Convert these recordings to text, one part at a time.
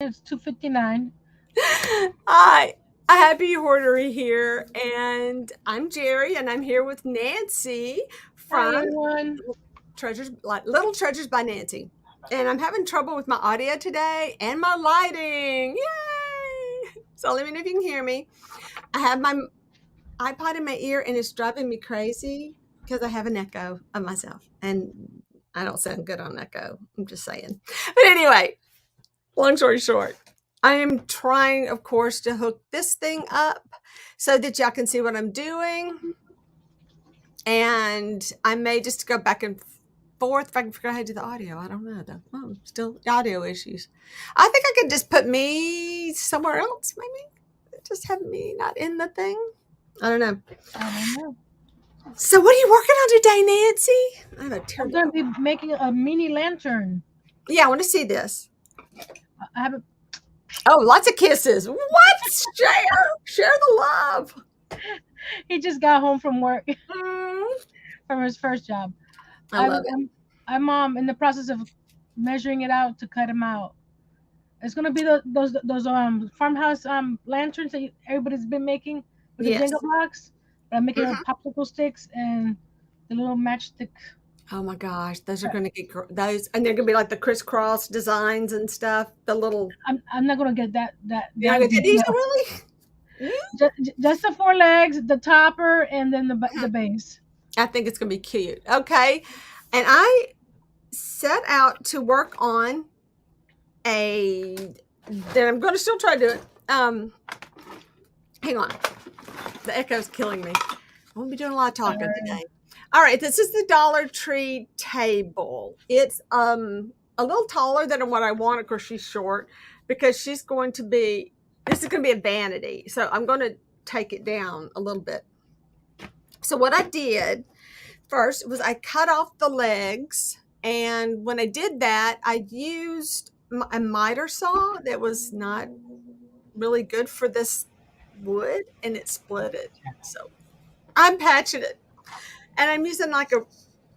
It's 2:59. Hi, a happy hoardery here, and I'm Geri, and I'm here with Nancy Hi from everyone. Treasures, like Little Treasures by Nancy. And I'm having trouble with my audio today and my lighting. Yay! So let me know if you can hear me. I have my iPod in my ear, and it's driving me crazy because I have an echo of myself, and I don't sound good on echo. I'm just saying. But anyway, long story short, I am trying, of course, to hook this thing up so that y'all can see what I'm doing. And I may just go back and forth if I can figure out how to do the audio. I don't know though. Oh, still audio issues. I think I could just put me somewhere else, maybe. Just have me not in the thing. I don't know. I don't know. So what are you working on today, Nancy? I have a I'm terrible. gonna be making a mini lantern. Yeah, I want to see this. I have a, Oh, lots of kisses. What? Share the love. he just got home from work Mm, from his first job. I I'm love it. I'm I'm in the process of measuring it out to cut him out. It's gonna be those farmhouse lanterns that everybody's been making with the Jenga Yes. blocks. But I'm making it with Mhm. popsicle sticks and the little matchstick. Oh my gosh, those are gonna get those, and they're gonna be like the crisscross designs and stuff. The little, I'm not gonna get you're not that gonna get these detail. really. Mm, Just the four legs, the topper, and then the mhm. base. I think it's gonna be cute. Okay, and I set out to work on a. Then I'm gonna still try to do it. Hang on, the echo's killing me. I'm gonna be doing a lot of talking Sorry. today. All right, this is the Dollar Tree table. It's a little taller than what I want. Of course, she's short because she's going to be. This is going to be a vanity, so I'm going to take it down a little bit. So what I did first was I cut off the legs, and when I did that, I used a miter saw that was not really good for this wood, and it split it. So I'm patching it, and I'm using like a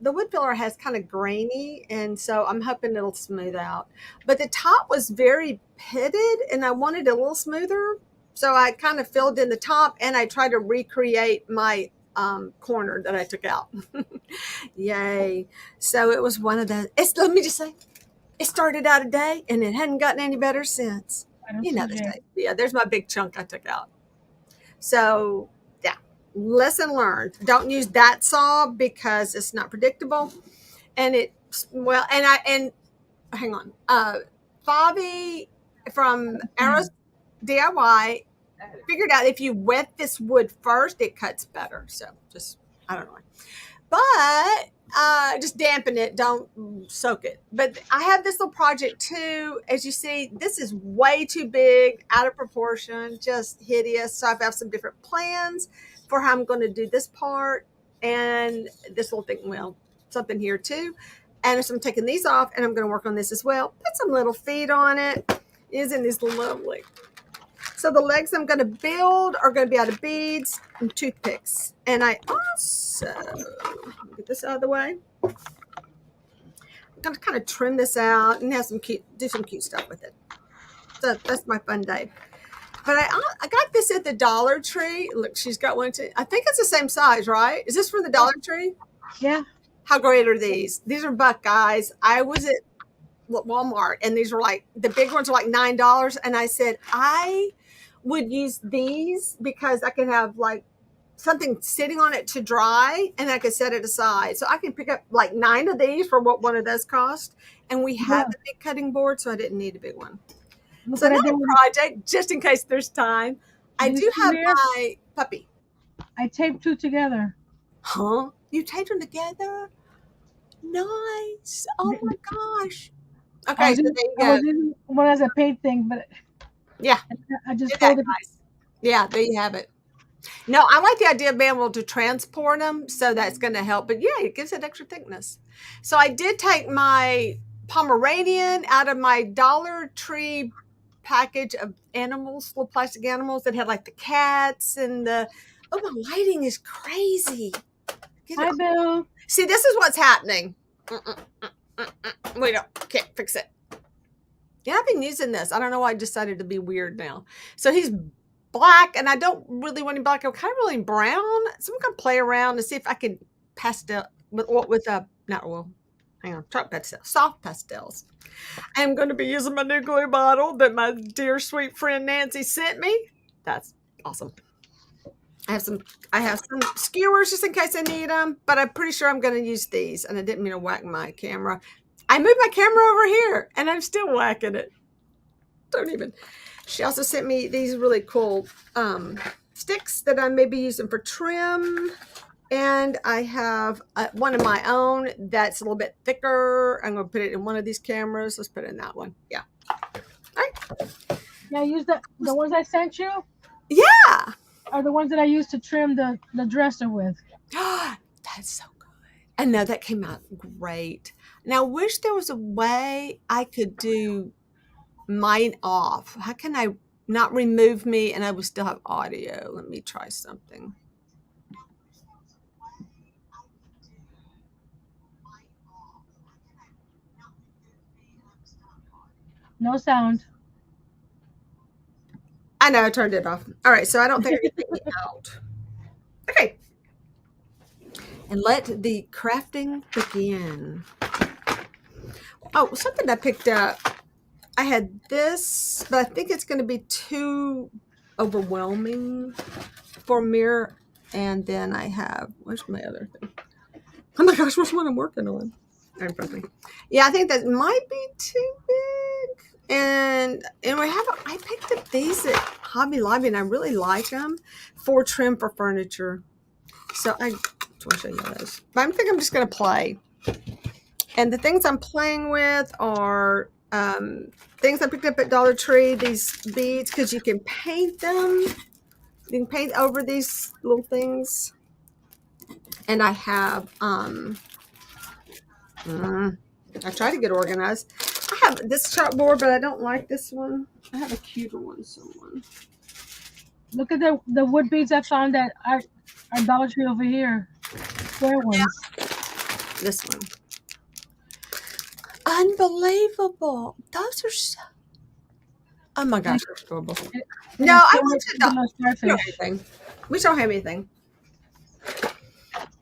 the wood filler has kind of grainy, and so I'm hoping it'll smooth out. But the top was very pitted, and I wanted it a little smoother, so I kind of filled in the top, and I tried to recreate my corner that I took out. Yay! So it was one of the. It's let me just say, it started out a day, and it hadn't gotten any better since. I don't You know see this Jay. day. Yeah, there's my big chunk I took out. So yeah, lesson learned. Don't use that saw because it's not predictable. And it well, and I and hang on, Fabi from Arrows DIY figured out if you wet this wood first, it cuts better. So just I don't know, but just dampen it, don't soak it. But I have this little project too. As you see, this is way too big, out of proportion, just hideous. So I've got some different plans for how I'm going to do this part and this little thing. Well, something here too. And so I'm taking these off, and I'm going to work on this as well. Put some little feet on it. Isn't this lovely? So the legs I'm going to build are going to be out of beads and toothpicks. And I also get this out of the way. I'm going to kind of trim this out and have some cute, do some cute stuff with it. So that's my fun day. But I got this at the Dollar Tree. Look, she's got one too. I think it's the same size, right? Is this from the Dollar Tree? Yeah. How great are these? These are Buckeyes. I was at Walmart, and these were like the big ones are like $9, and I said I would use these because I could have like something sitting on it to dry, and I could set it aside. So I can pick up like 9 of these for what one of those cost. And we have Yeah. the big cutting board, so I didn't need a big one. Look So what I another did with project, just in case there's time. I these do two have here. my puppy. I taped two together. Huh? You taped them together? Nice. Oh Th- my th- gosh. Okay, so there you I go. was using one as a paint thing, but Yeah, I just did that, folded. guys. Yeah, there you have it. No, I like the idea of being able to transport them, so that's going to help. But yeah, it gives it extra thickness. So I did take my Pomeranian out of my Dollar Tree package of animals, little plastic animals that had like the cats and the. Oh, my lighting is crazy. Get it. Hi, Bill. See, this is what's happening. Wait, no, can't fix it. Yeah, I've been using this. I don't know why I decided to be weird now. So he's black, and I don't really want him black. I'm kind of really brown. So I'm going to play around and see if I can pastel with a, not oil. Hang on, chalk pastel, soft pastels. I'm going to be using my new glue bottle that my dear sweet friend Nancy sent me. That's awesome. I have some skewers just in case I need them, but I'm pretty sure I'm going to use these. And I didn't mean to whack my camera. I moved my camera over here, and I'm still whacking it. Don't even. She also sent me these really cool sticks that I may be using for trim. And I have one of my own that's a little bit thicker. I'm going to put it in one of these cameras. Let's put it in that one. Yeah. All right. Yeah, use the ones I sent you. Yeah. Are the ones that I used to trim the dresser with. That's so good. I know that came out great. Now, I wish there was a way I could do mine off. How can I not remove me and I would still have audio? Let me try something. No sound. I know, I turned it off. All right, so I don't think I can take it out. Okay. And let the crafting begin. Oh, something I picked up. I had this, but I think it's going to be too overwhelming for a mirror. And then I have, where's my other thing? Oh my gosh, which one I'm working on? In front of me. Yeah, I think that might be too big. And I picked up these at Hobby Lobby, and I really like them for trim for furniture. So I just want to show you those. But I think I'm just going to play. And the things I'm playing with are things I picked up at Dollar Tree, these beads, because you can paint them. You can paint over these little things. And I have, I try to get organized. I have this chalkboard, but I don't like this one. I have a cuter one somewhere. Look at the wood beads I found at our Dollar Tree over here. Square ones. Yeah. This one. Unbelievable. Those are so... Oh my gosh, they're adorable. No, I want to know. We don't have anything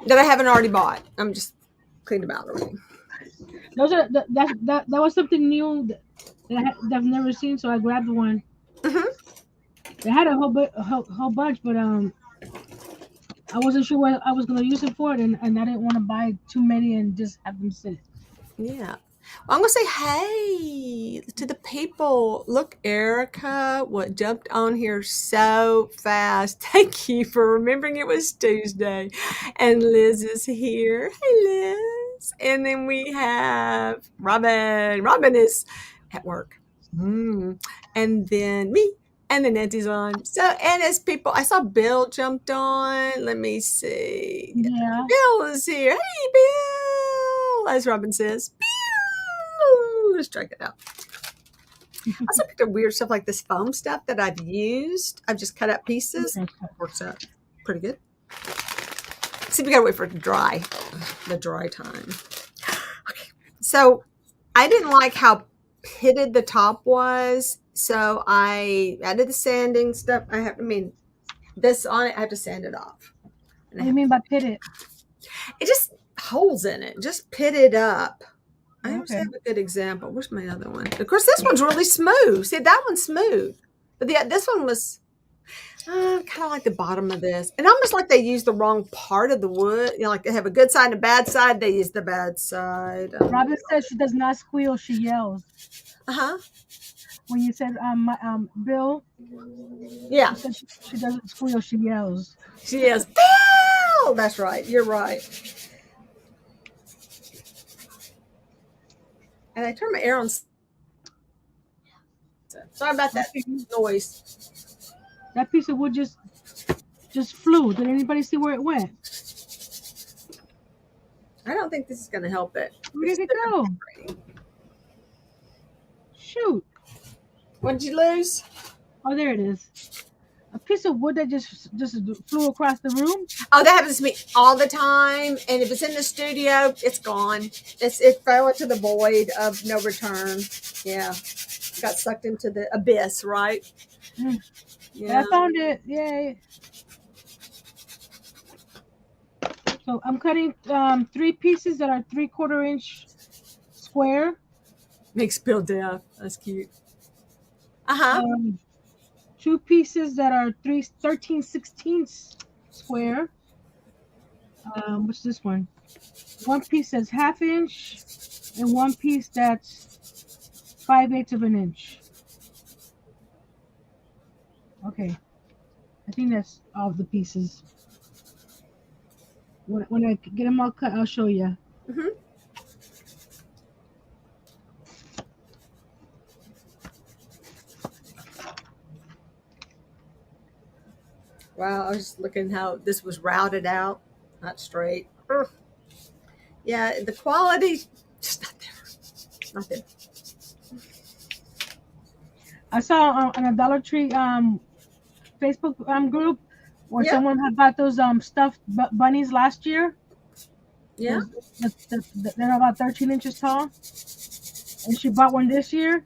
that I haven't already bought. I'm just cleaned about everything. Those are that was something new that I've never seen, so I grabbed one. Mm-hmm. They had a whole bunch, but I wasn't sure what I was gonna use it for, and I didn't want to buy too many and just have them sit. Yeah. Well, I'm gonna say hey to the people. Look, Erica, what jumped on here so fast. Thank you for remembering it was Tuesday. And Liz is here. Hey, Liz. And then we have Robin. Robin is at work. And then me. And then Nancy's on. So, and as people, I saw Bill jumped on. Let me see. Yeah. Bill is here. Hey, Bill. As Robin says. Let's check it out. I also picked up weird stuff like this foam stuff that I've used. I've just cut up pieces. Works out pretty good. See, we gotta wait for it to dry. The dry time. Okay. So I didn't like how pitted the top was. So I added the sanding stuff. This on it, I have to sand it off. What do you mean by pitted? It just holes in it. Just pitted up. I always have a good example. Where's my other one? Of course, this one's really smooth. See, that one's smooth. But this one was kind of like the bottom of this. And almost like they used the wrong part of the wood. You know, like they have a good side and a bad side. They use the bad side. Robin says she does not squeal. She yells. Uh-huh. When you said, Bill. Yeah. She doesn't squeal. She yells. She yells, Bill! That's right. You're right. And I turned my air on. Sorry about that noise. That piece of wood just flew. Did anybody see where it went? I don't think this is going to help it. Where did it go? Shoot. What did you lose? Oh, there it is. A piece of wood that just flew across the room. Oh, that happens to me all the time. And if it's in the studio, it's gone. It fell into the void of no return. Yeah. got sucked into the abyss, right? But Yeah. I found it. Yay. So I'm cutting 3 pieces that are 3/4 inch square. Makes Bill deaf. That's cute. Uh-huh. 2 pieces that are 13/16 square. What's this one? 1 piece that's 1/2 inch, and 1 piece that's 5/8 of an inch. Okay, I think that's all of the pieces. When I get them all cut, I'll show you. Mm-hmm. Wow, I was just looking how this was routed out, not straight. Ugh. Yeah, the quality just not there. Not there. I saw on a Dollar Tree Facebook group where Yeah, someone had bought those stuffed bunnies last year. yeah. Those they're about 13 inches tall, and she bought one this year,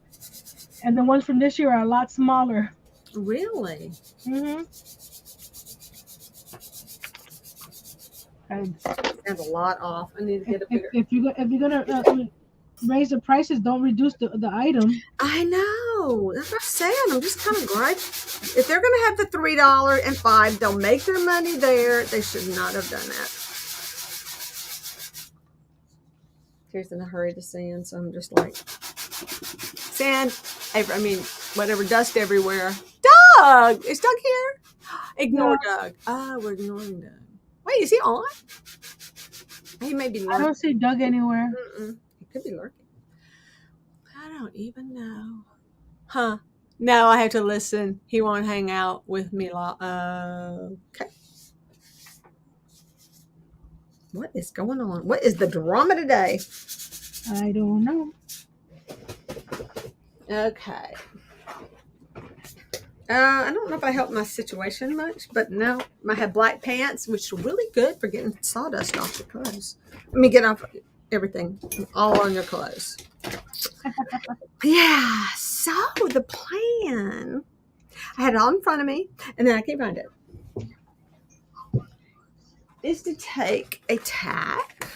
and the ones from this year are a lot smaller. Really? Mhm. And Sounds a lot off. I need to get a bigger. if you're gonna raise the prices, don't reduce the item. I know. That's what I'm saying. I'm just kind of gripe. If they're going to have the $3 and $5, they'll make their money there. They should not have done that. Here's in a hurry to sand, so I'm just like, sand. Whatever, dust everywhere. Doug! Is Doug here? Ignore Doug. Oh, we're ignoring Doug. Wait, is he on? He may be I lurking. don't see Doug anywhere. He could be lurking. I don't even know. Huh. No, I have to listen. He won't hang out with me. Okay. What is going on? What is the drama today? I don't know. Okay. I don't know if I helped my situation much, but no, I have black pants, which are really good for getting sawdust off your clothes. Let me get off everything, all on your clothes. Yeah, so the plan, I had it all in front of me, and then I can't find it, is to take a tack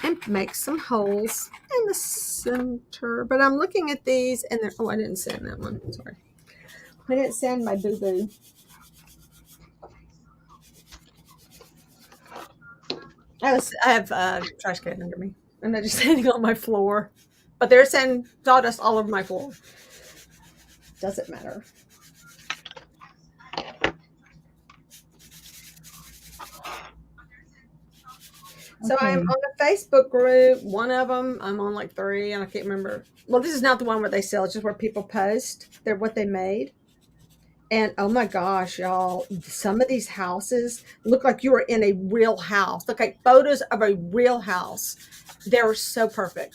and make some holes in the center. But I'm looking at these, and they're, I didn't sand that one. Sorry. I didn't sand my boo-boo. I have a trash can under me. I'm not just sanding on my floor. But they're sanding sawdust all over my floor. Doesn't matter. So Okay. I'm on a Facebook group. One of them, I'm on like 3, and I can't remember. Well, this is not the one where they sell. It's just where people post what they made. And oh my gosh, y'all, some of these houses look like you are in a real house. Look like photos of a real house. They're so perfect.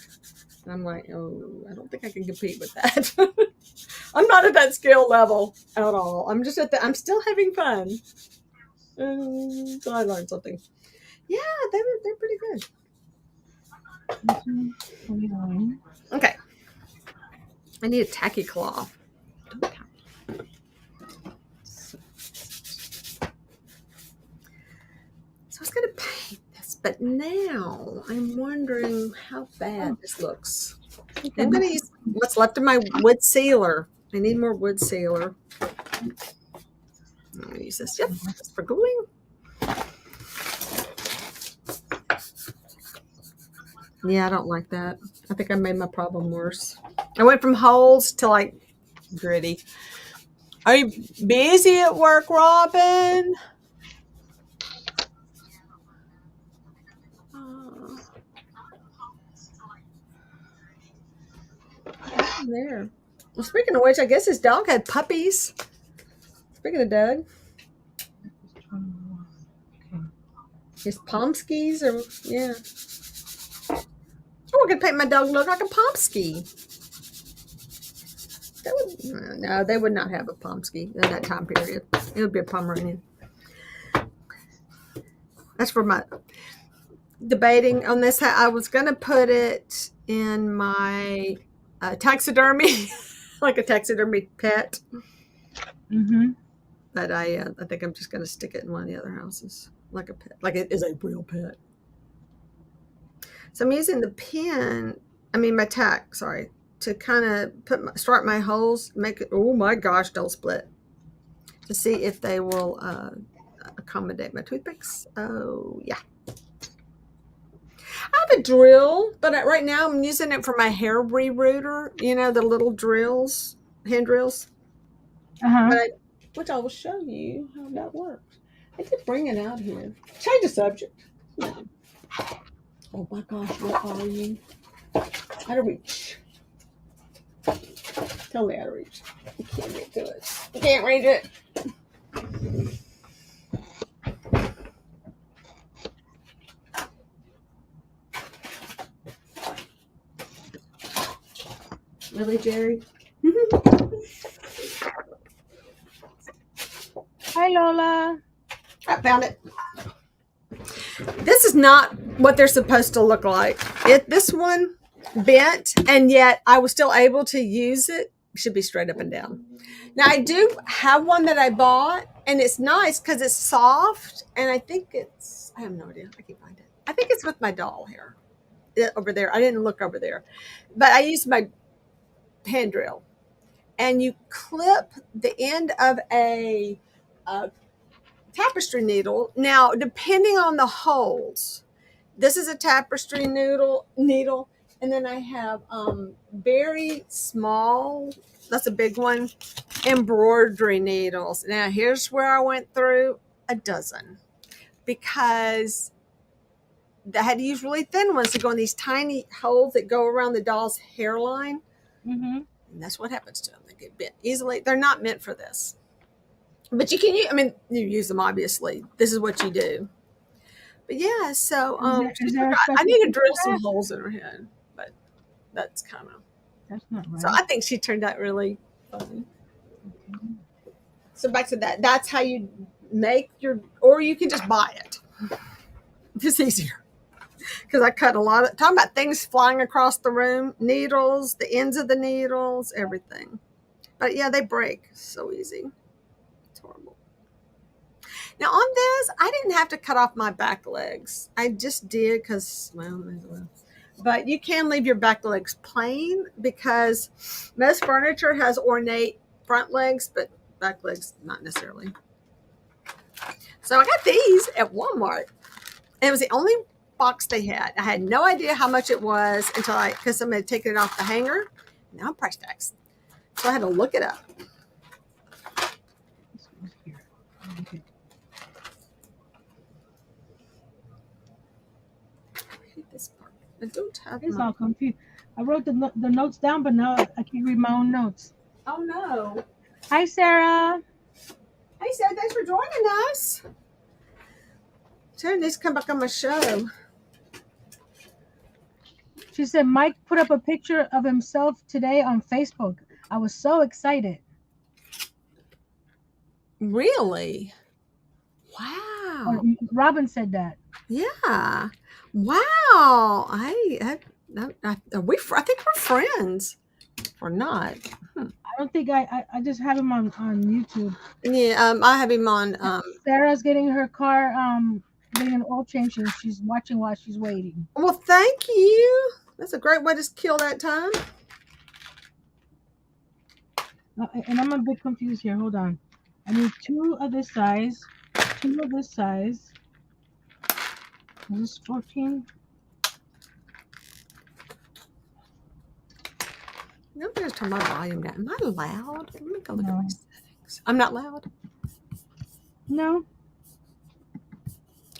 And I'm like, oh, I don't think I can compete with that. I'm not at that skill level at all. I'm just I'm still having fun. So I learned something. Yeah, they're pretty good. 29. Okay. I need a tacky cloth. So I was going to paint this, but now I'm wondering how bad this looks. I'm going to use what's left of my wood sealer. I need more wood sealer. I'm going to use this. Yep, just for gluing. Yeah, I don't like that. I think I made my problem worse. I went from holes to like gritty. Are you busy at work, Robin? There. Well, speaking of which, I guess his dog had puppies. Speaking of Doug, his Pomskis or yeah. Oh, I could paint my dog look like a Pomsky. No, they would not have a Pomsky in that time period. It would be a Pomeranian. That's for my debating on this. I was going to put it in my taxidermy, like a taxidermy pet. Mm-hmm. But I think I'm just going to stick it in one of the other houses, like a pet, like it is a real pet. So I'm using the pen, my tack, sorry, to kind of start my holes, make it, oh my gosh, don't split, to see if they will accommodate my toothpicks. Oh, yeah. I have a drill, but right now I'm using it for my hair rerouter, the little drills, hand drills. Uh-huh. Which I will show you how that works. I did bring it out here. Change the subject. Oh my gosh, what are you? Out of reach. Totally out of reach. You can't get to it. You can't reach it. Really, Geri? Hi, Lola. I found it. This is not what they're supposed to look like. This one bent, and yet I was still able to use it. It should be straight up and down. Now I do have one that I bought, and it's nice because it's soft, and I think I have no idea. I can't find it. I think it's with my doll hair over there. I didn't look over there, but I used my hand drill, and you clip the end of a tapestry needle. Now, depending on the holes, this is a tapestry needle, and then I have very small, that's a big one, embroidery needles. Now, here's where I went through a dozen because I had to use really thin ones to go in these tiny holes that go around the doll's hairline. Mm-hmm. And that's what happens to them. They get bent easily. They're not meant for this. But you can use, you use them, obviously. This is what you do. But yeah, so Is there a I need to special drill for some that? holes in her head. But that's kind of, That's not right. so I think she turned out really funny. So back to that. That's how you make or you can just buy it. It's easier. Because I cut a lot of, talking about things flying across the room, needles, the ends of the needles, everything. But yeah, they break so easy. It's horrible. Now on this, I didn't have to cut off my back legs. I just did because, but you can leave your back legs plain because most furniture has ornate front legs, but back legs not necessarily. So I got these at Walmart. And it was the only box they had. I had no idea how much it was until because somebody had taken it off the hanger. Now price tags. So I had to look it up. This one's here. Okay. I hate this part. I don't have It's all confused. I wrote the notes down, but now I can't read my own notes. Oh no. Hi, Sarah. Hey Sarah, thanks for joining us. Sarah needs to come back on my show. She said Mike put up a picture of himself today on Facebook. I was so excited. Really? Wow. Robin said that. Yeah. Wow. I think we're friends. We're not. I don't think I just have him on YouTube. Yeah, I have him on. Sarah's getting her car getting an oil change, and she's watching while she's waiting. Well, thank you. That's a great way to kill that time. And I'm a bit confused here. Hold on. I need 2 of this size, 2 of this size. Is this 14? I'm going to turn my volume down. Am I loud? Let me go look No. at my settings. I'm not loud. No.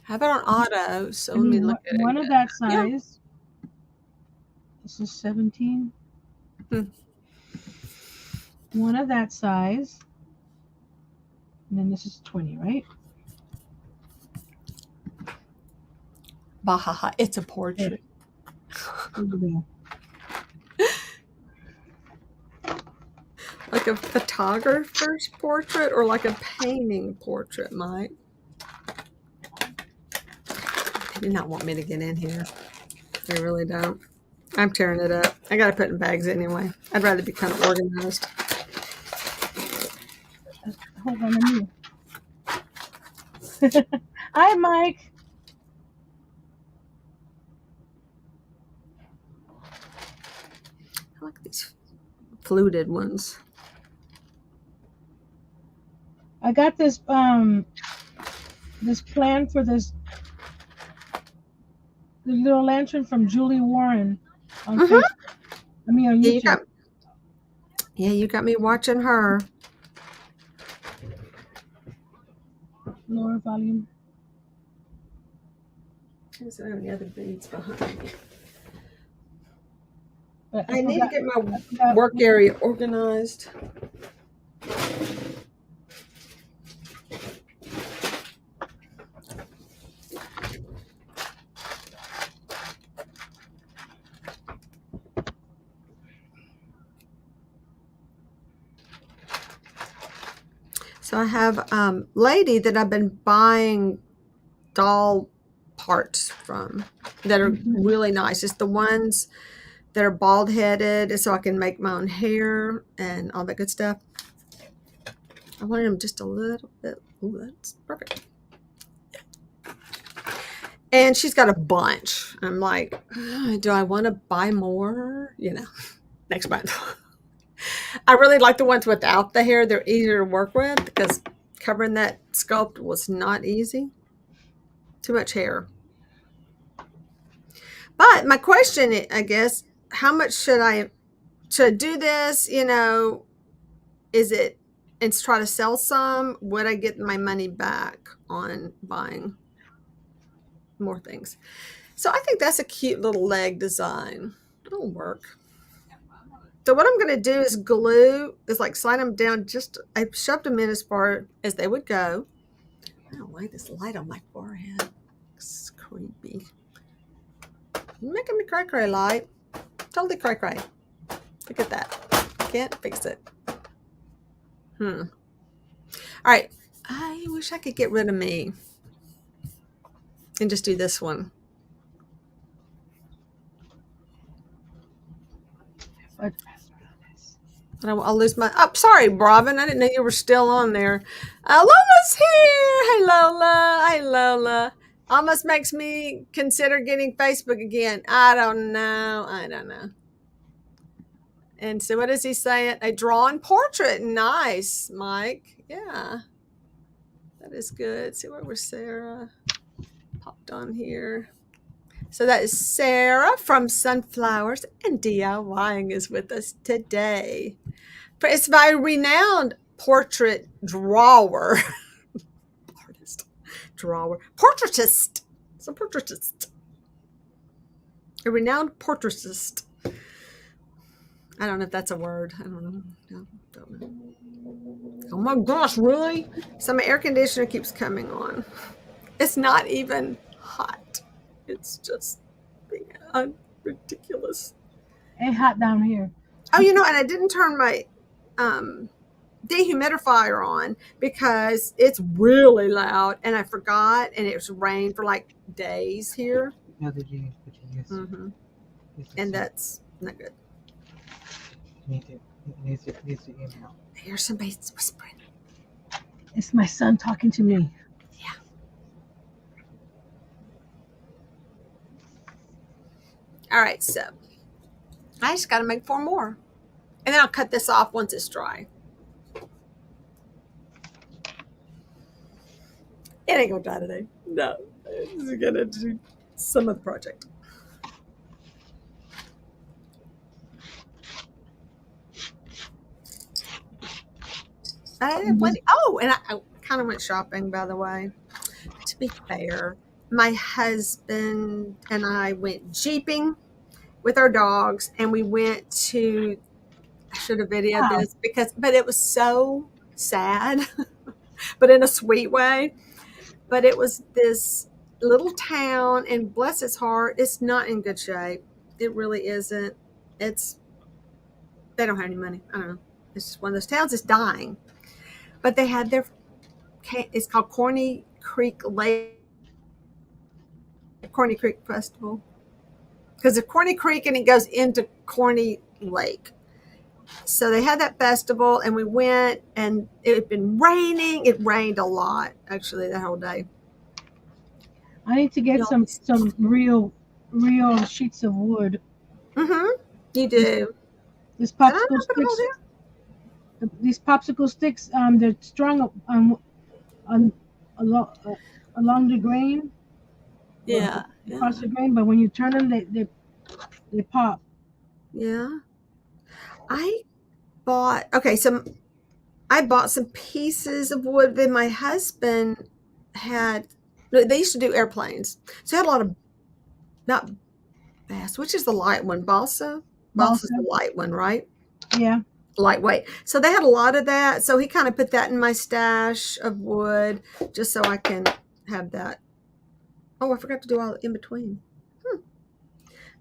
Have it on auto. So I let me need look at it. one of that size. Yeah. This is 17. Hmm. One of that size. And then this is 20, right? Bahaha. It's a portrait. There you go. Like a photographer's portrait or like a painting portrait, Mike? They do not want me to get in here. They really don't. I'm tearing it up. I got to put it in bags anyway. I'd rather be kind of organized. Hold on, let me. Hi, Mike. I like these fluted ones. I got this plan for this the little lantern from Julie Warren on Facebook. I mean on YouTube. You got me watching her. Lower volume. There's so many other beads behind me. But I need to get my work area organized. So I have lady that I've been buying doll parts from that are really nice. It's the ones that are bald headed, so I can make my own hair and all that good stuff. I wanted them just a little bit. Ooh, that's perfect. And she's got a bunch. I'm like, do I want to buy more? Next month. I really like the ones without the hair. They're easier to work with because covering that sculpt was not easy. Too much hair. But my question, I guess, how much should I do this? Is it, and try to sell some? Would I get my money back on buying more things? So I think that's a cute little leg design. It'll work. So what I'm going to do is like slide them down. I shoved them in as far as they would go. I don't like this light on my forehead. It's creepy. You're making me cray light. Totally cray. Look at that. Can't fix it. All right. I wish I could get rid of me and just do this one. I'll lose my. Oh, sorry, Robin. I didn't know you were still on there. Lola's here. Hey, Lola. Hey, Lola. Almost makes me consider getting Facebook again. I don't know. And so, what is he saying? A drawn portrait. Nice, Mike. Yeah, that is good. See where was Sarah popped on here. So that is Sarah from Sunflowers and DIYing is with us today. It's by a renowned portrait drawer. Portraitist. It's a portraitist. A renowned portraitist. I don't know if that's a word. I don't know. No, don't know. Oh my gosh, really? So my air conditioner keeps coming on. It's not even hot. It's just being ridiculous. It's hot down here. Oh, and I didn't turn my dehumidifier on because it's really loud, and I forgot, and it was rain for like days here. Mm-hmm. And that's not good. I hear somebody whispering. It's my son talking to me. Yeah. All right, so I just got to make 4 more. And then I'll cut this off once it's dry. It ain't going to dry today. No. This is going to do some of the project. And I kind of went shopping, by the way. To be fair, my husband and I went jeeping with our dogs, and we went to, I should have videoed this but it was so sad, but in a sweet way. But it was this little town, and bless its heart, it's not in good shape. It really isn't. They don't have any money. I don't know. It's just one of those towns that's dying. But they had it's called Corny Creek Festival. because of Corny Creek and it goes into Corny Lake. So they had that festival and we went and it had been raining. It rained a lot actually that whole day. I need to get some real sheets of wood. You do. This Did I popsicle not put them all sticks. there? These popsicle sticks. They're strung along the grain. Yeah. Across the grain, but when you turn them, they pop. Yeah. I bought some pieces of wood that my husband had. They used to do airplanes, so I had a lot of, not bass, which is the light one, balsa. Balsa is the light one, right? Yeah. Lightweight. So they had a lot of that. So he kind of put that in my stash of wood just so I can have that. Oh, I forgot to do all in between. I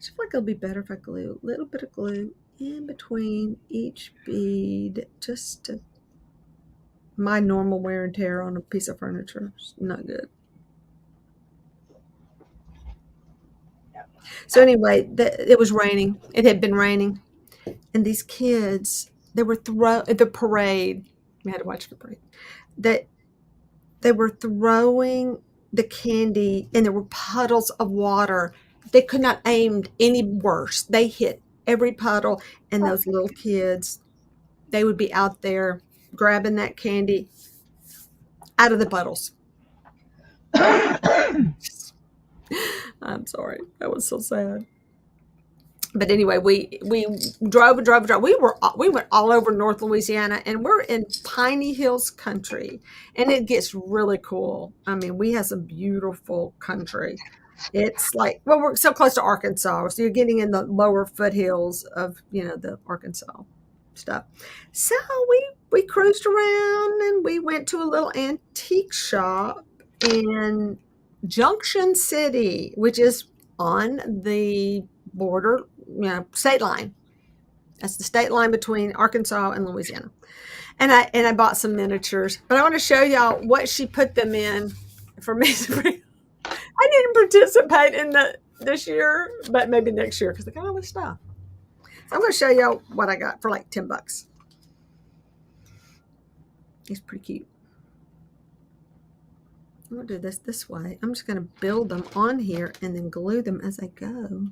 feel like it'll be better if I glue a little bit of glue in between each bead, just to my normal wear and tear on a piece of furniture. It's not good. So anyway, it was raining. It had been raining, and these kids, they were the parade. We had to watch the parade. That they were throwing the candy, and there were puddles of water. They could not aim any worse. They hit every puddle, and those little kids, they would be out there grabbing that candy out of the puddles. I'm sorry. That was so sad. But anyway, we drove and drove and drove. We went all over North Louisiana, and we're in Piney Hills country, and it gets really cool. I mean, we have some beautiful country. It's like, well, we're so close to Arkansas, so you're getting in the lower foothills of, the Arkansas stuff. So we cruised around, and we went to a little antique shop in Junction City, which is on the border, state line. That's the state line between Arkansas and Louisiana. And I bought some miniatures, but I want to show y'all what she put them in for me. I didn't participate in this year, but maybe next year because I got all this stuff. So I'm going to show y'all what I got for like $10. It's pretty cute. I'm going to do this way. I'm just going to build them on here and then glue them as I go.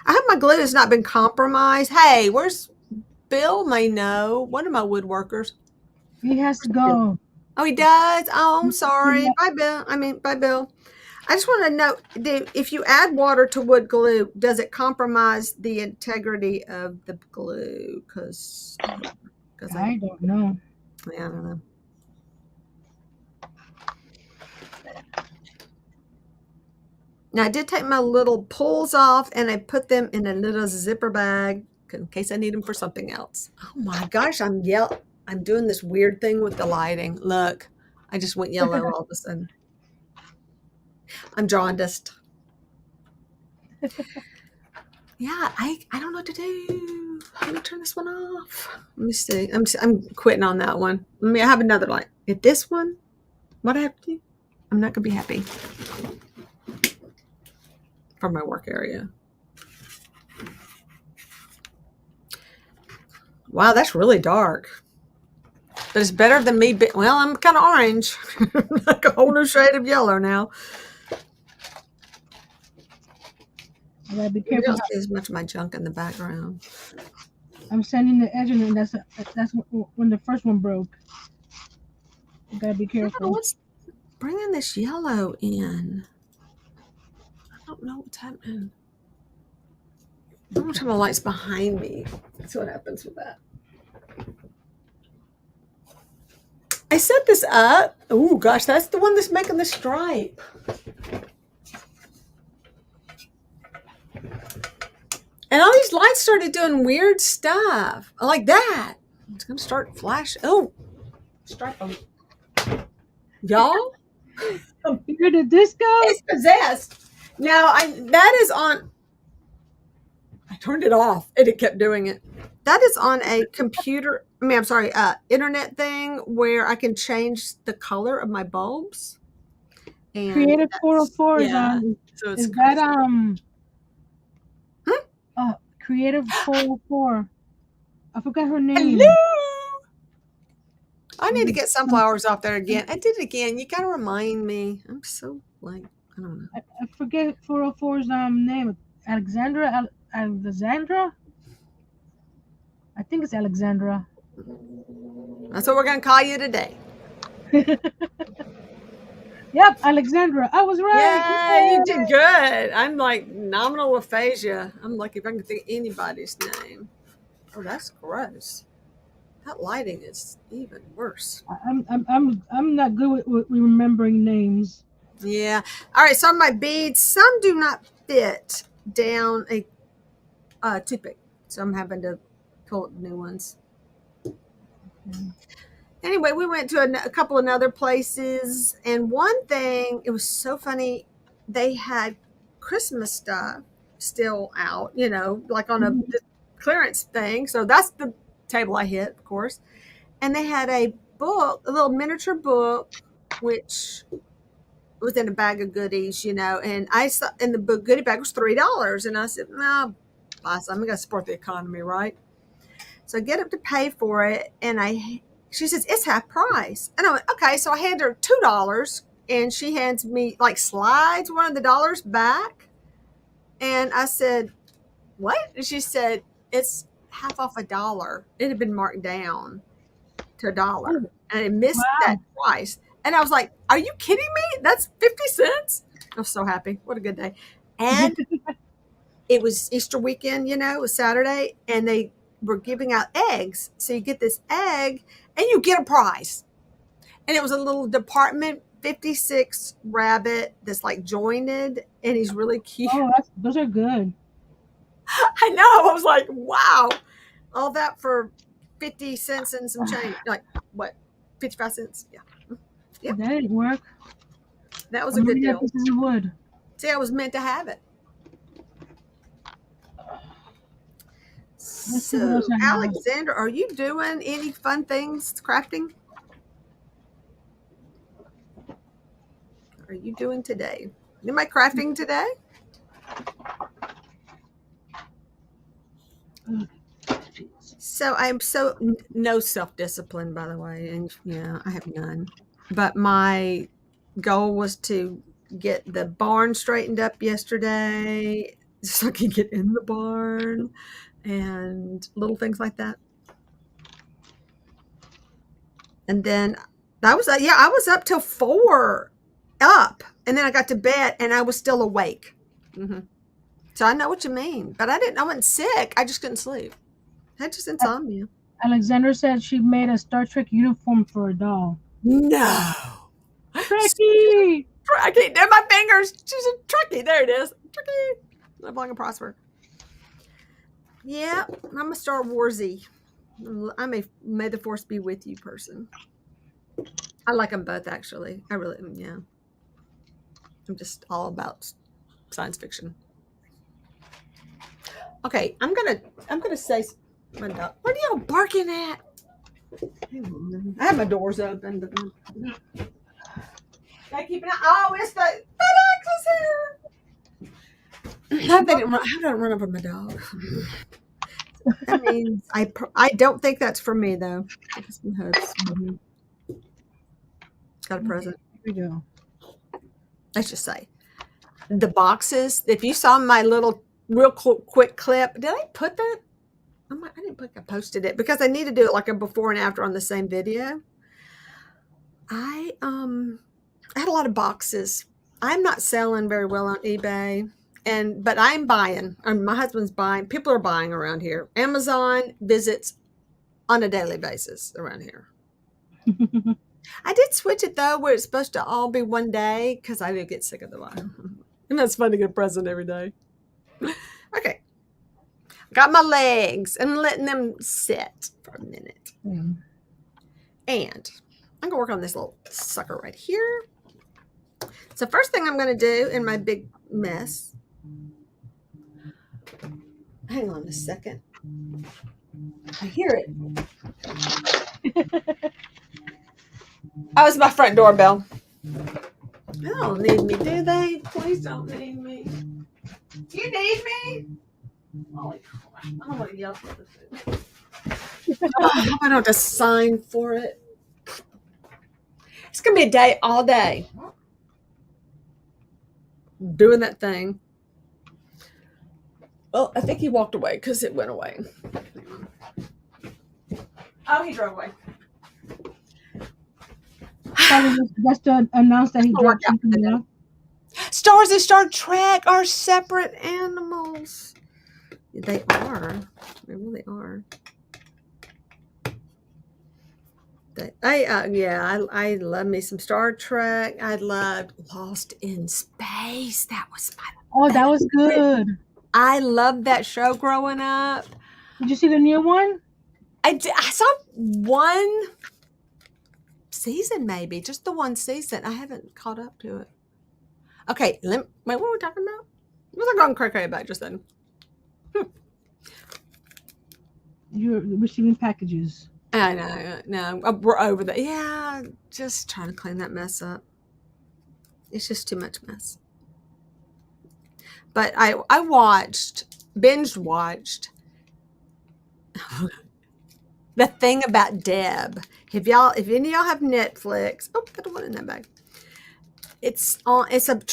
I hope my glue has not been compromised. Hey, where's Bill? May know. One of my woodworkers. He has to go. Oh, he does? Oh, I'm sorry. Bye, Bill. Bye, Bill. I just want to know, if you add water to wood glue, does it compromise the integrity of the glue? Because I don't know. Yeah, I don't know. Now, I did take my little pulls off, and I put them in a little zipper bag in case I need them for something else. Oh, my gosh, I'm doing this weird thing with the lighting. Look, I just went yellow all of a sudden. I'm jaundiced. Yeah, I don't know what to do. Let me turn this one off. Let me see. I'm quitting on that one. I have another light. If this one, what I have to do, I'm not going to be happy. For my work area. Wow, that's really dark. But it's better than me. Well, I'm kind of orange. Like a whole new shade of yellow now. I gotta be careful. You don't see as much of my junk in the background. I'm sanding the edge, and that's when the first one broke. You gotta be careful. What's bringing this yellow in? I don't know what's happening. I'm gonna turn the lights behind me. That's what happens with that. I set this up. Oh gosh, that's the one that's making the stripe. And all these lights started doing weird stuff. Like that. It's gonna start flashing. Oh, stripe them. Y'all? You heard the disco? It's possessed. Now that is on. I turned it off and it kept doing it. That is on a computer. Internet thing where I can change the color of my bulbs. And Creative that's 404 yeah. So it's is that crazy. Hmm? Creative 404. I forgot her name. Hello. I Was need to it get sunflowers off there again. I did it again. You gotta remind me. I'm so like I don't know. I forget 404's name. Alexandra? I think it's Alexandra. That's what we're gonna call you today. Yep, Alexandra. I was right. Yeah, you did Yay! good. I'm like nominal aphasia. I'm lucky if I can think of anybody's name. Oh, that's gross. That lighting is even worse. I'm not good with remembering names. Yeah. All right. So my beads, some do not fit down a toothpick, so I'm having to pull up new ones. Anyway, we went to a couple of other places, and one thing, it was so funny. They had Christmas stuff still out, like on a Mhm. clearance thing. So that's the table I hit, of course. And they had a book, a little miniature book, which was in a bag of goodies, and I saw in the book goodie bag was $3. And I said, no, buy some. I'm going to support the economy, right? So I get up to pay for it, and she says, it's half price. And I went, okay. So I hand her $2, and she hands me, like, slides one of the dollars back. And I said, what? And she said, it's half off $1. It had been marked down to $1, Oh, and it missed that wow. price. And I was like, are you kidding me? That's 50 cents. I was so happy. What a good day. And it was Easter weekend, it was Saturday, and they were giving out eggs. So you get this egg and you get a prize. And it was a little department 56 rabbit that's like jointed, and he's really cute. Oh, those are good. I know. I was like, wow. All that for 50 cents and some change. Like, what? 55 cents? Yeah. Yep. That didn't work. That was a I'm good running out of deal. pieces of wood. See, I was meant to have it. Let's see what else So, I have. Alexander, are you doing any fun things crafting? Are you doing today? Am I crafting today? So I'm no self-discipline, by the way, and yeah, I have none. But my goal was to get the barn straightened up yesterday, so I can get in the barn and little things like that. And then I was up till 4 up, and then I got to bed and I was still awake. Mm-hmm. So I know what you mean, but I wasn't sick. I just couldn't sleep. I had just insomnia. Alexandra said she made a Star Trek uniform for a doll. No. Trekkie! I can't do my fingers. She's a Trekkie. There it is. Trekkie. Live long and prosper. Yeah, I'm a Star Warsy. I'm a May the Force be with you person. I like them both, actually. I really, yeah. I'm just all about science fiction. Okay, I'm gonna say my dog. What are y'all barking at? I have my doors open, but I keep an eye. Oh, it's the FedEx is here. How don't run over my dog? That means I don't think that's for me though. It's my husband. Got a present. Here we go. Let's just say the boxes. If you saw my little real quick clip, did I put that? I didn't think I posted it because I need to do it like a before and after on the same video. I had a lot of boxes. I'm not selling very well on eBay, but I'm buying. My husband's buying. People are buying around here. Amazon visits on a daily basis around here. I did switch it though, where it's supposed to all be one day because I do get sick of the line. And that's fun to get a present every day. Okay. Got my legs and letting them sit for a minute. Mm. And I'm going to work on this little sucker right here. So first thing I'm going to do in my big mess. Hang on a second. I hear it. Oh, it's my front doorbell. They don't need me, do they? Please don't need me. You need me? Holy crap. I don't want to yell for the food. I don't have to sign for it. It's going to be a day all day doing that thing. Well, I think he walked away because it went away. Oh, he drove away. That's to announce that he dropped something out. Stars and Star Trek are separate animals. They are. They really are. I love me some Star Trek. I loved Lost in Space. That was my that was good. I loved that show growing up. Did you see the new one? I saw one season, maybe just the one season. I haven't caught up to it. Okay, wait, what were we talking about? What was I going cray about just then? You're receiving packages. I know. No, we're over that. Yeah, just trying to clean that mess up. It's just too much mess. But I binge watched The Thing About Deb. If any of y'all have Netflix, put the one in that bag. It's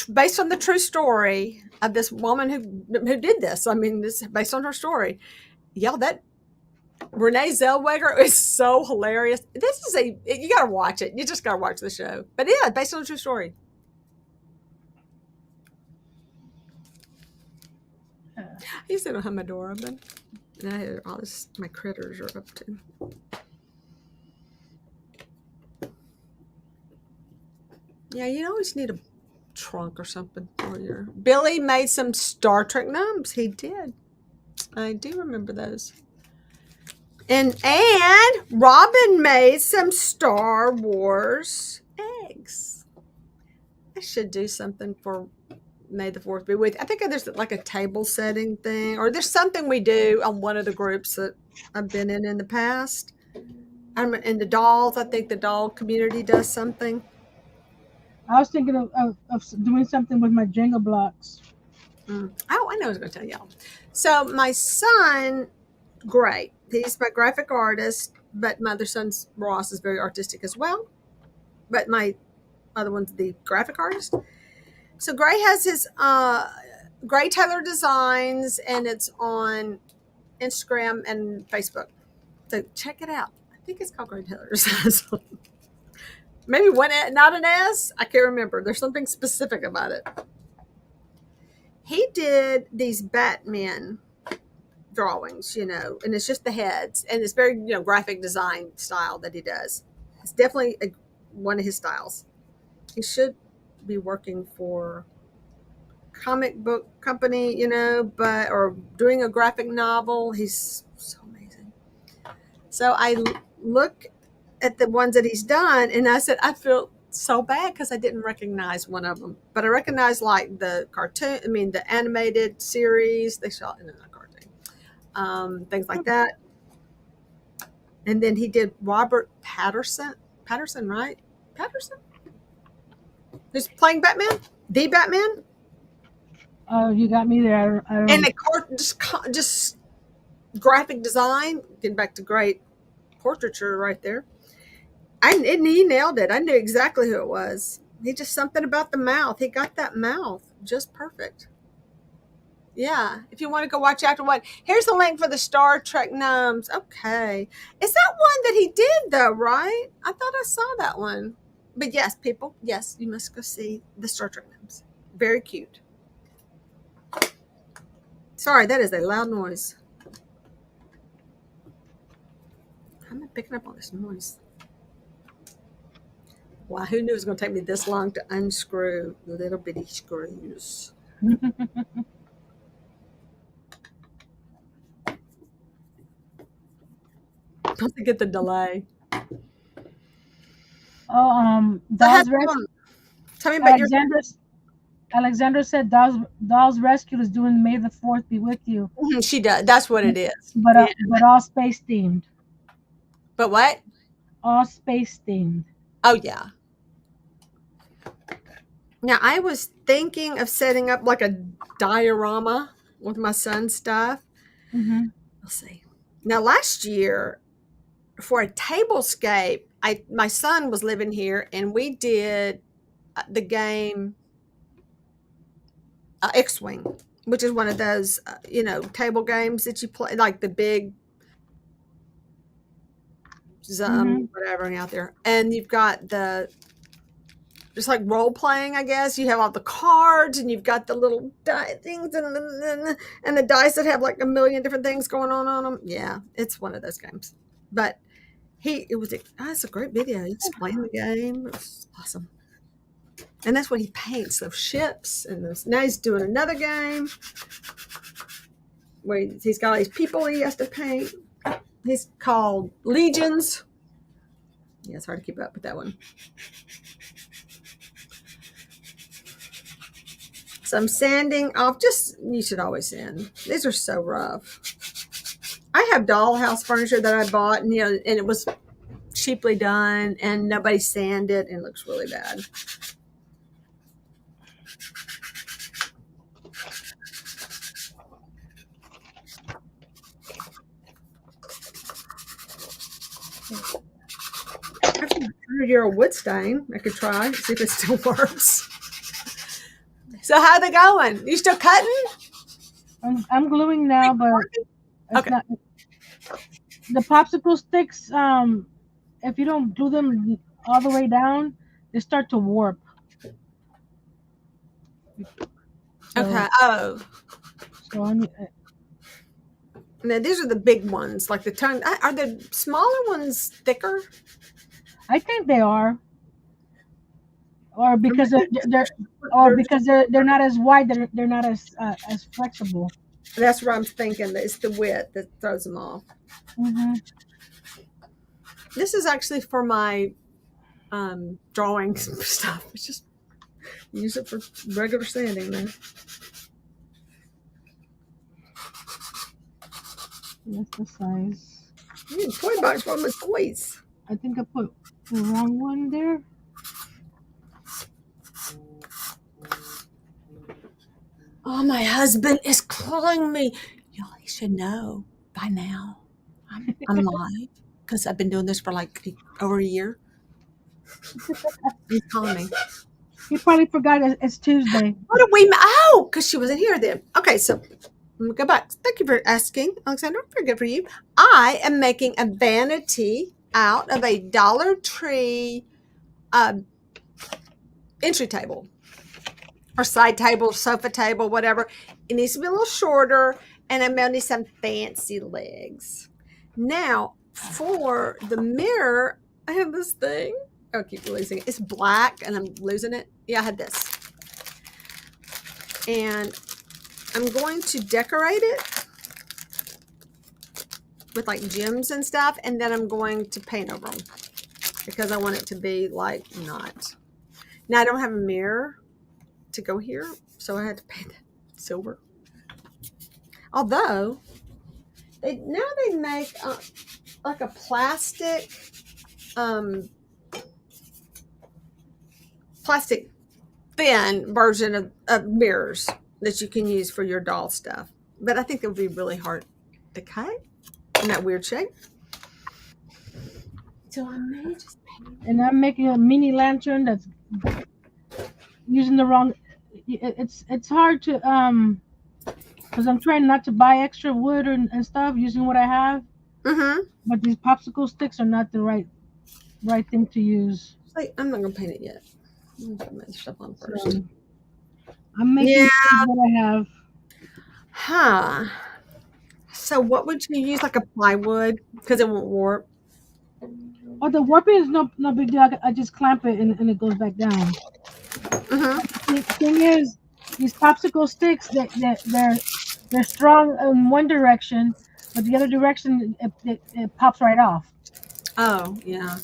based on the true story of this woman who did this. I mean, this is based on her story. Y'all, that Renee Zellweger is so hilarious. You got to watch it. You just got to watch the show. But yeah, based on a true story. I used to have my door open, and I hear all this. My critters are up to. Yeah, you always need a trunk or something for your. Billy made some Star Trek gnomes. He did. I do remember those. And Robin made some Star Wars eggs. I should do something for May the 4th be with you. I think there's like a table setting thing, or there's something we do on one of the groups that I've been in the past. I'm in the dolls. I think the doll community does something. I was thinking of doing something with my Jenga blocks. Oh, I know I was going to tell y'all. So my son, great. He's my graphic artist, but my other son, Ross, is very artistic as well. But my other one's the graphic artist. So Gray has his Gray Taylor Designs, and it's on Instagram and Facebook. So check it out. I think it's called Gray Taylor Designs. Maybe one, not an S. I can't remember. There's something specific about it. He did these Batman drawings, and it's just the heads, and it's very, graphic design style that he does. It's definitely one of his styles. He should be working for a comic book company, or doing a graphic novel. He's so amazing. So I look at the ones that he's done, and I said, I feel so bad because I didn't recognize one of them, but I recognized like the the animated series they shot in a cartoon, things like that. And then he did Robert Patterson, right? Patterson, who's playing Batman, the Batman. Oh, you got me there. I don't and the just graphic design. Getting back to great portraiture right there. And he nailed it. I knew exactly who it was. He just something about the mouth. He got that mouth just perfect. Yeah, if you want to go watch after one, here's the link for the Star Trek gnomes. Okay, is that one that he did though? Right? I thought I saw that one. But yes, people, yes, you must go see the Star Trek gnomes. Very cute. Sorry, that is a loud noise. I'm not picking up all this noise. Wow, who knew it was going to take me this long to unscrew little bitty screws? Don't get the delay. Oh, Tell me about Alexandra said Dolls Rescue is doing May the 4th be with you. She does. That's what it is. But all space themed. But what? All space themed. Oh yeah. Now, I was thinking of setting up like a diorama with my son's stuff. Mm-hmm. We'll see. Now, last year for a tablescape, my son was living here, and we did the game X-wing, which is one of those table games that you play, like the big Mm-hmm. whatever out there, and you've got the it's like role playing, I guess. You have all the cards, and you've got the little die things, and the dice that have like a million different things going on them. Yeah, it's one of those games. But it's a great video. He explained the game. It was awesome. And that's what he paints, those ships. And now he's doing another game where he's got all these people he has to paint. He's called Legions. Yeah, it's hard to keep up with that one. So I'm sanding off. You should always sand. These are so rough. I have dollhouse furniture that I bought, and it was cheaply done, and nobody sanded, and it looks really bad. Actually, 100-year-old wood stain. I could try, see if it still works. So how are they going? You still cutting? I'm gluing now, but it's Okay. not the popsicle sticks. If you don't glue them all the way down, they start to warp. So, Okay. Oh, so I'm, now these are the big ones, like the tongue. Are the smaller ones thicker? I think they are, or because they're not as wide. They're not as flexible. That's what I'm thinking. It's the width that throws them off. Mm-hmm. This is actually for my drawing stuff. It's just use it for regular sanding there. That's the size. Toy box full of toys. I think I put the wrong one there. Oh, my husband is calling me. Y'all, he should know by now. I'm live because I've been doing this for like over a year. He's calling me. He probably forgot it's Tuesday. What did we? Oh, because she wasn't here then. Okay, so let me go back. Thank you for asking, Alexandra. Very good for you. I am making a vanity out of a Dollar Tree entry table or side table, sofa table, whatever. It needs to be a little shorter, and I'm going to need some fancy legs. Now, for the mirror, I have this thing. I keep losing it. It's black, and I'm losing it. Yeah, I had this. And I'm going to decorate it with like gems and stuff, and then I'm going to paint over them because I want it to be like not. Now I don't have a mirror to go here, so I had to paint it silver. Although they make like a plastic thin version of mirrors that you can use for your doll stuff. But I think it would be really hard to cut in that weird shape. So I may just paint. And I'm making a mini lantern that's using the wrong. It's hard to because I'm trying not to buy extra wood and stuff using what I have. Mm-hmm. But these popsicle sticks are not the right thing to use. Like, I'm not gonna paint it yet. I'm gonna put my stuff on first. So, I'm making what I have. Huh. So what would you use, like a plywood, because it won't warp? Oh, the warping is no big deal. I just clamp it and it goes back down. Mm-hmm. The thing is, these popsicle sticks they're strong in one direction, but the other direction it pops right off. Oh, yeah.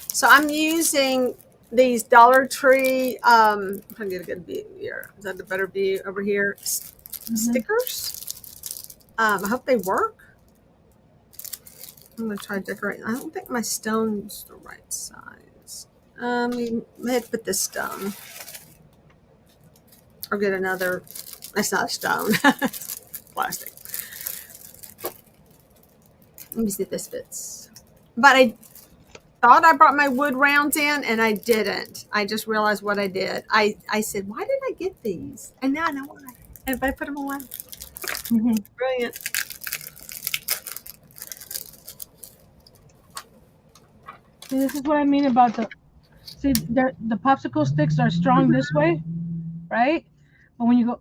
So I'm using these Dollar Tree, I'm trying to get a good view here. Is that a better view over here? Stickers. I hope they work. I'm going to try decorating. I don't think my stone's the right size. I had to put this stone. or get another. That's not stone. Plastic. Let me see if this fits. But I thought I brought my wood rounds in, and I didn't. I just realized what I did. I said, why did I get these? And now I know why. And if I put them away. Mm-hmm. Brilliant. See, this is what I mean about the popsicle sticks are strong this way, right? But when you go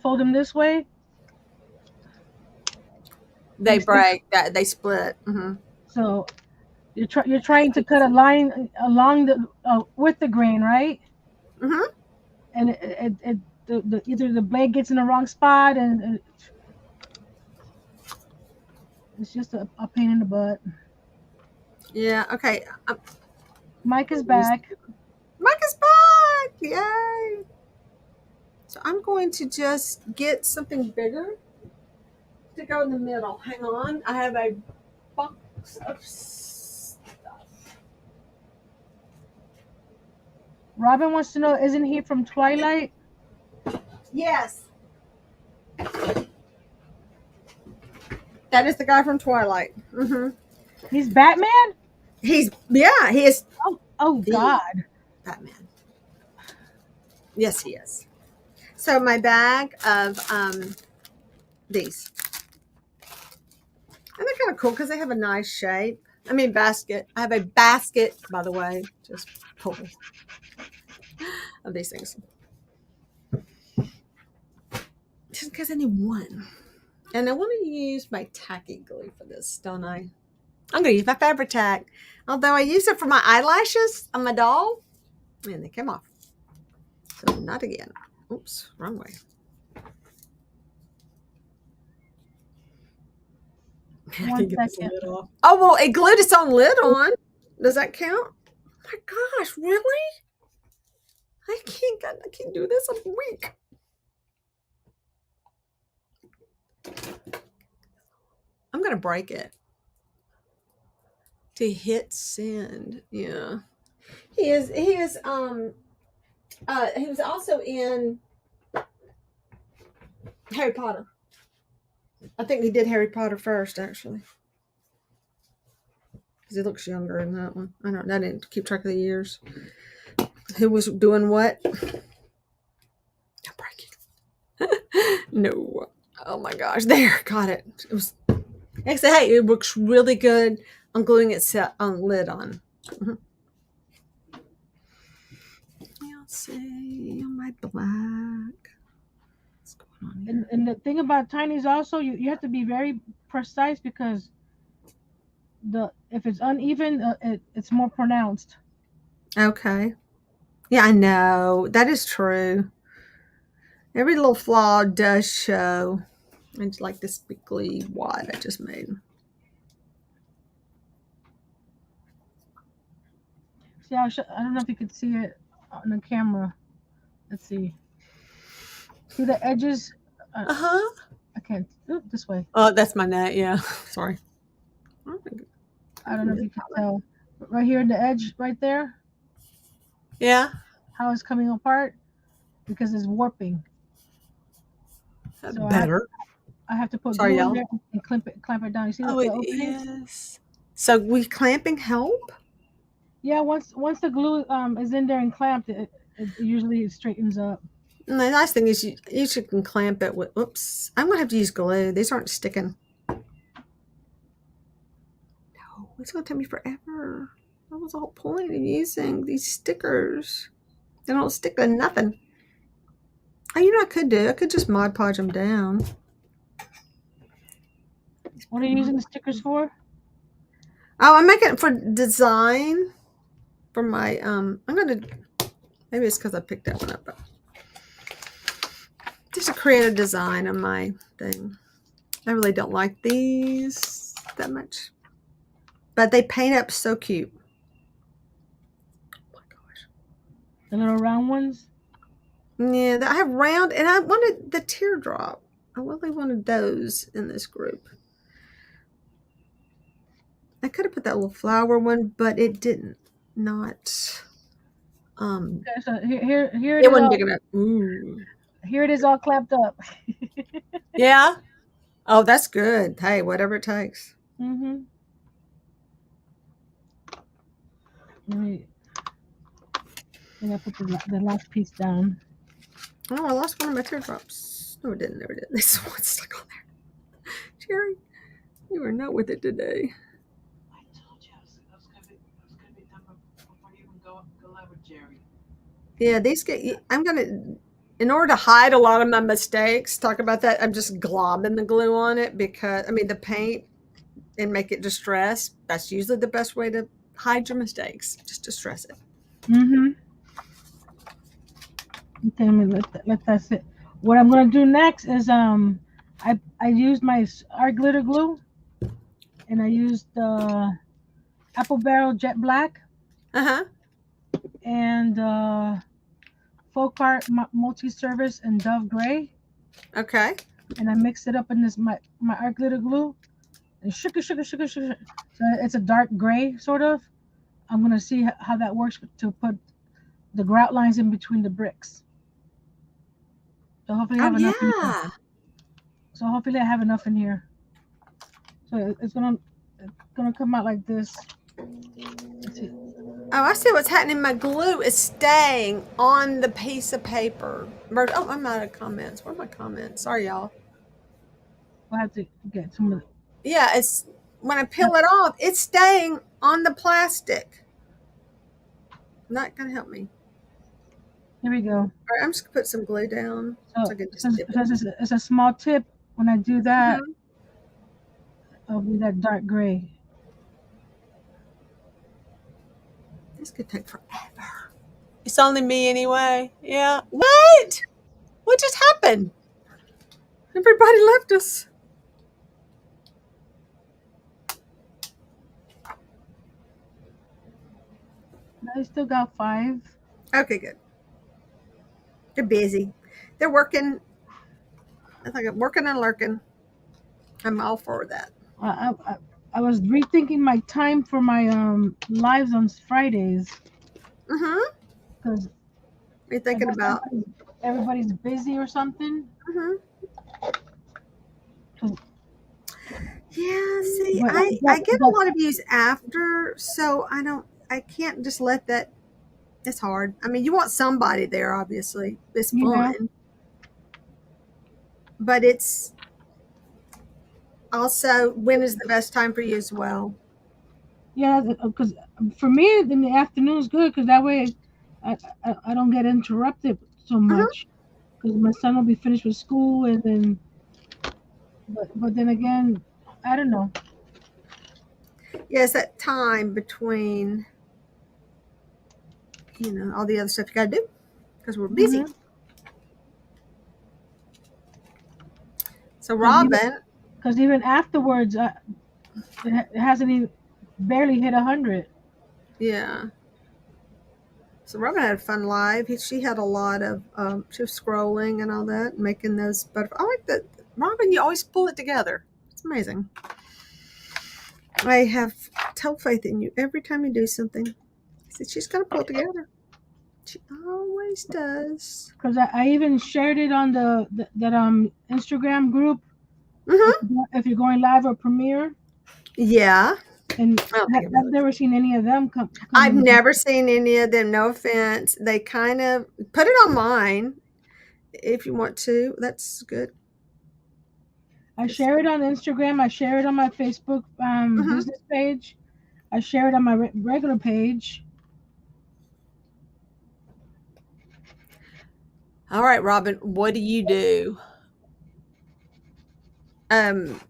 fold them this way, They stick. break. That they split. Mm-hmm. So you're trying to cut a line along the with the grain, right? Mm-hmm. And either the blade gets in the wrong spot, and it's just a pain in the butt. Yeah. Okay. Mike is back. Mike is back. Yay. So I'm going to just get something bigger to go in the middle. Hang on. I have a box of stuff. Robin wants to know, isn't he from Twilight? Yes. That is the guy from Twilight. Mm-hmm. He's Batman? He is Oh God. Batman. Yes, he is. So my bag of these. And they're kind of cool because they have a nice shape. I mean, basket. I have a basket, by the way, just full of these things. Just because I need one. And I want to use my tacky glue for this, don't I? I'm going to use my fabric tack. Although I use it for my eyelashes on my doll. And they came off. So not again. Oops, wrong way. One second. Oh, well, it glued its own lid on. Does that count? Oh my gosh, really? I can't do this. I'm weak. I'm going to break it. To hit send. Yeah. He was also in Harry Potter. I think he did Harry Potter first, actually. Because he looks younger in that one. I didn't keep track of the years. Who was doing what? I'm breaking. No. Oh my gosh. There. Got it. It was. Actually, hey, it looks really good on gluing its lid on. Mm-hmm. Let's see. My black. What's going on here? And the thing about tiny is also you have to be very precise because if it's uneven, it's more pronounced. Okay. Yeah, I know. That is true. Every little flaw does show. It's like this bigly wad I just made. See, I don't know if you could see it on the camera. Let's see. See the edges? Uh-huh. I can't. This way. Oh, that's my net. Yeah. Sorry. I don't know if you can tell. But right here, the edge right there. Yeah. How it's coming apart because it's warping. So better. I have to put glue in there and clamp it down. You see the openings? Yes. So we clamping help? Yeah, once the glue is in there and clamped, it usually straightens up. And the nice thing is you can clamp it with. Oops, I'm gonna have to use glue. These aren't sticking. No, it's gonna take me forever. That was the whole point of using these stickers. They don't stick to nothing. Oh, you know what I could just Mod Podge them down. What are you using the stickers for? Oh, I'm making it for design. For my maybe it's because I picked that one up. But just to create a design on my thing. I really don't like these that much, but they paint up so cute. Oh my gosh! The little round ones. Yeah, I have round, and I wanted the teardrop. I really wanted those in this group. I could have put that little flower one, but it didn't. Not. Okay, so here it wasn't big enough. Ooh. Here it is all clamped up. Yeah. Oh, that's good. Hey, whatever it takes. Mm-hmm. Right. I gotta put the last piece down. Oh, I lost one of my teardrops. No, it didn't. Never did. This one stuck on there. Geri, you were not with it today. I told you I was gonna be done before you even go live with Geri. Yeah, these get. I'm gonna, in order to hide a lot of my mistakes. Talk about that. I'm just globbing the glue on it because I mean the paint and make it distressed. That's usually the best way to hide your mistakes. Just distress it. Mm-hmm. Okay, let that sit. What I'm gonna do next is I used my art glitter glue and I used apple barrel jet black Uh huh. and folk art multi-service and dove gray, Okay. and I mixed it up in this my art glitter glue and shook it. So it's a dark gray sort of. I'm gonna see how that works to put the grout lines in between the bricks. So hopefully I Oh have enough in here. yeah. So hopefully I have enough in here. So it's gonna come out like this. Let's see. Oh, I see what's happening. My glue is staying on the piece of paper. Oh, I'm out of comments. Where are my comments? Sorry, y'all. We'll have to get some of Yeah, it's when I peel it off, it's staying on the plastic. Not gonna help me. Here we go. All right, I'm just gonna put some glue down So so I can it just says, dip it it. says it's a small tip. When I do that, Mhm. it'll be that dark gray. This could take forever. It's only me anyway. Yeah. What? What just happened? Everybody left us. I still got 5. Okay, good. They're busy. They're working. I think I'm working and lurking. I'm all for that. I was rethinking my time for my lives on Fridays Mm-hmm. because What are you I thinking guess about? everybody's busy or something. Mm-hmm. 'Cause- Yeah, see, But I get a lot of views after, so I can't just let that. It's hard. I mean, you want somebody there, obviously. It's yeah, fun, but it's also when is the best time for you as well. yeah, because for me in the afternoon is good because that way I don't get interrupted so Hmm. much because my son will be finished with school and then but then again I don't know. Yes, that time between all the other stuff you got to do because we're busy. Because So even Robin, because even afterwards it hasn't even barely hit 100. yeah. So Robin had a fun live. She had a lot of she was scrolling and all that, making those. But I like that, Robin. You always pull it together. It's amazing. I have total faith in you every time you do something. I said she's gonna pull it together. She always does. Because I even shared it on the that Instagram group Mm-hmm. if you're going live or premiere, Yeah. and I don't think it I've really. never seen any of them come I've in. never seen any of them. No offense. They kind of put it on mine if you want to. That's good. I 'Cause- share it on Instagram. I share it on my Facebook Mhm. business page. I share it on my regular page. All right, Robin. What do you do? Um,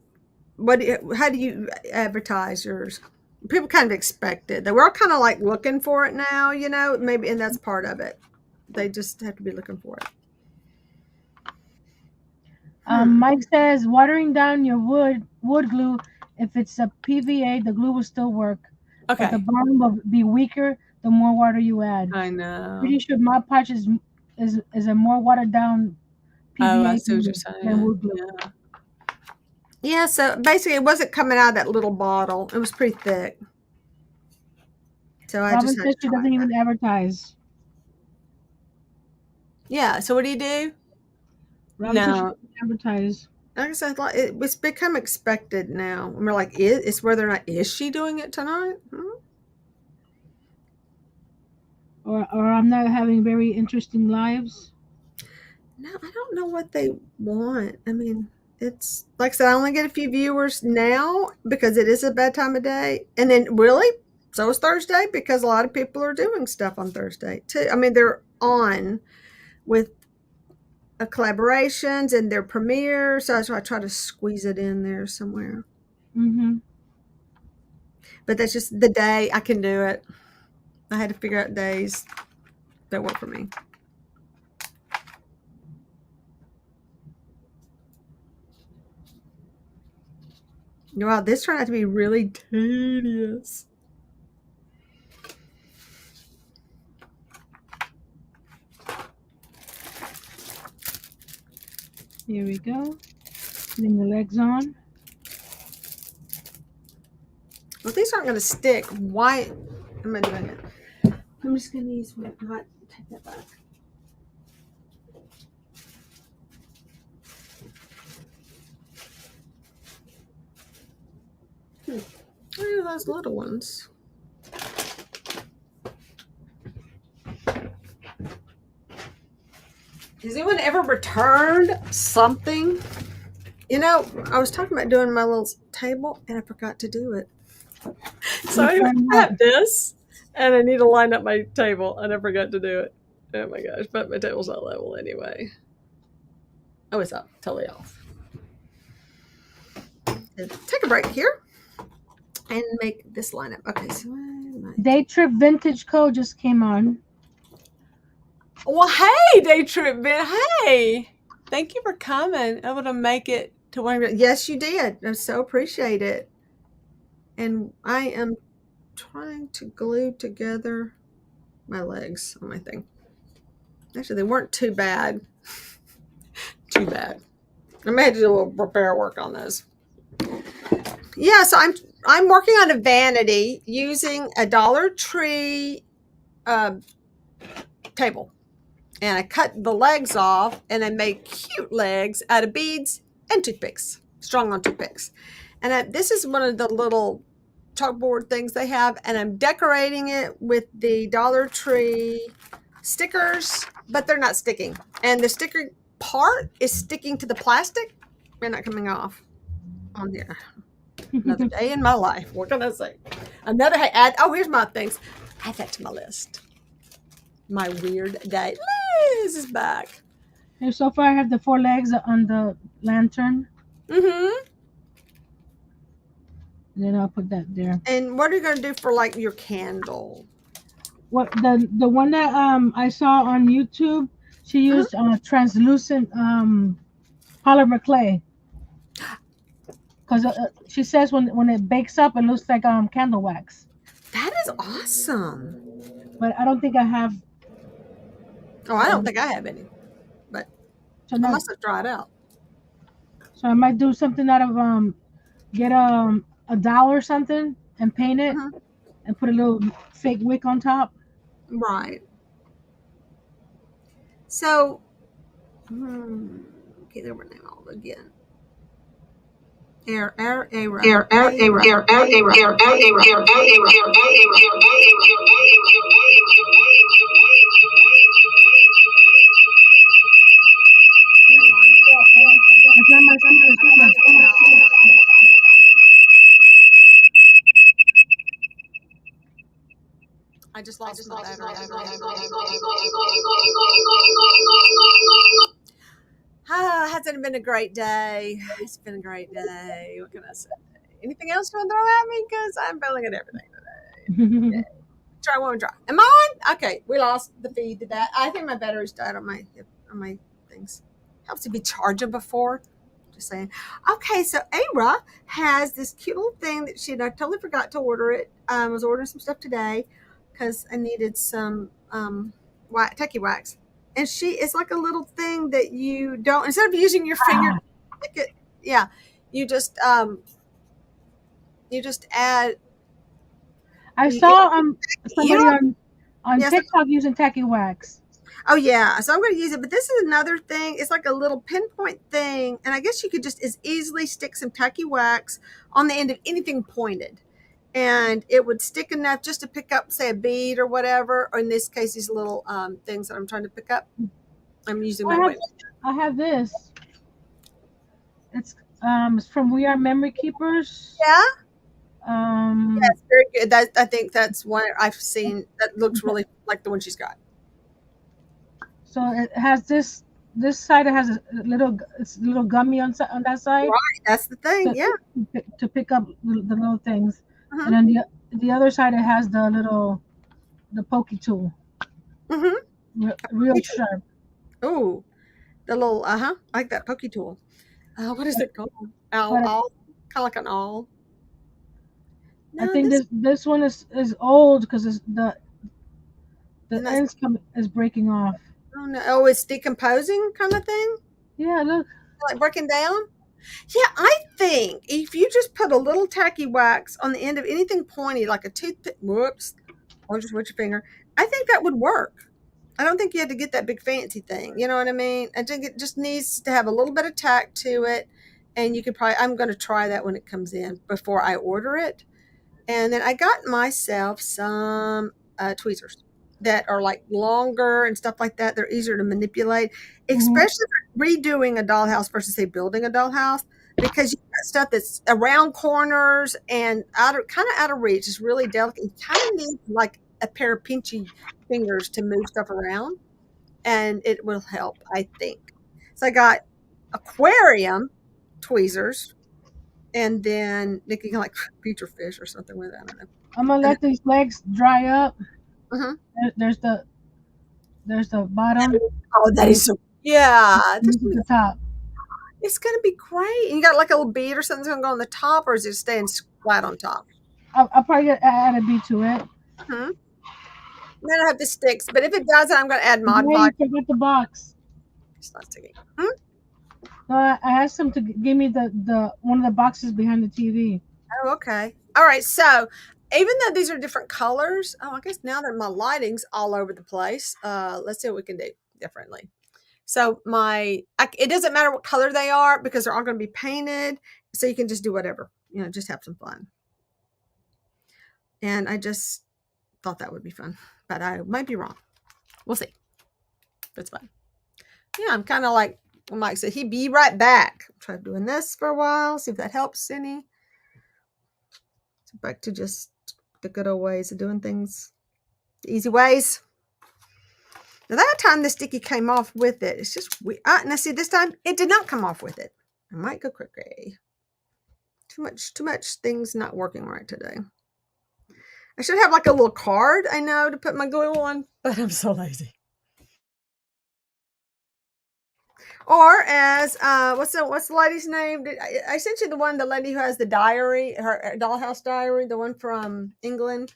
how do you advertise yours? People kind of expect it. They were all kind of like looking for it now, maybe, and that's part of it. They just have to be looking for it. Hmm. Mike says watering down your wood glue. If it's a PVA, the glue will still work, but the Okay. bond will be weaker the more water you add. I know. Pretty sure Mod Podge is a more watered down Oh, I PVA see what you're than saying. wood glue. Yeah. Yeah. So basically, it wasn't coming out of that little bottle. It was pretty thick. So I Robin just had says to she try doesn't that. even advertise. Yeah. So what do you do? Robin said she No, didn't advertise. like I said, like it's become expected now. And we're like, it's whether or not is she doing it tonight? Or I'm not having very interesting lives. No, I don't know what they want. I mean, it's like I said, I only get a few viewers now because it is a bad time of day. And then really, so is Thursday because a lot of people are doing stuff on Thursday too. I mean, they're on with collaborations and their premieres. So I try to squeeze it in there somewhere. Mm-hmm. But that's just the day I can do it. I had to figure out days that work for me. Wow, this turned out to be really tedious. Here we go. Putting the legs on. Well, these aren't going to stick. Why am I doing it? I'm just going to use my hot. Take that back. Look at those little ones. Has anyone ever returned something? You know, I was talking about doing my little table and I forgot to do it. So I have this and I need to line up my table and I forgot to do it. Oh my gosh, but my table's not level anyway. Oh, it's up, totally off. Take a break here and make this line up. Okay, so Day Trip Vintage Co. just came on. well, hey, Day Trip Ben. Hey, thank you for coming. Able to make it to one. Yes, you did. I so appreciate it. And I am trying to glue together my legs on my thing. Actually, they weren't too bad. Too bad. I may have to do a little repair work on those. Yeah, so I'm working on a vanity using a Dollar Tree table. And I cut the legs off and I made cute legs out of beads and toothpicks, strung on toothpicks. And this is one of the little chalkboard things they have. And I'm decorating it with the Dollar Tree stickers, but they're not sticking. And the sticker part is sticking to the plastic. They're not coming off on here. Another day in my life. What can I say? Another, here's my things. Add that to my list. My weird day. Liz is back. And so far, I have the 4 legs on the lantern. Mm-hmm. And then I'll put that there. And what are you going to do for like your candle? What the one that I saw on YouTube, she used translucent polymer clay. Because she says when it bakes up, it looks like candle wax. That is awesome. But I don't think I have. Oh, I don't think I have any. But So I must have dried out. So I might do something out of get a doll or something and paint it and put a little fake wick on top. Right. So, okay, there we go again. Air. I just lost my battery. Hasn't it been a great day? It's been a great day. What can I say? Anything else you want to throw at me? Because I'm failing at everything today. Try one try. Am I on? Okay, we lost the feed to that. I think my battery's died on my things. Helps to be charging before. Just saying. Okay, so Ara has this cute little thing that I totally forgot to order it. I was ordering some stuff today because I needed some techie wax. And it's like a little thing that you don't, instead of using your finger to stick it, you just add. I saw somebody on TikTok using tacky wax. Oh yeah, so I'm going to use it, but this is another thing. It's like a little pinpoint thing, and I guess you could just as easily stick some tacky wax on the end of anything pointed, and it would stick enough just to pick up, say, a bead or whatever. Or in this case, these little things that I'm trying to pick up. I'm using I my have weight. I have this. It's from We Are Memory Keepers. Yeah, Um, that's very good. That I think that's one I've seen that looks really like the one she's got. so it has this side. It has a little it's a little gummy on that side Right, that's the thing. to Yeah. to pick up the little things, and Mm-hmm. then the other side it has the pokey tool, Mm-hmm. real sharp. Oh, the little I like that pokey tool. What is it called? But Owl, kind of like an owl. I No, think this this one is old because the and that's ends is breaking off. oh no, oh, it's decomposing kind of thing, Yeah, look. like breaking down. Yeah, I think if you just put a little tacky wax on the end of anything pointy, like a toothpick, whoops, or just with your finger, I think that would work. I don't think you had to get that big fancy thing. You know what I mean? I think it just needs to have a little bit of tact to it. And you could probably, I'm going to try that when it comes in before I order it. And then I got myself some tweezers that are like longer and stuff like that. They're easier to manipulate, Hmm. especially for redoing a dollhouse versus say building a dollhouse, because you got stuff that's around corners and out of kind of out of reach. It's really delicate. You kind of need like a pair of pinchy fingers to move stuff around, and it will help, I think. So I got aquarium tweezers, and then they can like feature fish or something with it. I don't know. I'm gonna And let these legs dry up. mhm. There's the bottom, Oh, that and is so yeah, this is the top. it's gonna be great. And you got like a little bead or something's gonna go on the top, or is it staying flat on top? I'll probably add a bead to it. Hmm. Then I have the sticks, but if it doesn't, I'm gonna add Mod Hey, you Podge. forgot the box. It's not sticking. Hmm? No, I asked him to give me the one of the boxes behind the TV. Oh, okay. All right. So even though these are different colors, oh, I guess now that my lighting's all over the place, let's see what we can do differently. So it doesn't matter what color they are because they're all going to be painted. So you can just do whatever, just have some fun. And I just thought that would be fun, but I might be wrong. We'll see. That's fun. Yeah, I'm kind of like Mike said, he'd be right back. Try doing this for a while, see if that helps any. So back to just the good old ways of doing things, the easy ways. Now that time the sticky came off with it. It's just we now see this time it did not come off with it. I might go quickly. Too much things not working right today. I should have like a little card I know to put my glue on, but I'm so lazy. Or as what's the lady's name? I sent you the lady who has the diary, her dollhouse diary, the one from England.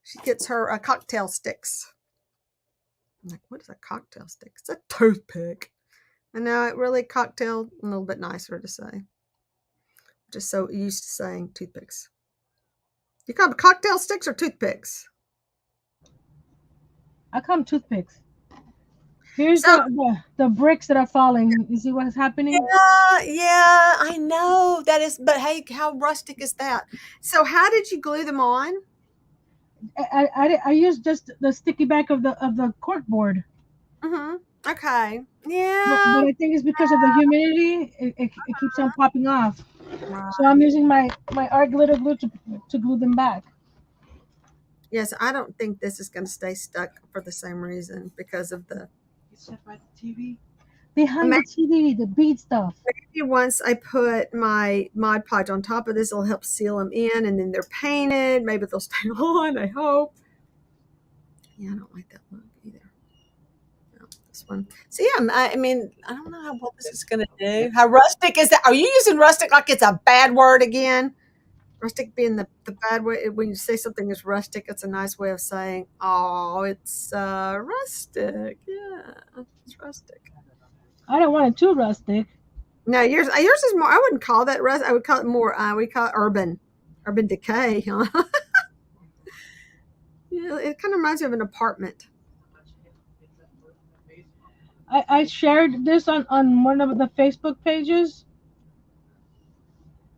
She gets her cocktail sticks. I'm like, what is a cocktail stick? It's a toothpick. I know it really cocktail a little bit nicer to say. Just so used to saying toothpicks. You call them cocktail sticks or toothpicks? I come toothpicks. Here's So the bricks that are falling. You see what's happening? yeah, I know that is. But hey, how rustic is that? So how did you glue them on? I used just the sticky back of the cork board, Mm-hmm. Okay. but Yeah. I think it's because of the humidity. It keeps on popping off. So Right. I'm using my art glitter glue to glue them back. Yes, I don't think this is going to stay stuck for the same reason because of the. It's set by the TV. Behind the TV, the bead stuff. Maybe once I put my Mod Podge on top of this, it'll help seal them in, and then they're painted. Maybe they'll stay on. I hope. Yeah, I don't like that look either. No, this one. So yeah, I mean, I don't know how well this is going to do. How rustic is that? Are you using rustic like it's a bad word again? Rustic being the bad way. When you say something is rustic, it's a nice way of saying, oh, it's rustic. Yeah, it's rustic. I don't want it too rustic. No, yours is more. I wouldn't call that rust. I would call it more. We call it urban decay. Huh? Yeah, it kind of reminds me of an apartment. I shared this on one of the Facebook pages,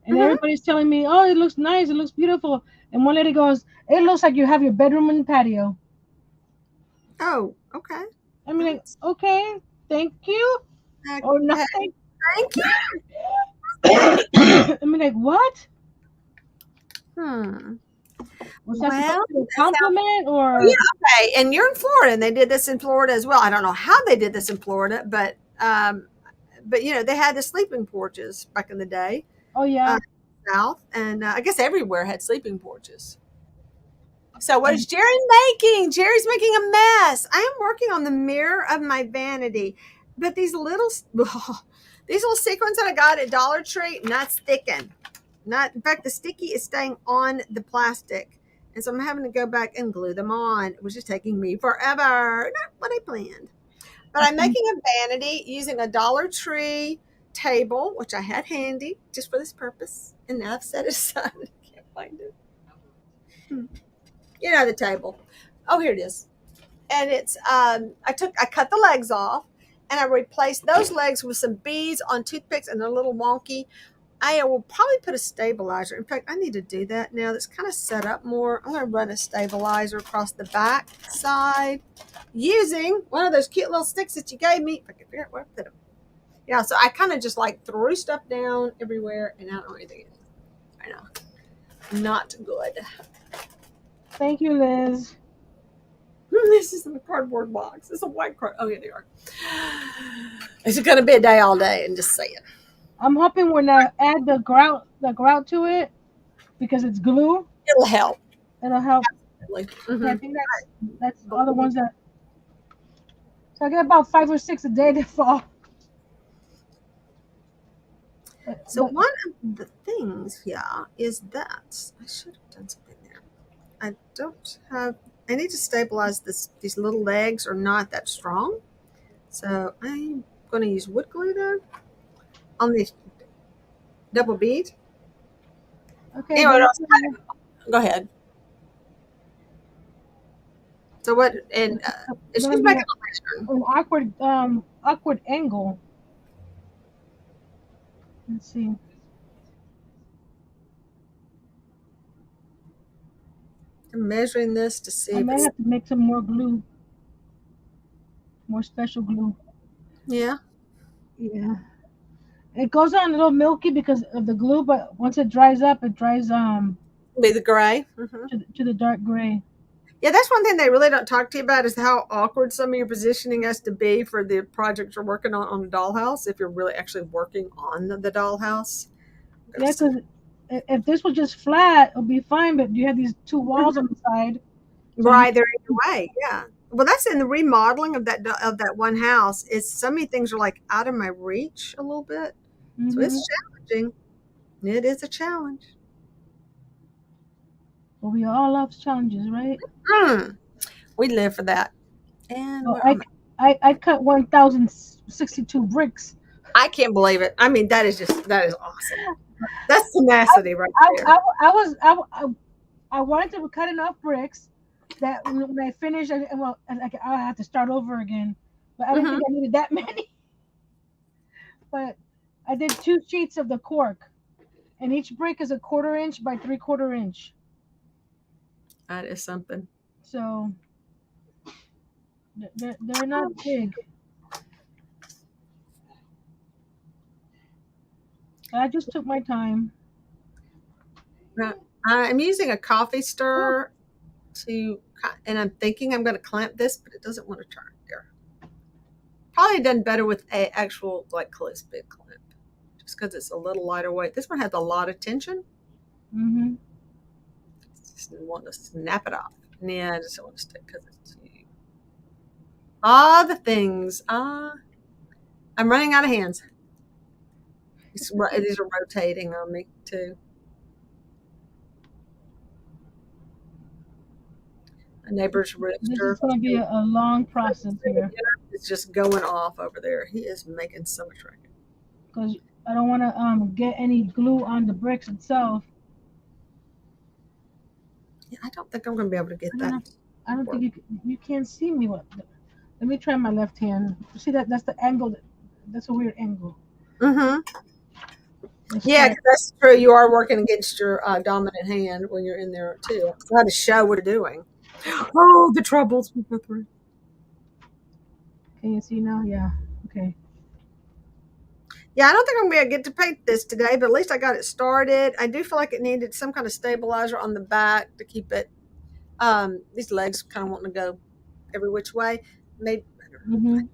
and Hmm. everybody's telling me, "Oh, it looks nice. It looks beautiful." And one lady goes, "It looks like you have your bedroom and patio." Oh, okay. I mean, like, That's, okay, thank you or no, hey, thank. thank you. I mean, like, what? Hmm. Was that supposed Well, to be a that sounds. compliment Oh, or? yeah, okay. And you're in Florida, and they did this in Florida as well. I don't know how they did this in Florida, but they had the sleeping porches back in the day, Oh uh, yeah. South, and I guess everywhere had sleeping porches. So what Um, is Jerry making? Jerry's making a mess. I am working on the mirror of my vanity, but these little these little sequins that I got at Dollar Tree not sticking. Not in fact, the sticky is staying on the plastic, and so I'm having to go back and glue them on, which is taking me forever. Not what I planned. But I'm um, making a vanity using a Dollar Tree table, which I had handy just for this purpose, and now I've set it aside. I can't find it. Hmm. The table. Oh, here it is. And it's I cut the legs off, and I replaced those legs with some beads on toothpicks, and they're a little wonky. I will probably put a stabilizer. In fact, I need to do that now. That's kind of set up more. I'm going to run a stabilizer across the back side using one of those cute little sticks that you gave me. If I can figure out where I put them. Yeah, so I kind of just like threw stuff down everywhere, and I don't know anything. I know, not good. thank you, Liz. This is in a cardboard box. It's a white card. Oh, yeah, they are. It's going to be a day all day, and just saying. I'm hoping when I add the grout to it because it's glue, It'll help. it'll help. Yeah, I Mm-hmm. think that's all the ones that. So I get about 5 or 6 a day that fall. So But one of the things here is that I should have done something there. I don't have. I need to stabilize this. These little legs are not that strong, so I'm going to use wood glue though on the double bead. okay, Anyway, but what else? Go ahead. So what? And it's she's gonna be making a lantern. an awkward angle. Let's see. I'm measuring this to see I if may it's. have to make some more glue, more special glue. Yeah, Yeah. It goes on a little milky because of the glue, but once it dries up, it dries be the gray. Hmm. to the dark gray. Yeah, that's one thing they really don't talk to you about is how awkward some of your positioning has to be for the project you're working on the dollhouse. If you're really actually working on the dollhouse, I'm gonna Yeah, say. because if this was just flat, it'll be fine. But you have these two walls on the side, so you. Right there either way. Yeah. Well, that's in the remodeling of that one house. Is so many things are like out of my reach a little bit, so Hmm. it's challenging. It is a challenge. But we all love challenges, right? Mm, we live for that. And So where am I cut 1,062 bricks. I can't believe it. I mean, that is awesome. That's I tenacity right I there. I, I was I wanted to cut enough bricks that when I finished, I have to start over again. But I didn't Hmm. think I needed that many. But I did 2 sheets of the cork, and each brick is a 1/4 inch by 3/4 inch. That is something. So they're not big. I just took my time. Now, I'm using a coffee Oh, stir and I'm thinking I'm going to clamp this, but it doesn't want to turn there. Probably done better with a actual like closed-bit clamp, just because it's a little lighter weight. This one has a lot of tension. mm-hmm. Just want to snap it off. Yeah, I just don't want to stick because it's all the things. I'm running out of hands. These are rotating on me too. A neighbor's This is rooster going to be a long process here is just going off over there. He is making so much racket. because I don't want to get any glue on the bricks itself. Yeah, I don't think I'm going to be able to get I don't that know. I to don't think work. you can't see me. What? Let me try my left hand. See that? That's the angle. That's a weird angle. Mm-hmm. Let's Yeah, try. 'cause that's true. You are working against your dominant hand when you're in there too. So I had to show what you're doing. Oh, the troubles we go through. Can you see now? Yeah. Okay. Yeah, I don't think I'm going to get to paint this today, but at least I got it started. I do feel like it needed some kind of stabilizer on the back to keep it. These legs kind of wanting to go every which way. Maybe. Mhm.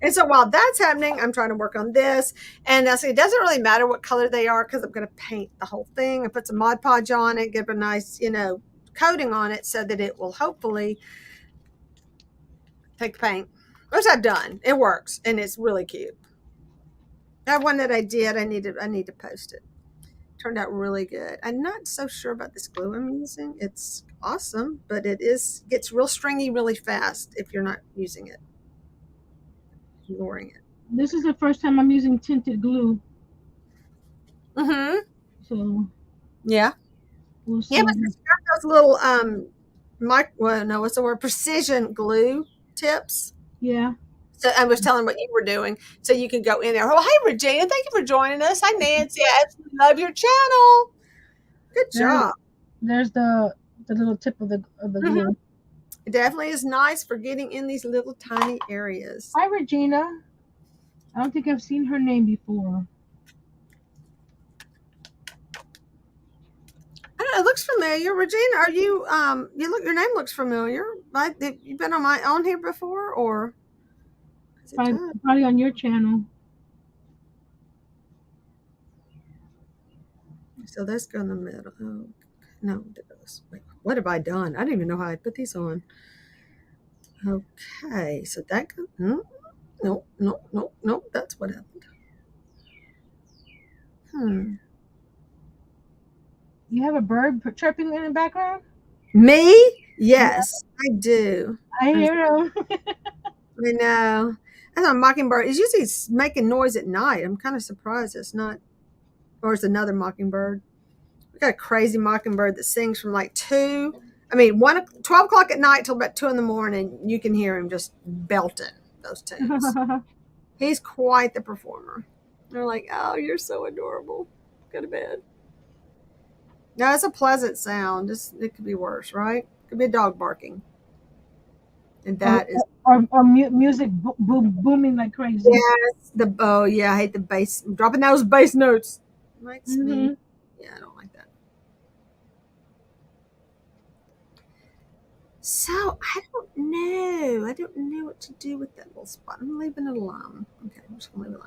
And so while that's happening, I'm trying to work on this. And I say it doesn't really matter what color they are because I'm going to paint the whole thing and put some Mod Podge on it, give a nice, coating on it so that it will hopefully take the paint, which I've done. It works and it's really cute. That one that I did, I need to post it. Turned out really good. I'm not so sure about this glue I'm using. It's awesome, but gets real stringy really fast if you're not using it, ignoring it. This is the first time I'm using tinted glue, Mm-hmm. so Yeah. we'll Yeah, see. but it's got those little well, no, what's the word? Precision glue tips. Yeah. So I was telling what you were doing, so you can go in there. Oh, hey Regina, thank you for joining us. Hi Nancy, I absolutely love your channel. Good There, job. there's the little tip of the Hmm. glue. It definitely is nice for getting in these little tiny areas. Hi, Regina. I don't think I've seen her name before. I don't know, it looks familiar. Regina, are you your name looks familiar. Right? Have you been on here before or is it Probably, time? probably on your channel. So let's go in the middle. Oh no, wait, what have I done? I don't even know how I put these on. Okay, so that goes, no, no, no, no, no, that's what happened. Hmm. You have a bird chirping in the background? Me? Yeah, Yes, I do. I I hear him. know. That's a mockingbird. It's usually making noise at night. I'm kind of surprised it's not, or it's another mockingbird. We got a crazy mockingbird that sings from like 12 o'clock at night till about 2 in the morning. You can hear him just belting those tunes. He's quite the performer. They're like, oh, you're so adorable. Go to bed. No, it's a pleasant sound. It could be worse, right? It could be a dog barking. And or that is, music booming like crazy. yes, oh, yeah, I hate the bass. I'm dropping those bass notes. Makes me, Hmm. yeah, I don't like that. So I don't know. I don't know what to do with that little spot. I'm leaving it alone. Okay, I'm just gonna leave it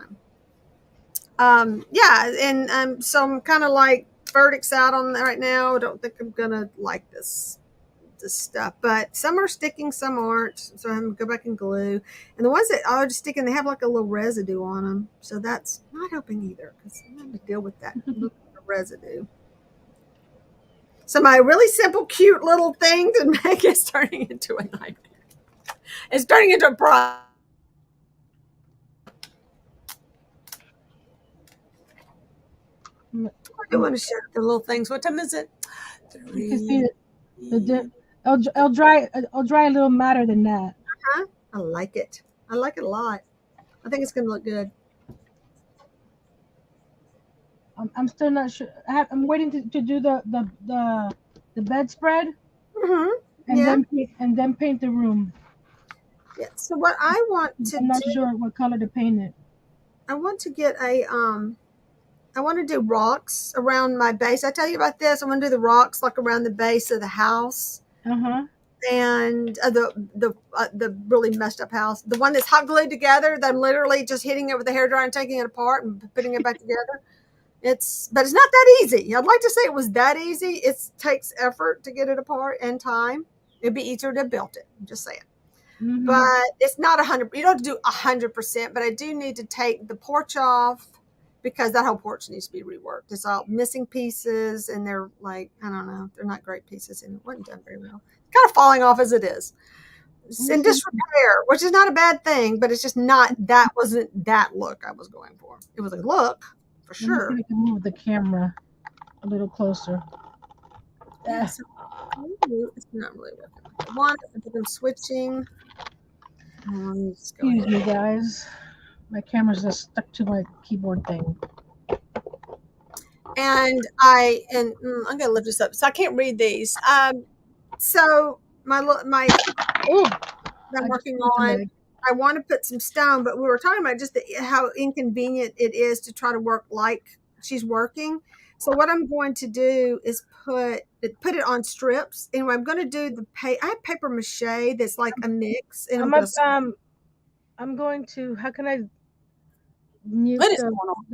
alone. Yeah, and so I'm kind of like verdicts out on that right now. I don't think I'm gonna like this stuff, but some are sticking, some aren't. So I'm gonna go back and glue. And the ones that are just sticking, they have like a little residue on them, so that's not helping either because I'm having to deal with that little residue. So my really simple, cute little thing to make is turning into a nightmare. It's turning into a problem. I do want to share the little things. What time is it? You can see 3. it'll dry a little matter than that. Huh? I like it. I like it a lot. I think it's going to look good. I'm still not sure. I'm waiting to do the bedspread Mm-hmm. and Yeah. then paint the room. Yeah. So what I want to I'm not do, sure what color to paint it. I want to get I want to do rocks around my base. I tell you about this. I want to do the rocks like around the base of the house Uh-huh. and the really messed up house, the one that's hot glued together. That I'm literally just hitting it with a hairdryer and taking it apart and putting it back together. But it's not that easy. I'd like to say it was that easy. It takes effort to get it apart and time. It'd be easier to build it. I'm just saying. Hmm. But it's not 100. You don't have to do 100%. But I do need to take the porch off because that whole porch needs to be reworked. It's all missing pieces, and they're like, I don't know, they're not great pieces, and it wasn't done very well. It's kind of falling off as it is. It's Let me in see. disrepair, which is not a bad thing, but it's just not. That wasn't that look I was going for. It was a look for Let me see sure. if I can move the camera a little closer. Yeah, Uh, so it's not really working. one because I'm switching. Let me just go Excuse ahead. me, guys. My camera's just stuck to my keyboard thing. And I'm gonna lift this up, so I can't read these. So my Oh, I'm I just working felt a on. leg. I want to put some stone, but we were talking about just how inconvenient it is to try to work like she's working. So what I'm going to do is put it on strips. Anyway, I'm going to do I have paper mache that's like a mix, and I'm I'm going up. to. I'm going to. How can I mute What is the? going on?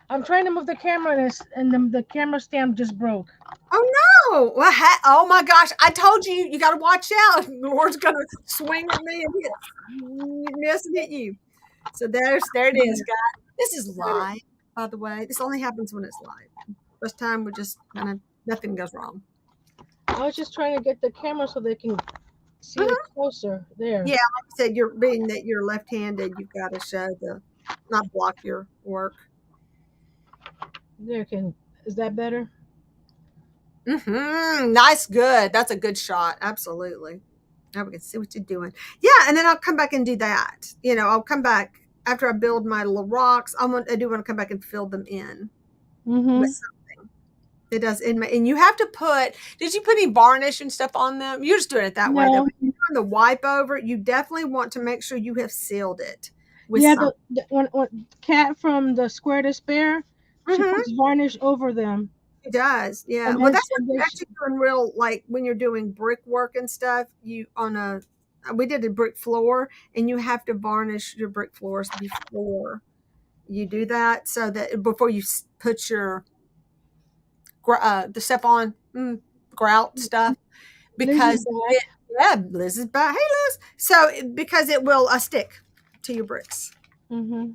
I'm trying to move the camera, and the camera stand just broke. Oh no! Well, oh my gosh! I told you, you got to watch out. Lord's going to swing at me and miss and hit you. So there it is, guys. This is Got it. live, by the way. This only happens when it's live. First time we just kind of nothing goes wrong. I was just trying to get the camera so they can see it Mhm. closer. There. Yeah, like I said, you're being that you're left-handed, you've got to show not block your work. There can. Is that better? Nice, good. That's a good shot. Absolutely. Now we can see what you're doing. Yeah, and then I'll come back and do that. I'll come back after I build my little rocks. I do want to come back and fill them in with Mm-hmm. something. It does, and you have to put. Did you put any varnish and stuff on them? You're just doing it that way, though. No. But you're doing the wipe over. You definitely want to make sure you have sealed it with Yeah. something. When Cat from the Square Despair, she Mm-hmm. puts varnish over them, It does, yeah. and Well, then that's and then what actually doing real like when you're doing brickwork and stuff. We did a brick floor, and you have to varnish your brick floors before you do that, so that before you put your the stuff on grout stuff Liz is because back. Liz is back. Hey, Liz. So because it will stick to your bricks, Mm-hmm.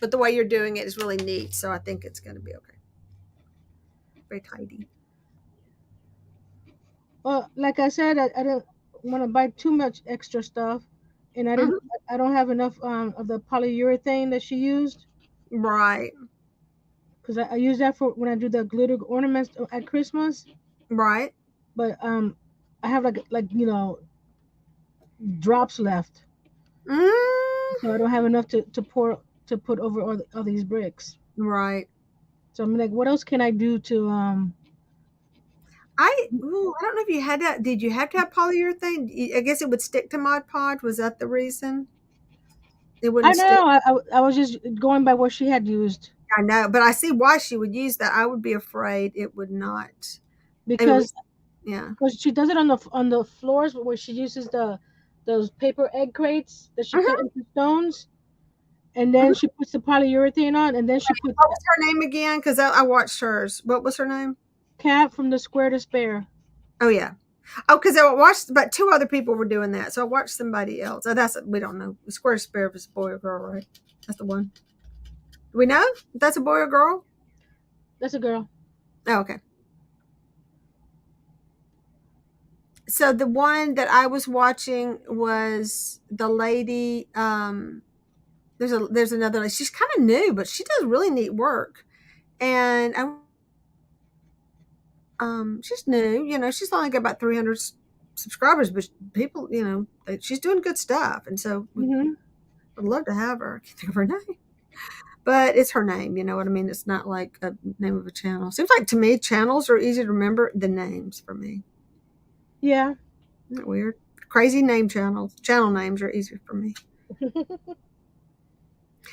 but the way you're doing it is really neat. So I think it's going to be okay. Very tidy. Well, like I said, I don't want to buy too much extra stuff, and Mhm. I don't have enough of the polyurethane that she used, Right. because I use that for when I do the glitter ornaments at Christmas. Right. But I have like drops left, Mm, so I don't have enough to put over all these bricks. right. So I'm like, what else can I do to I don't know if you had that. Did you have to have polyurethane? I guess it would stick to Mod Podge. Was that the reason? It I wouldn't don't stick. know. I was just going by what she had used I know, but I see why she would use that. I would be afraid it would not. I mean, it because was, yeah. she does it on the floors where she uses those paper egg crates that she cut Mhm, into stones, and mhm. then she puts the polyurethane on, and then she puts What was her name again? Because I watched hers. What was her name? Cat from the Square Despair. Oh yeah. Oh, because I watched, but two other people were doing that, so I watched somebody else. Oh, we don't know. Square Spare if it's a boy or girl, right? That's the one. Do we know if that's a boy or girl? That's a girl. Oh, okay. So the one that I was watching was the lady. There's another lady. She's kind of new, but she does really neat work. And she's new. She's only got about 300 subscribers, but people, she's doing good stuff. And so we Hmm. would love to have her. I can't think of her name, but it's her name. You know what I mean? It's not like a name of a channel. Seems like to me, channels are easy to remember than names for me. Yeah. Isn't that weird? Crazy name channels. Channel names are easier for me.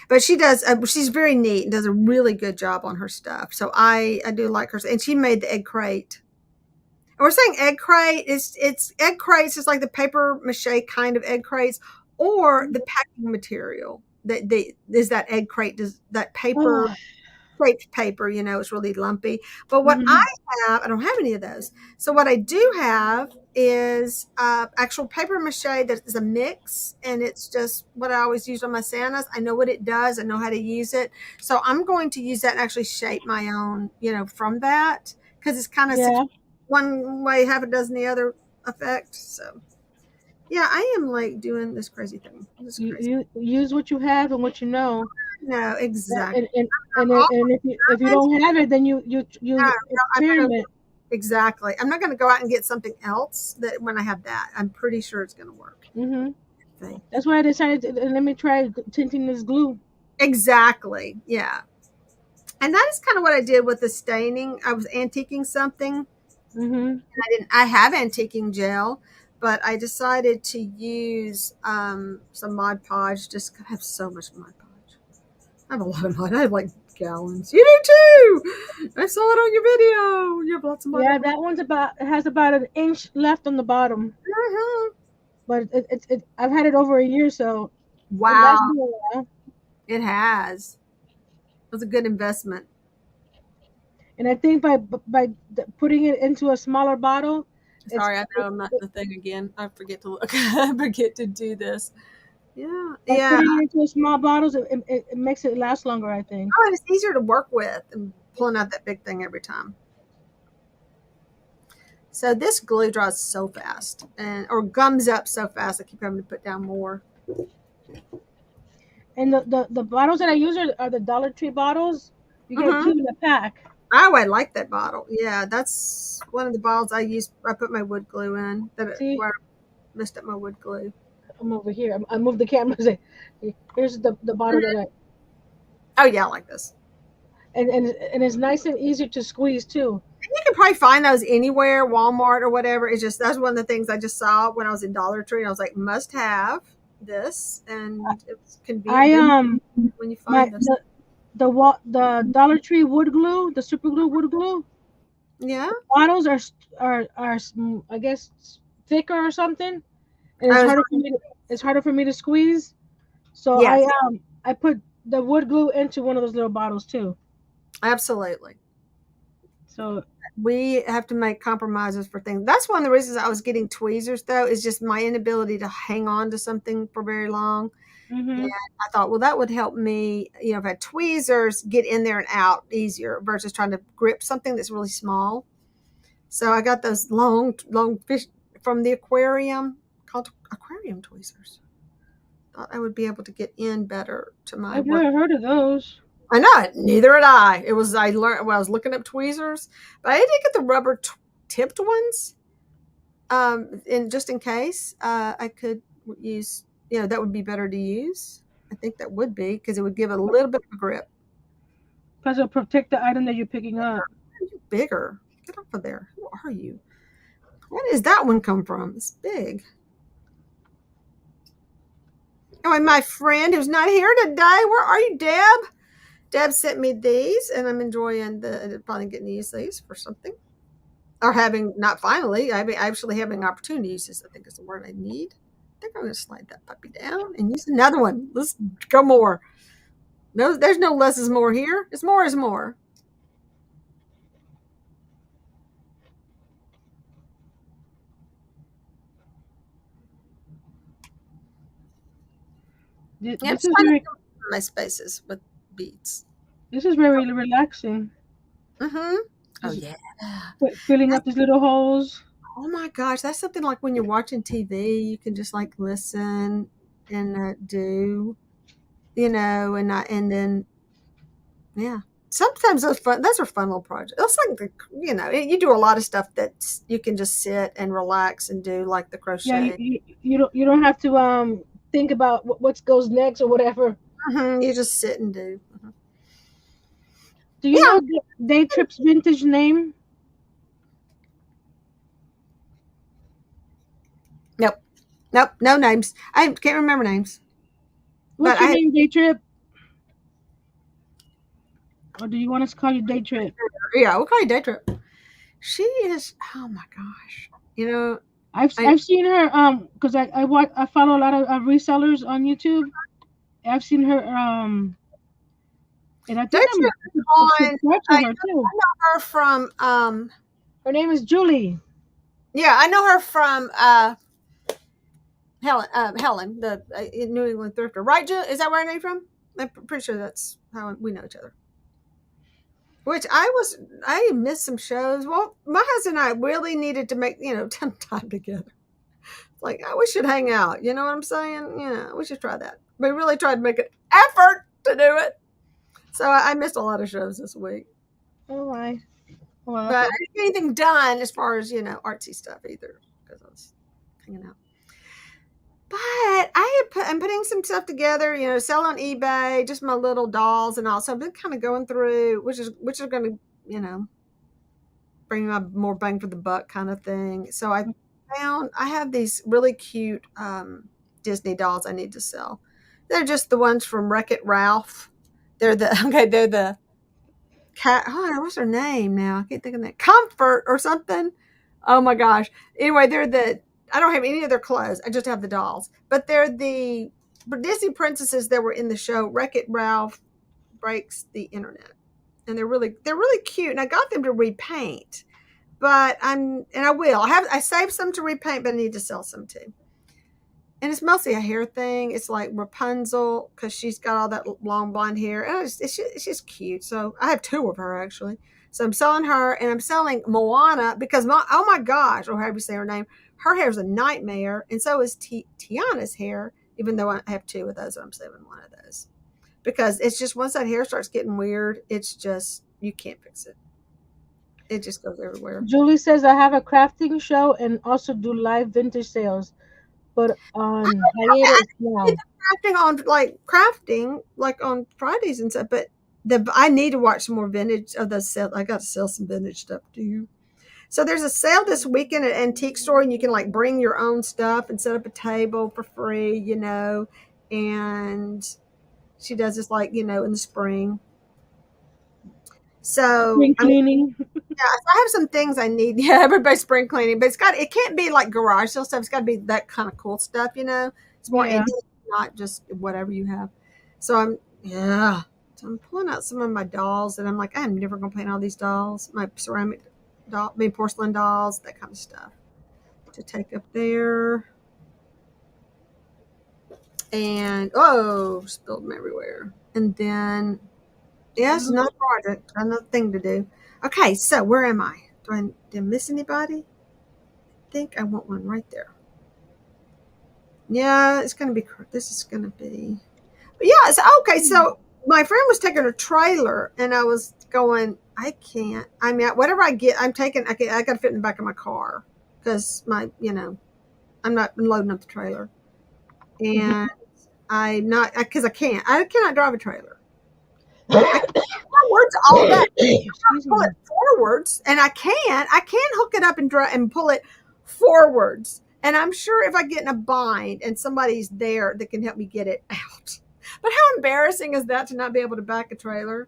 But she does. She's very neat and does a really good job on her stuff. So I do like her. And she made the egg crate. And we're saying egg crate. It's egg crates. It's like the paper mache kind of egg crates, or the packing material that is that egg crate. Does that paper Oh. creped paper, it's really lumpy. But what Hmm. I don't have any of those. So what I do have is actual paper mache that is a mix, and it's just what I always use on my Santas. I know what it does. I know how to use it. So I'm going to use that and actually shape my own, from that, because it's kind of Yeah. one way, half a dozen the other effect. So yeah, I am like doing this crazy thing. This is crazy. You use what you have and what you know. No, exactly. And I'm all if you don't have it, then you no, no, I better experiment. exactly. I'm not going to go out and get something else that when I have that. I'm pretty sure it's going to work. Mhm. Thing. That's why I decided to let me try tinting this glue. Exactly. Yeah. And that is kind of what I did with the staining. I was antiquing something. Mhm. I have antiquing gel, but I decided to use some Mod Podge. Just 'cause I have so much Mod Podge. I have a lot of Mod. I have like gallons. You do too. I saw it on your video. You have lots of Mod. Yeah, that one's about it has about an inch left on the bottom, Mhm. but I've had it over a year, so it lasts Wow, me a while. it has. It was a good investment. And I think putting it into a smaller bottle, it's Sorry, I know I'm not the thing again. I forget to look. I forget to do this. Yeah, by yeah. putting it into small bottles, it makes it last longer, I think. Oh, and it's easier to work with than pulling out that big thing every time. So this glue dries so fast and or gums up so fast. I keep having to put down more. And the bottles that I use are the Dollar Tree bottles. You get Mm-hmm. two in a pack. Oh, I like that bottle. Yeah, that's one of the bottles I use. I put my wood glue in. See, Where I messed up my wood glue. I'm over here. I moved the camera. Here's the bottle that I Oh yeah, I like this. and it's nice and easy to squeeze too. You can probably find those anywhere, Walmart or whatever. It's just that's one of the things I just saw when I was in Dollar Tree. And I was like, must have this, and it's I convenient when you my find this. the Dollar Tree wood glue, the super glue wood glue. Yeah, Bottles are I guess thicker or something, and I was it's harder for me to squeeze. So yes, I put the wood glue into one of those little bottles too. absolutely. So We have to make compromises for things. That's one of the reasons I was getting tweezers, though, is just my inability to hang on to something for very long. And mhm. I thought, well, that would help me, if I had tweezers, get in there and out easier versus trying to grip something that's really small. So I got those long fish from the aquarium called aquarium tweezers. Thought I would be able to get in better to my I've work. never heard of those. I know it. Neither had I. It was I learned when I was looking up tweezers, but I did get the rubber tipped ones. And just in case, I could use. That would be better to use. I think that would be because it would give it a little bit of a grip. Plus, it'll protect the item that you're picking up. You're bigger. Get off of there. Who are you? Where does that one come from? It's big. Oh, and my friend who's not here today. Where are you, Deb? Deb sent me these, and I'm enjoying probably getting to use these for something. Or having, not finally, I mean, actually having opportunities is, I think, is the word I need. I think I'm going to slide that puppy down and use another one. Let's go more. No, there's no less is more here. It's more is more. Yep, This is trying to very fill my spaces with beads. this is very relaxing. Mm-hmm. Oh, Just yeah. filling up these little holes. Oh, my gosh. That's something like when you're watching TV, you can just like listen and do, and then yeah. Sometimes those are fun little projects. It's like you do a lot of stuff that you can just sit and relax and do, like the Yeah, crochet. you don't have to think about what goes next or whatever. You just sit and do. Do you Yeah. know Day Trip's vintage name? Nope. Nope. No names. I can't remember names. But What's your name, Day Trip? Or do you want us to call you Day Trip? yeah, we'll call you Day Trip. She is. Oh my gosh. I've seen her because I follow a lot of resellers on YouTube. I've seen her and I Day think Trip I'm on. subscribed to I her too. know her from. Her name is Julie. Yeah, I know her from. Helen, the New England thrifter, right? Is that where I know you from? I'm pretty sure that's how we know each other. Which I missed some shows. Well, my husband and I really needed to make time together. Like, we should hang out. You know what I'm saying? We should try that. We really tried to make an effort to do it. So I missed a lot of shows this week. Oh my. Well, But that's I a, didn't get anything done as far as, artsy stuff either because I was hanging out. But I'm putting some stuff together, sell on eBay, just my little dolls and all. So I've been kind of going through, which is going to, bring up more bang for the buck kind of thing. So I have these really cute Disney dolls I need to sell. They're just the ones from Wreck-It Ralph. They're the okay. They're the cat. Oh, what's her name now? I can't think of that. Comfort or something. Oh my gosh. Anyway, they're the. I don't have any of their clothes. I just have the dolls. But they're the Disney princesses that were in the show Wreck-It Ralph Breaks the Internet, and they're really cute. And I got them to repaint, but I will. I saved some to repaint, but I need to sell some too. And it's mostly a hair thing. It's like Rapunzel because she's got all that long blonde hair. And it's just cute. So I have two of her actually. So I'm selling her and I'm selling Moana because oh my gosh, or however you say her name, her hair is a nightmare. And so is Tiana's hair, even though I have two of those, I'm saving one of those. Because it's just once that hair starts getting weird, it's just, you can't fix it. It just goes everywhere. Julie says I have a crafting show and also do live vintage sales, but on Okay, I hiatus did now. the crafting like on Fridays and stuff, but I need to watch some more vintage of those sales. I got to sell some vintage stuff too. So there's a sale this weekend at Antique Store, and you can like bring your own stuff and set up a table for free, And she does this like in the spring. So Spring I'm cleaning. Yeah, so I have some things I need. Yeah, everybody's spring cleaning, but it can't be like garage sale stuff. It's got to be that kind of cool stuff. It's more Yeah. antique, not just whatever you have. So I'm pulling out some of my dolls, and I'm like, I'm never gonna paint all these dolls. My ceramic doll, porcelain dolls, that kind of stuff to take up there. And spilled them everywhere. And then yes, Mhm. another project, another thing to do. Okay, so where am I? Did I miss anybody? Think I want one right there. Yeah, it's gonna be. This is gonna be. But yeah, it's okay. So my friend was taking a trailer, and I was going. I can't. I mean, whatever I get, I'm taking. I got to fit in the back of my car because I'm not loading up the trailer, and I'm not because I can't. I cannot drive a trailer. I can forwards all day. Excuse Pull it me. forwards, and I can hook it up and pull it forwards. And I'm sure if I get in a bind and somebody's there that can help me get it out. But how embarrassing is that to not be able to back a trailer?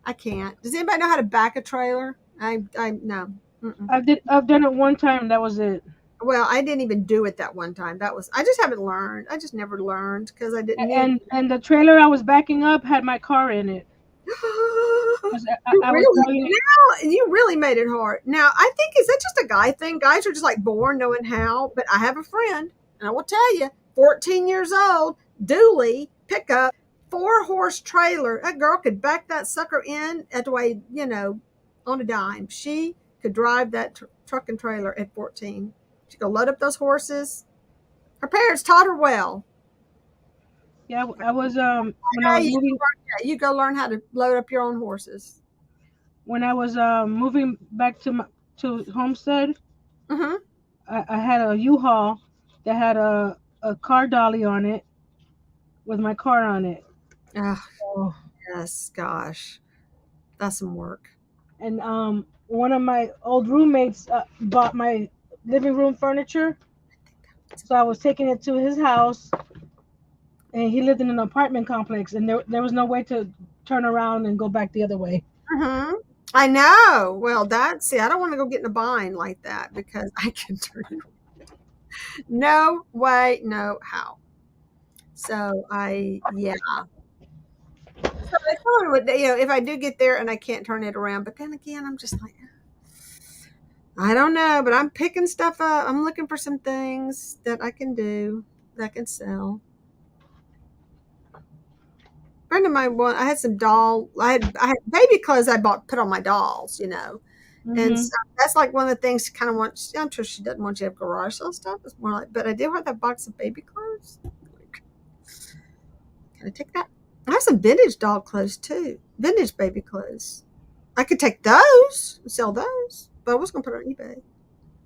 I can't. Does anybody know how to back a trailer? I no. Mm-mm. I've done it one time. That was it. Well, I didn't even do it that one time. I just haven't learned. I just never learned because I didn't need. And the trailer I was backing up had my car in it. You I was really driving it. now you really made it hard. Now I think is that just a guy thing? Guys are just like born knowing how. But I have a friend, and I will tell you, 14 years old, dually pickup, 4-horse trailer. That girl could back that sucker in at the way on a dime. She could drive that truck and trailer at 14. She could load up those horses. Her parents taught her well. Yeah, I was when I Yeah, was moving you go learn how to load up your own horses. moving back to Homestead. Mm-hmm. I had a U-Haul that had a car dolly on it with my car on it. Oh, So, yes, gosh, that's some work. and one of my old roommates bought my living room furniture, so I was taking it to his house, and he lived in an apartment complex, and there was no way to turn around and go back the other way. Mm-hmm. I know. Well, I don't want to go get in a bind like that because I can turn it. No way, no how. So yeah. So I thought if I do get there and I can't turn it around, but then again, I'm just like, I don't know, but I'm picking stuff up. I'm looking for some things that I can do that I can sell. Friend of mine, I had some I had baby clothes I put on my dolls. And Hmm. so that's like one of the things she kind of wants. I'm sure she doesn't want you to have garage sale stuff. It's more like, but I do have that box of baby clothes. Like, can I take that? I have some vintage doll clothes too. Vintage baby clothes. I could take those and sell those, but I was going to put it on eBay.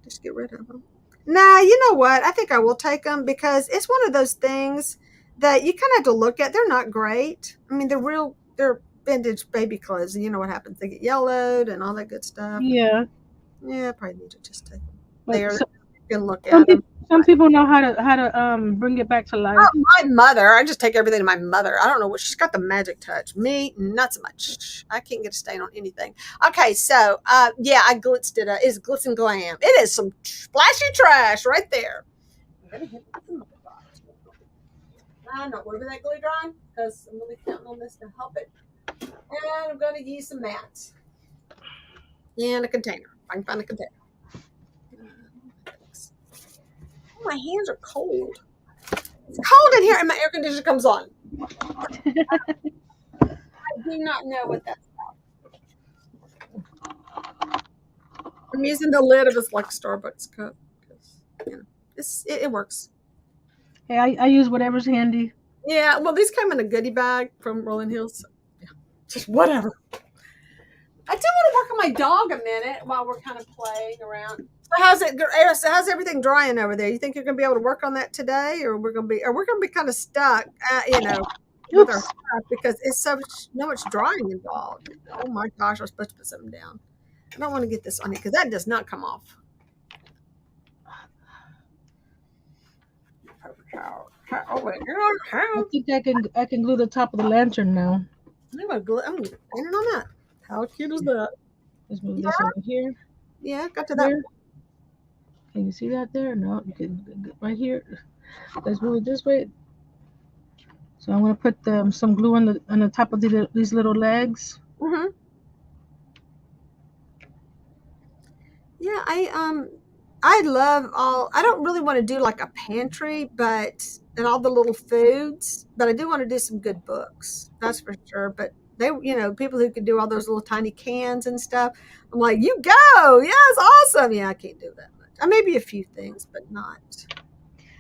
Just get rid of them. Nah, you know what? I think I will take them because it's one of those things that you kind of have to look at. They're not great. I mean, they're vintage baby clothes, and you know what happens? They get yellowed and all that good stuff. Yeah, Yeah, I probably need to just take them. but There, you can look some at them. people some people know how to bring it back to life. Oh, my mother. I just take everything to my mother. I don't know what she's got the magic touch. Me, not so much. I can't get a stain on anything. Okay, so yeah, I blitzed it. It's glitz and glam. It is some splashy trash right there. I'm gonna hit it with the mother box. I'm not worried about that glue drying because I'm really counting on this to help it. And I'm gonna use some mats and a container. I can find a container. Oh, my hands are cold. It's cold in here, and my air conditioner comes on. I do not know what that's about. I'm using the lid of this like Starbucks cup because you know it works. Hey, I use whatever's handy. Yeah, well, these came in a goodie bag from Rolling Hills. So, yeah, just whatever. I do want to work on my dog a minute while we're kind of playing around. So how's everyththing drying over there? You think you're going to be able to work on that today, or we're going to be kind of stuck, with our Oops. stuff because it's so much drying involved. Oh my gosh, I'm supposed to put something down. I don't want to get this on it because that does not come off. Oh wait, I think I can glue the top of the lantern now. I'm gonna paint it on that. How cute is that? Let's move this over here. Yeah, got to that. Here. Can you see that there? No, you can right here. Let's move it this way. So I'm gonna put some glue on the top of these little legs. Mm-hmm. Yeah, I love all. I don't really want to do like a pantry, and all the little foods, but I do want to do some good books. That's for sure. But people who can do all those little tiny cans and stuff. I'm like, you go, yes, awesome. Yeah, I can't do that much. Maybe a few things, but not.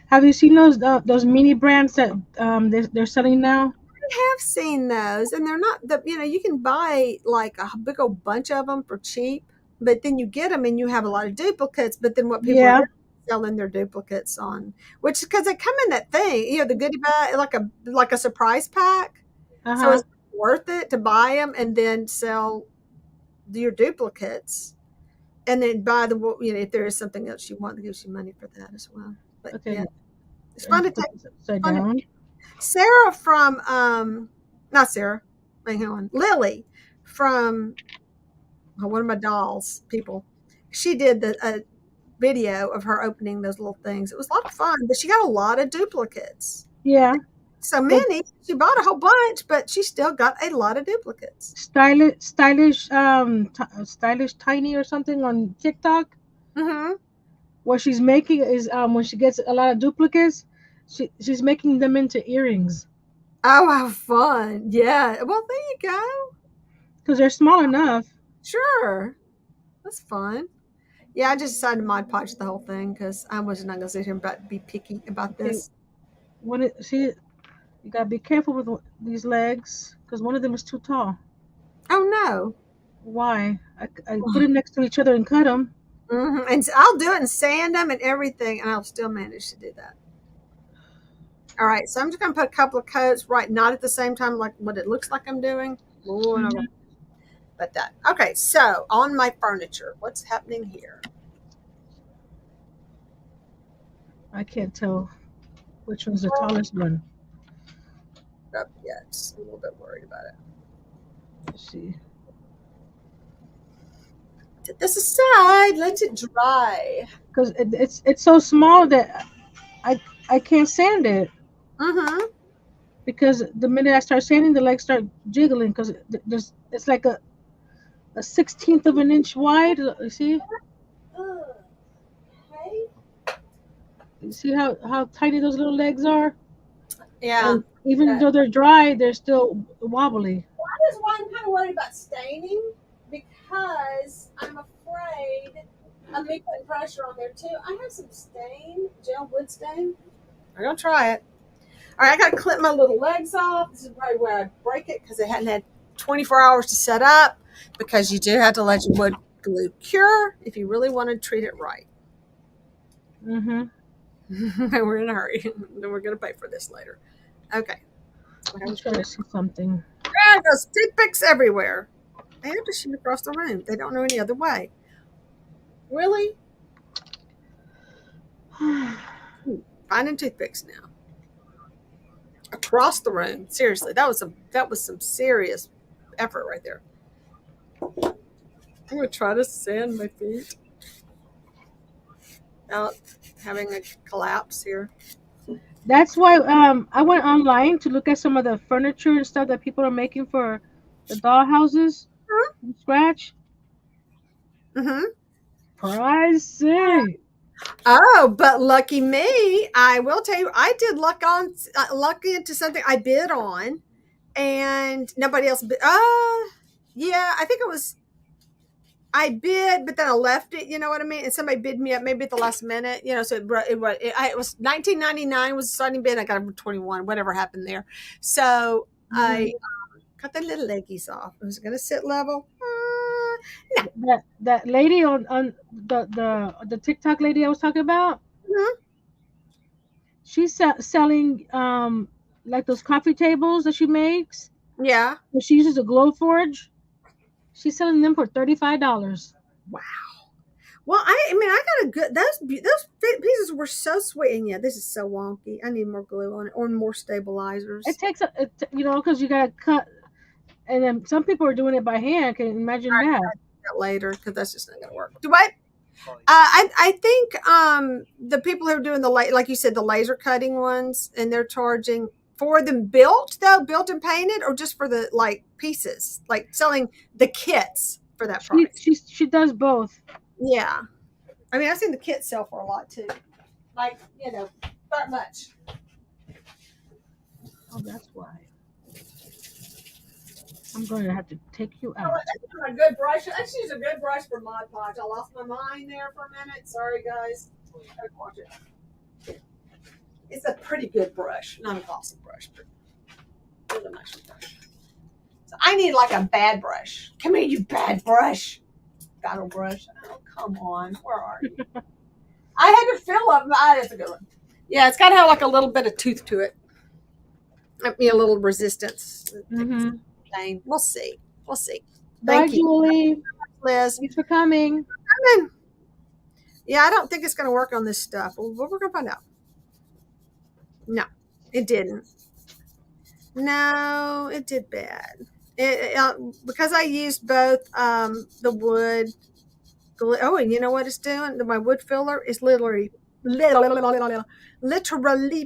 Have you seen those mini brands that they're selling now? I have seen those, and they're not you can buy like a big old bunch of them for cheap, but then you get them and you have a lot of duplicates. But then what people Yeah. are selling their duplicates on, which because they come in that thing, the goodie bag, like a surprise pack. So it's worth it to buy them and then sell your duplicates, and then buy if there is something else you want, that gives you money for that as well. But Okay. yeah, it's fun to take. Upside down. Sarah from not Sarah, wait, hang on, Lily from one of my dolls people. She did a video of her opening those little things. It was a lot of fun, but she got a lot of duplicates. Yeah. So many. She bought a whole bunch, but she still got a lot of duplicates. Stylish tiny or something on TikTok. Mm-hmm. What she's making is when she gets a lot of duplicates, she's making them into earrings. Oh, how fun! Yeah. Well, there you go. Because they're small enough. Sure, that's fun. Yeah, I just decided to Mod Podge the whole thing because I was not going to sit here and be picky about this. You gotta be careful with these legs because one of them is too tall. Oh no! Why? I put them next to each other and cut them. Mm-hmm. And I'll do it and sand them and everything, and I'll still manage to do that. All right, so I'm just going to put a couple of coats, right? Not at the same time, like what it looks like I'm doing. Mm-hmm. But that. Okay, so on my furniture, what's happening here? I can't tell which one's the tallest one. Up yet. I'm a little bit worried about it. Let's see. Set this aside. Let it dry. Because it's so small that I can't sand it. Mm-hmm. Because the minute I start sanding, the legs start jiggling. Because it's like a 1/16 of an inch wide. You see? Okay. You see how tiny those little legs are? Yeah. And even though they're dry, they're still wobbly. That is why I'm kind of worried about staining, because I'm afraid of me putting pressure on there too. I have some stain, gel wood stain. I'm gonna try it. All right, I gotta clip my little legs off. This is probably where I break it because it hadn't had 24 hours to set up because you do have to let your wood glue cure if you really want to treat it right. Mm-hmm. We're in a hurry. Then we're going to pay for this later. Okay. I'm trying to see something. Yeah, there's toothpicks everywhere. They have to shoot across the room. They don't know any other way. Really? Finding toothpicks now. Across the room. Seriously, that was some serious effort right there. I'm gonna try to sand my feet without having a collapse here. That's why I went online to look at some of the furniture and stuff that people are making for the doll houses from scratch. Mm-hmm. Pricey. Oh, but lucky me, I will tell you, I did luck into something I bid on, and nobody else bid. Yeah, I think it was I bid, but then I left it. You know what I mean? And somebody bid me up maybe at the last minute. You know, so it was 19.99 was the starting bid. I got it for 21. Whatever happened there, so I cut the little leggies off. I was going to sit level. No. That lady on the TikTok lady I was talking about, Mhm. she's selling like those coffee tables that she makes. Yeah. But she uses a glow forge. She's selling them for $35. Wow. Well, I mean, I got a good. Those pieces were so sweet, and yeah, this is so wonky. I need more glue on it or more stabilizers. It takes because you gotta cut, and then some people are doing it by hand. Can you imagine that? That later because that's just not going to work. Do I? I think the people who are doing like you said, the laser cutting ones, and they're charging for them built and painted, or just for the like pieces, like selling the kits for that price. She does both. Yeah, I mean I've seen the kits sell for a lot too, like not much. Oh, that's why. I'm going to have to take you out. A good brush. I just use a good brush for Mod Podge. I lost my mind there for a minute. Sorry, guys. Watch it. It's a pretty good brush. Not a glossy brush, but it's a nice brush. So I need like a bad brush. Come here, you bad brush. Battle brush. Oh, come on. Where are you? I had to fill up my. That's a good one. Yeah, it's got to have like a little bit of tooth to it. I mean, a little resistance. Mm-hmm. We'll see. We'll see. Bye, Julie. Liz. Thanks for coming. Yeah, I don't think it's going to work on this stuff. Well, we're going to find out. No, it didn't. No, it did bad. Because I used both the wood glue. Oh, and you know what it's doing? My wood filler is literally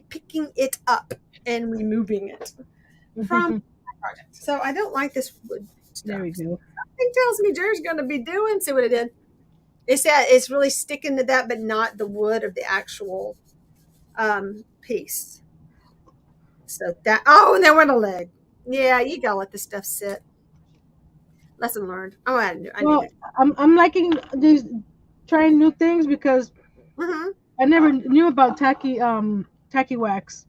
picking it up and removing it from my project. So I don't like this wood stuff. There we go. Something tells me Geri's going to be doing. See what it did. It's really sticking to that, but not the wood of the actual piece. So that. Oh, and there went a leg. Yeah, you gotta let this stuff sit. Lesson learned. Oh, I knew it. I'm liking these trying new things because I never knew about tacky wax.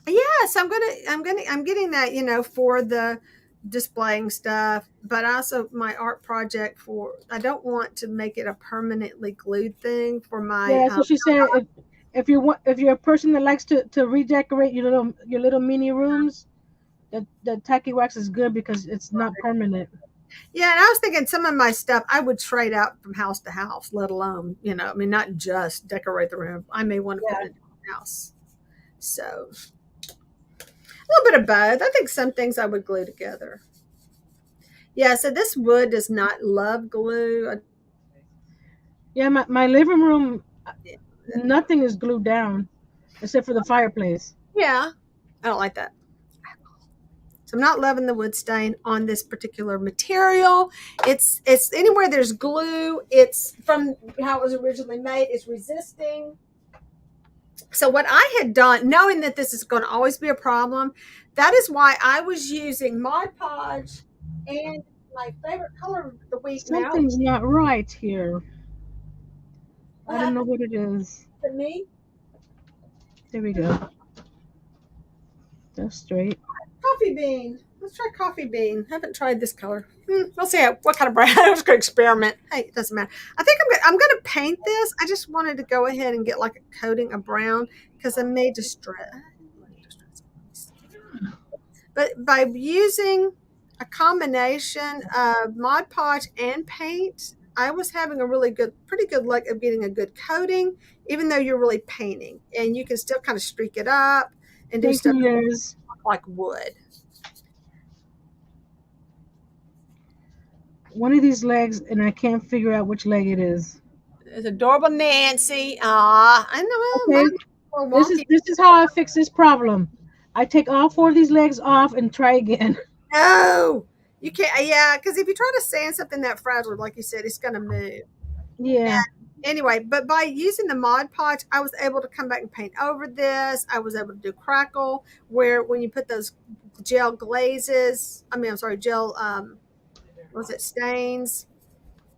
Yes, I'm getting that, for the displaying stuff, but also my art project I don't want to make it a permanently glued thing for my. Yeah, so she said if you're a person that likes to redecorate your little mini rooms, the tacky wax is good because it's not permanent. Yeah, and I was thinking some of my stuff I would trade out from house to house, let alone, I mean, not just decorate the room. I may want to put it in the house. So a little bit of both. I think some things I would glue together. Yeah, so this wood does not love glue. Yeah, my living room, nothing is glued down except for the fireplace. Yeah, I don't like that. So I'm not loving the wood stain on this particular material. It's anywhere there's glue, it's from how it was originally made, it's resisting. So what I had done, knowing that this is going to always be a problem, that is why I was using Mod Podge and my favorite color of the week. Something's not right here. I don't know what it is. For me? There we go. That's straight. Coffee bean. Let's try coffee bean. Haven't tried this color. We'll see what kind of brown. I was going to experiment. Hey, it doesn't matter. I think I'm going to paint this. I just wanted to go ahead and get like a coating of brown because I may distress. But by using a combination of Mod Podge and paint, I was having a pretty good luck of getting a good coating, even though you're really painting, and you can still kind of streak it up and do Thank stuff you, Liz. like wood. One of these legs, and I can't figure out which leg it is. It's adorable Nancy. I know. Okay, Well, wonky. this is how I fix this problem. I take all 4 of these legs off and try again. No, you can't. Yeah, because if you try to sand something that fragile, like you said, it's going to move. Yeah. And anyway, but by using the Mod Podge, I was able to come back and paint over this. I was able to do crackle, where when you put those gel glazes, I'm sorry, gel, stains,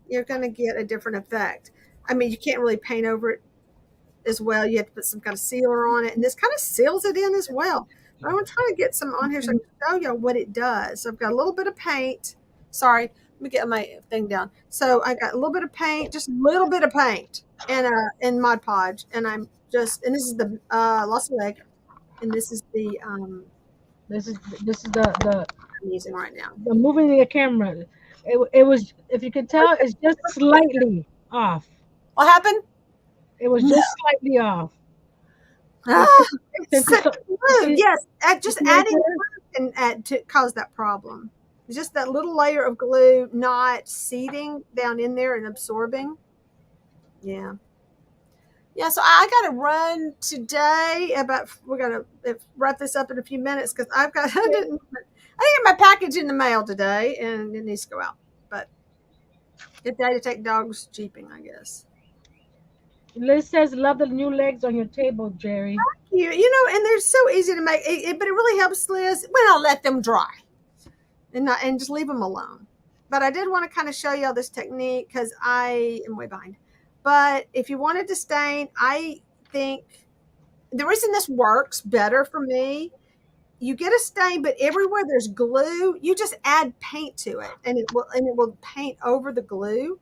you're going to get a different effect. I mean, you can't really paint over it as well. You have to put some kind of sealer on it, and this kind of seals it in as well. But I'm trying to get some on here so I can show you what it does. So I've got a little bit of paint. Sorry, let me get my thing down. So I got a little bit of paint, just a little bit of paint, and Mod Podge, and and this is the Lost Leg, and this is the This is the I'm using right now. the moving the camera. It was, if you could tell, it's just slightly off. What happened? It was just slightly off. It's so glue. Yes, just It's adding like glue can add to cause that problem. It's just that little layer of glue not seating down in there and absorbing. Yeah. Yeah, so I got to run today. We're gonna wrap this up in a few minutes because I didn't get my package in the mail today and it needs to go out. But good day to take dogs jeeping, I guess. Liz says, "Love the new legs on your table, Geri." And they're so easy to make, but it really helps, Liz, when I let them dry and just leave them alone. But I did want to kind of show y'all this technique because I am way behind. But if you wanted to stain, I think the reason this works better for me, you get a stain, but everywhere there's glue, you just add paint to it, and it will paint over the glue.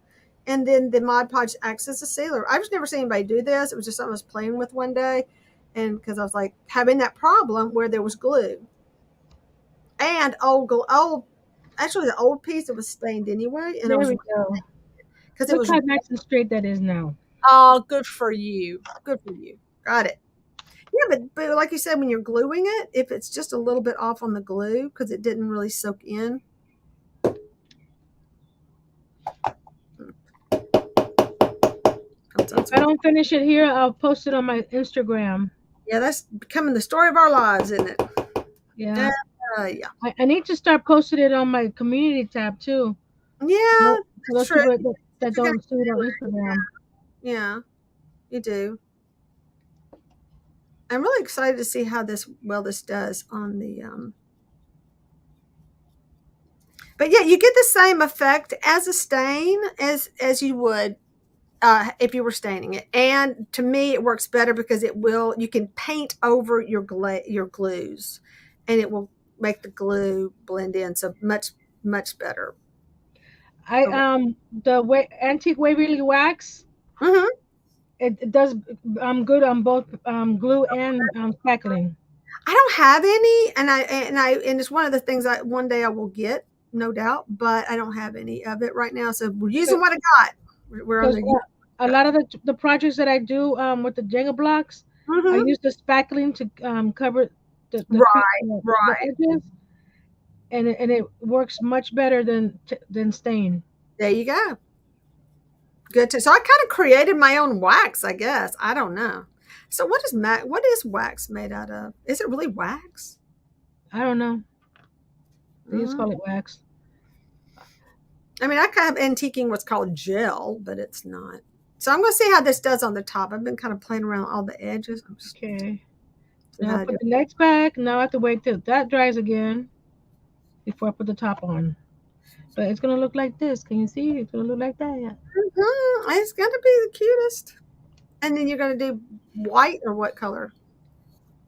And then the Mod Podge acts as a sealer. I've just never seen anybody do this. It was just something I was playing with one day. And because I was like having that problem where there was glue and actually the old piece that was stained anyway. And There we go. because it Look was, how nice and straight that is now. oh, good for you. Good for you. Got it. Yeah, but like you said, when you're gluing it, if it's just a little bit off on the glue because it didn't really soak in. If I don't finish it here, I'll post it on my Instagram. Yeah, that's becoming the story of our lives, isn't it? Yeah. Yeah. I need to start posting it on my community tab too. Yeah, For those true. people that don't see it on Instagram. Yeah, you do. I'm really excited to see how this does on the but yeah, you get the same effect as a stain as you would if you were staining it. And to me, it works better because you can paint over your glues, and it will make the glue blend in so much better. The antique Waverly wax. Mm-hmm. It does good on both glue and spackling. I don't have any, and it's one of the things one day I will get, no doubt, but I don't have any of it right now. So we're using what I got. We're on a lot of the projects that I do with the Jenga blocks, I use the spackling to cover the edges, and it works much better than stain. There you go. Good. So I kind of created my own wax, I guess. I don't know. So what is wax made out of? Is it really wax? I don't know. They just call it wax. I mean, I kind of antiquing what's called gel, but it's not. So I'm going to see how this does on the top. I've been kind of playing around all the edges. Okay. Now I put the legs back. Now I have to wait till that dries again before I put the top on. But it's going to look like this. Can you see? It's going to look like that. Yeah. It's going to be the cutest. And then you're going to do white or what color?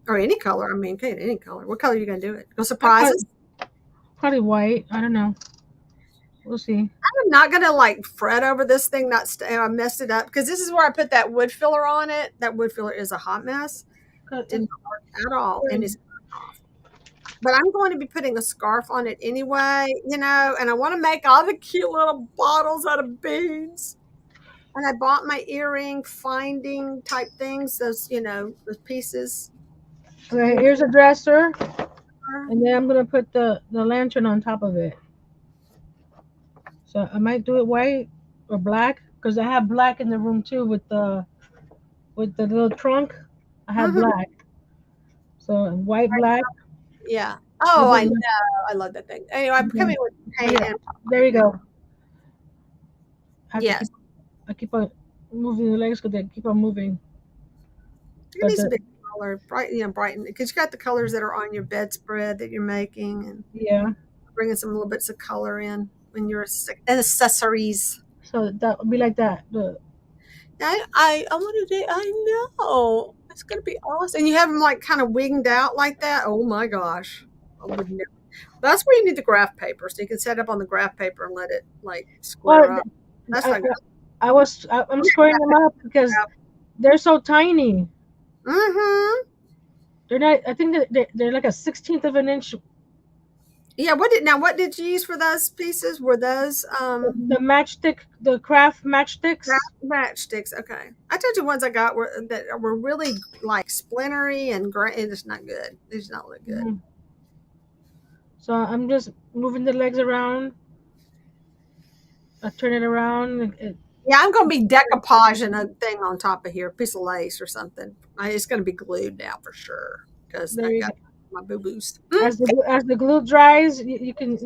Or any color. I mean, okay, any color. What color are you going to do it? Go surprises? Probably white. I don't know. We'll see. I'm not gonna like fret over this thing not I messed it up because this is where I put that wood filler on it. That wood filler is a hot mess. Didn't work at all, and it's off. But I'm going to be putting a scarf on it anyway, and I want to make all the cute little bottles out of beads. And I bought my earring finding type things, those pieces. Okay, here's a dresser, and then I'm gonna put the lantern on top of it. So I might do it white or black because I have black in the room too with the little trunk. I have Mhm. black. So white, black. Yeah. Oh, I know. I love that thing. Anyway, I'm Okay. coming with paint Yeah, and there we go. I have to yes. keep. I keep on moving the legs because they keep on moving. It But needs to be color, brighten because you got the colors that are on your bedspread that you're making, and yeah, bringing some little bits of color in when your accessories. so that would be like that. The I want to do. I know it's gonna be awesome. And you have them like kind of winged out like that. Oh my gosh, I would never. That's where you need the graph paper, so you can set up on the graph paper and let it like well, square up. That's I, not good. I'm squaring them up because they're so tiny. Mm-hmm. They're not. I think that they're like a 16th of an inch. Yeah. What did you use for those pieces? Were those The matchstick, the craft matchsticks. matchsticks? Okay. I told you ones I got were really like splintery and gray. It's not good. It does not look good. Mhm. So I'm just moving the legs around. I turn it around. Yeah, I'm going to be decoupaging a thing on top of here, a piece of lace or something. It's going to be glued now for sure because There I you go. got my boo boos. As the glue dries, you can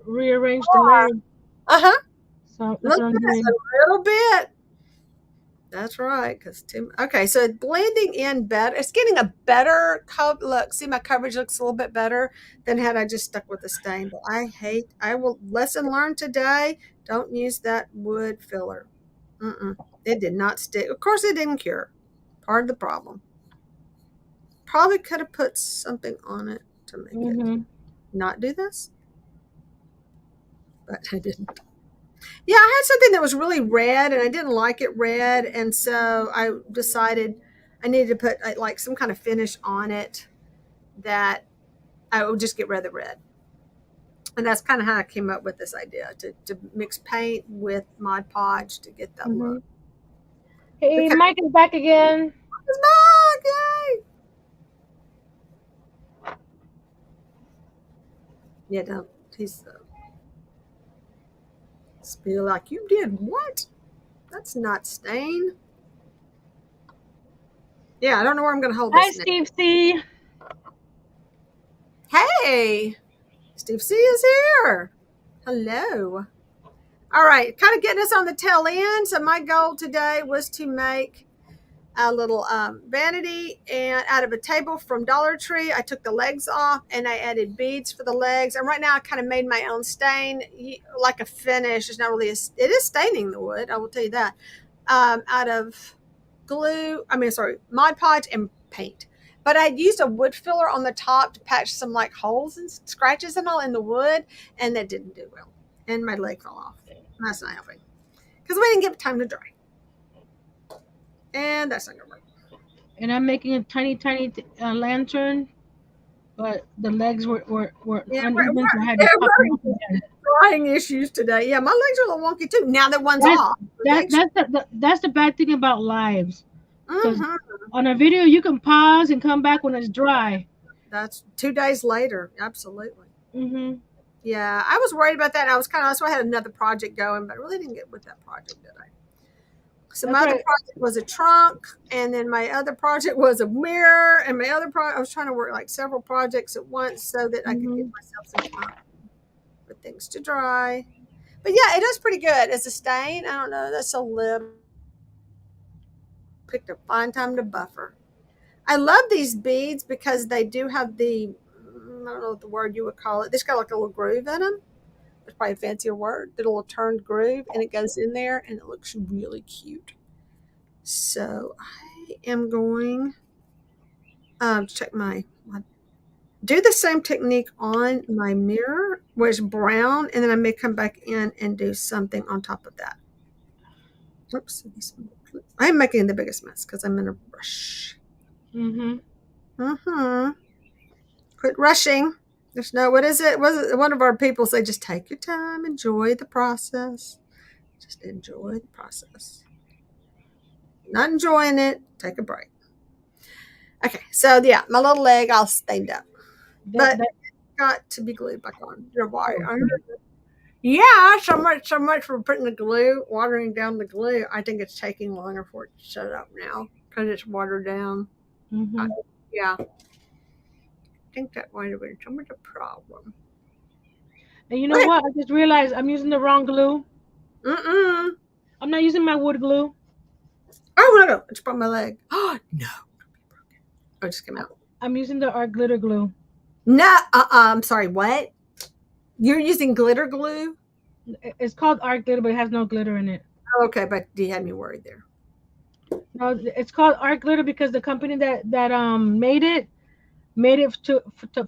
rearrange the leg. Uh huh. So that's Look what I'm at this doing. a little bit. That's right. Because Tim. Okay, so blending in better. It's getting a better look. See, my coverage looks a little bit better than had I just stuck with the stain. But I will lesson learned today. Don't use that wood filler. Mm-mm. It did not stick. Of course, it didn't cure. Part of the problem. Probably could have put something on it to make it Hmm. not do this, but I didn't. Yeah, I had something that was really red and I didn't like it red. And so I decided I needed to put like some kind of finish on it that I would just get rid of the red. And that's kind of how I came up with this idea to mix paint with Mod Podge to get that Hmm. look. Hey, Because Mike is back again. it's back, yay! Yeah, no, he's feel like you did what? That's not stain. Yeah, I don't know where I'm going to hold Hi, this now. Steve C. Hey, Steve C is here. Hello. All right, kind of getting us on the tail end. So my goal today was to make a little vanity and out of a table from Dollar Tree. I took the legs off and I added beads for the legs. And right now I kind of made my own stain, like a finish. It's not really it is staining the wood. I will tell you that. Out of Mod Podge and paint. But I used a wood filler on the top to patch some like holes and scratches and all in the wood, and that didn't do well. And my leg fell off. That's not helping because we didn't give time to dry, and that's not gonna work. And I'm making a tiny lantern, but the legs were Yeah, uneven, so I had to pop them up again. drying issues today. Yeah, my legs are a little wonky too. Now that one's That, off, the legs. that's the bad thing about lives. Because Mm-hmm. on a video, you can pause and come back when it's dry. That's 2 days later. Absolutely. Hmm. Yeah, I was worried about that. I was so I had another project going, but I really didn't get with that project, did I? So That's my other right. project was a trunk, and then my other project was a mirror, and my other project I was trying to work like several projects at once so that I could give Hmm. myself some time for things to dry. But yeah, it is pretty good as a stain. I don't know, that's a little picked a fine time to buffer. I love these beads because they do have I don't know what the word you would call it. It's got like a little groove in them. It's probably a fancier word. The little turned groove, and it goes in there, and it looks really cute. So I am going to check my do the same technique on my mirror where it's brown, and then I may come back in and do something on top of that. Oops. I'm making the biggest mess because I'm in a rush. Quit rushing. There's no, what is it? One of our people say, just take your time, enjoy the process. Just enjoy the process. Not enjoying it, take a break. Okay, so yeah, my little leg all stained up. But it's got to be glued back on. You're right. Yeah, so much for putting the glue, watering down the glue. I think it's taking longer for it to shut up now because it's watered down. Yeah. I think that might have been some of the problem. And you know what? I just realized I'm using the wrong glue. I'm not using my wood glue. Oh, no. It's from my leg. Oh, no. Oh, it just came out. I'm using the art glitter glue. No, I'm sorry, what? You're using glitter glue? It's called art glitter, but it has no glitter in it. Oh, okay, but you had me worried there. No, it's called art glitter because the company that made it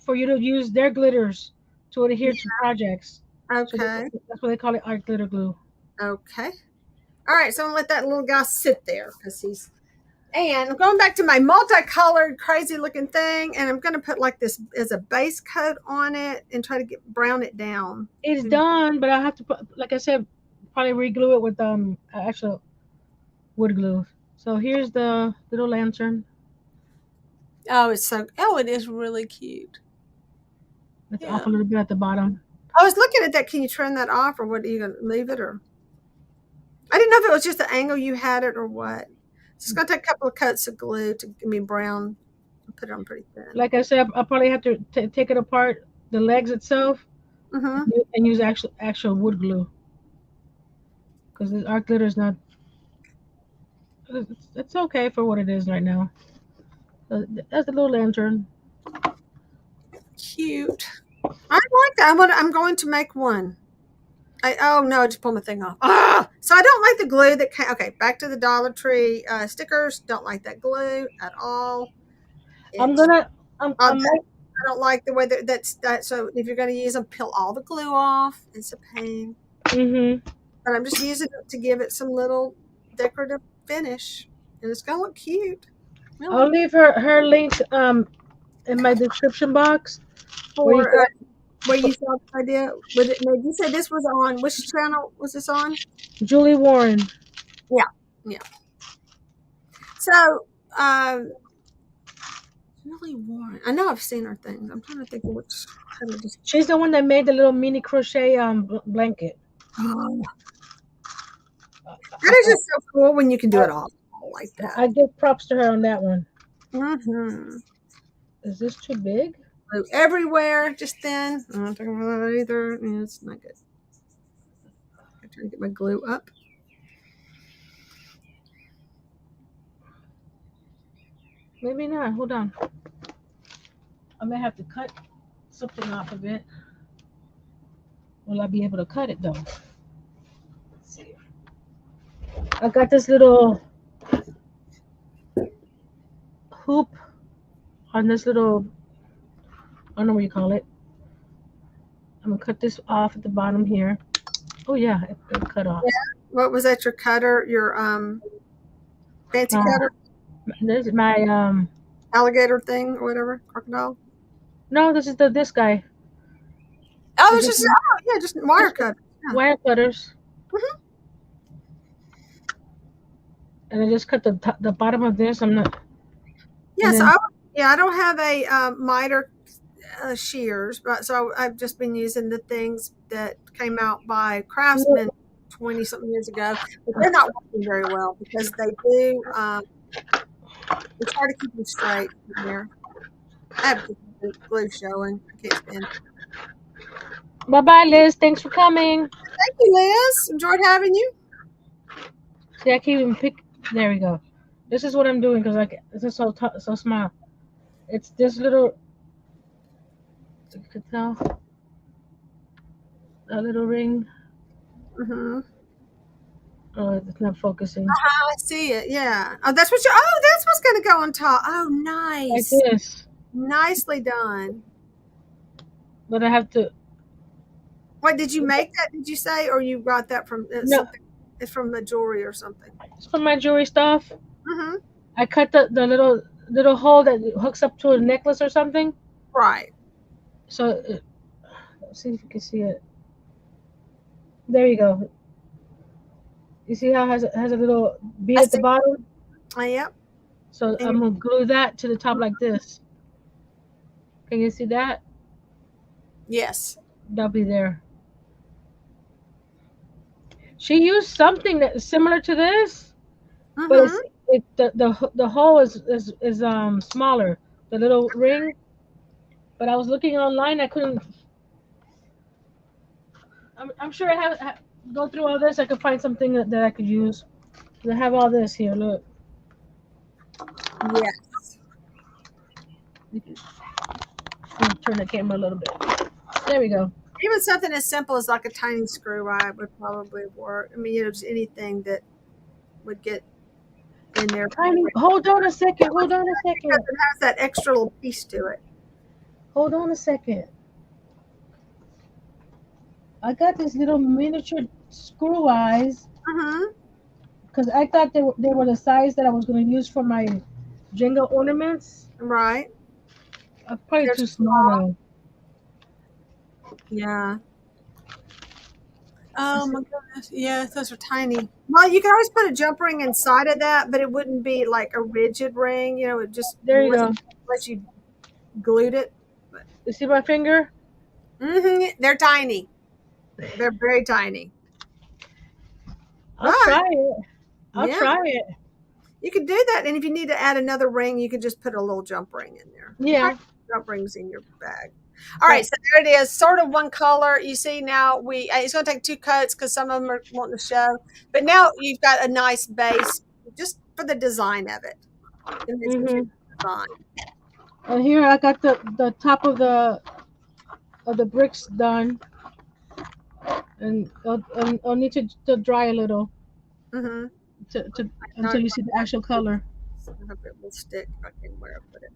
for you to use their glitters to adhere to projects. Okay. So that's why they call it art glitter glue. Okay. All right, so I'm gonna let that little guy sit there because he's. And I'm going back to my multicolored, crazy looking thing, and I'm going to put like this as a base coat on it and try to brown it down. It's done, but I have to put, like I said, probably re-glue it with actual wood glue. So here's the little lantern. Oh, it is really cute. It's off a little bit at the bottom. I was looking at that. Can you turn that off, or what? Are you going to leave it, or? I didn't know if it was just the angle you had it or what. It's going to take a couple of coats of glue to give me brown and put it on pretty thin. Like I said, I'll probably have to take it apart, the legs itself, and use actual wood glue. Because the art glitter is not, it's okay for what it is right now. So that's the little lantern. Cute. I like that. I'm going to make one. Oh no, I just pulled my thing off. So I don't like the glue that came. Okay, back to the Dollar Tree stickers. Don't like that glue at all. I don't like the way that's. So if you're going to use them, peel all the glue off. It's a pain. But I'm just using it to give it some little decorative finish, and it's going to look cute. Really. I'll leave her link in my description box. Where you saw the idea? You said this was on, which channel was this on? Julie Warren. Yeah. So, Julie Warren. I know I've seen her things. I'm trying to think of which. She's the one that made the little mini crochet blanket. Oh. That is just so cool when you can do it all like that. I give props to her on that one. Is this too big? Glue everywhere, just thin. I'm not talking about that either. Yeah, it's not good. I'm trying to get my glue up. Maybe not. Hold on. I may have to cut something off of it. Will I be able to cut it though? Let's see. I got this little hoop on this little, I don't know what you call it. I'm gonna cut this off at the bottom here. Oh yeah, it cut off. Yeah. What was that? Your cutter? Your fancy cutter? This is my alligator thing or whatever, crocodile. No, this is this guy. Oh, it's just just wire cutters. Yeah. Wire cutters. And I just cut the bottom of this. I'm not. Yes, I don't have a miter shears, but so I've just been using the things that came out by Craftsman 20 something years ago. But they're not working very well because they do. It's hard to keep them straight in there. I have glue showing. I can't stand it. Bye, Liz. Thanks for coming. Thank you, Liz. Enjoyed having you. See, I can't even pick. There we go. This is what I'm doing because this is so small. It's this little. You can tell. A little ring. Oh, it's not focusing. I see it. Yeah. Oh, that's what's going to go on top. Oh, nice. Like this. Nicely done. but I have to. What did you make that? Did you say, or you got that from No, something? It's from the jewelry or something. it's for my jewelry stuff. Mm-hmm. I cut the little hole that hooks up to a necklace or something. Right. So let's see if you can see it. There you go. You see how it has a little bead I at the see. bottom? Yep. So And I'm gonna glue that to the top like this. Can you see that? yes. That'll be there. She used something that's similar to this, but Mm-hmm. the hole is smaller, the little ring. But I was looking online, I couldn't. I'm sure go through all this. I could find something that I could use. I have all this here. Look, Yes. let me turn the camera a little bit. There we go. Even something as simple as like a tiny screw eye would probably work. I mean, just anything that would get in there Tiny. Hold on a second. Hold on a because second. it has that extra little piece to it. Hold on a second. I got this little miniature screw eyes Mm-hmm. because I thought they were the size that I was going to use for my Jenga ornaments. Right. Probably They're too small small. though. Yeah. I Oh said, my goodness. Yeah, those are tiny. Well, you can always put a jump ring inside of that, but it wouldn't be like a rigid ring. You know, it just there you go. unless you glued it. But You see my finger? they're tiny. They're very tiny. I'll But try it. I'll yeah, try it. you could do that. And if you need to add another ring, you could just put a little jump ring in there. You probably Yeah, have jump rings in your bag. All right, but so there it is, sort of one color. You see now it's going to take two coats because some of them are wanting to show. But now you've got a nice base just for the design of it. It makes a cute mhm. design. And here I got the top of the bricks done, and I'll need to dry a little Mm-hmm. to Not until you see the actual color. I hope it will stick if I can where I put it.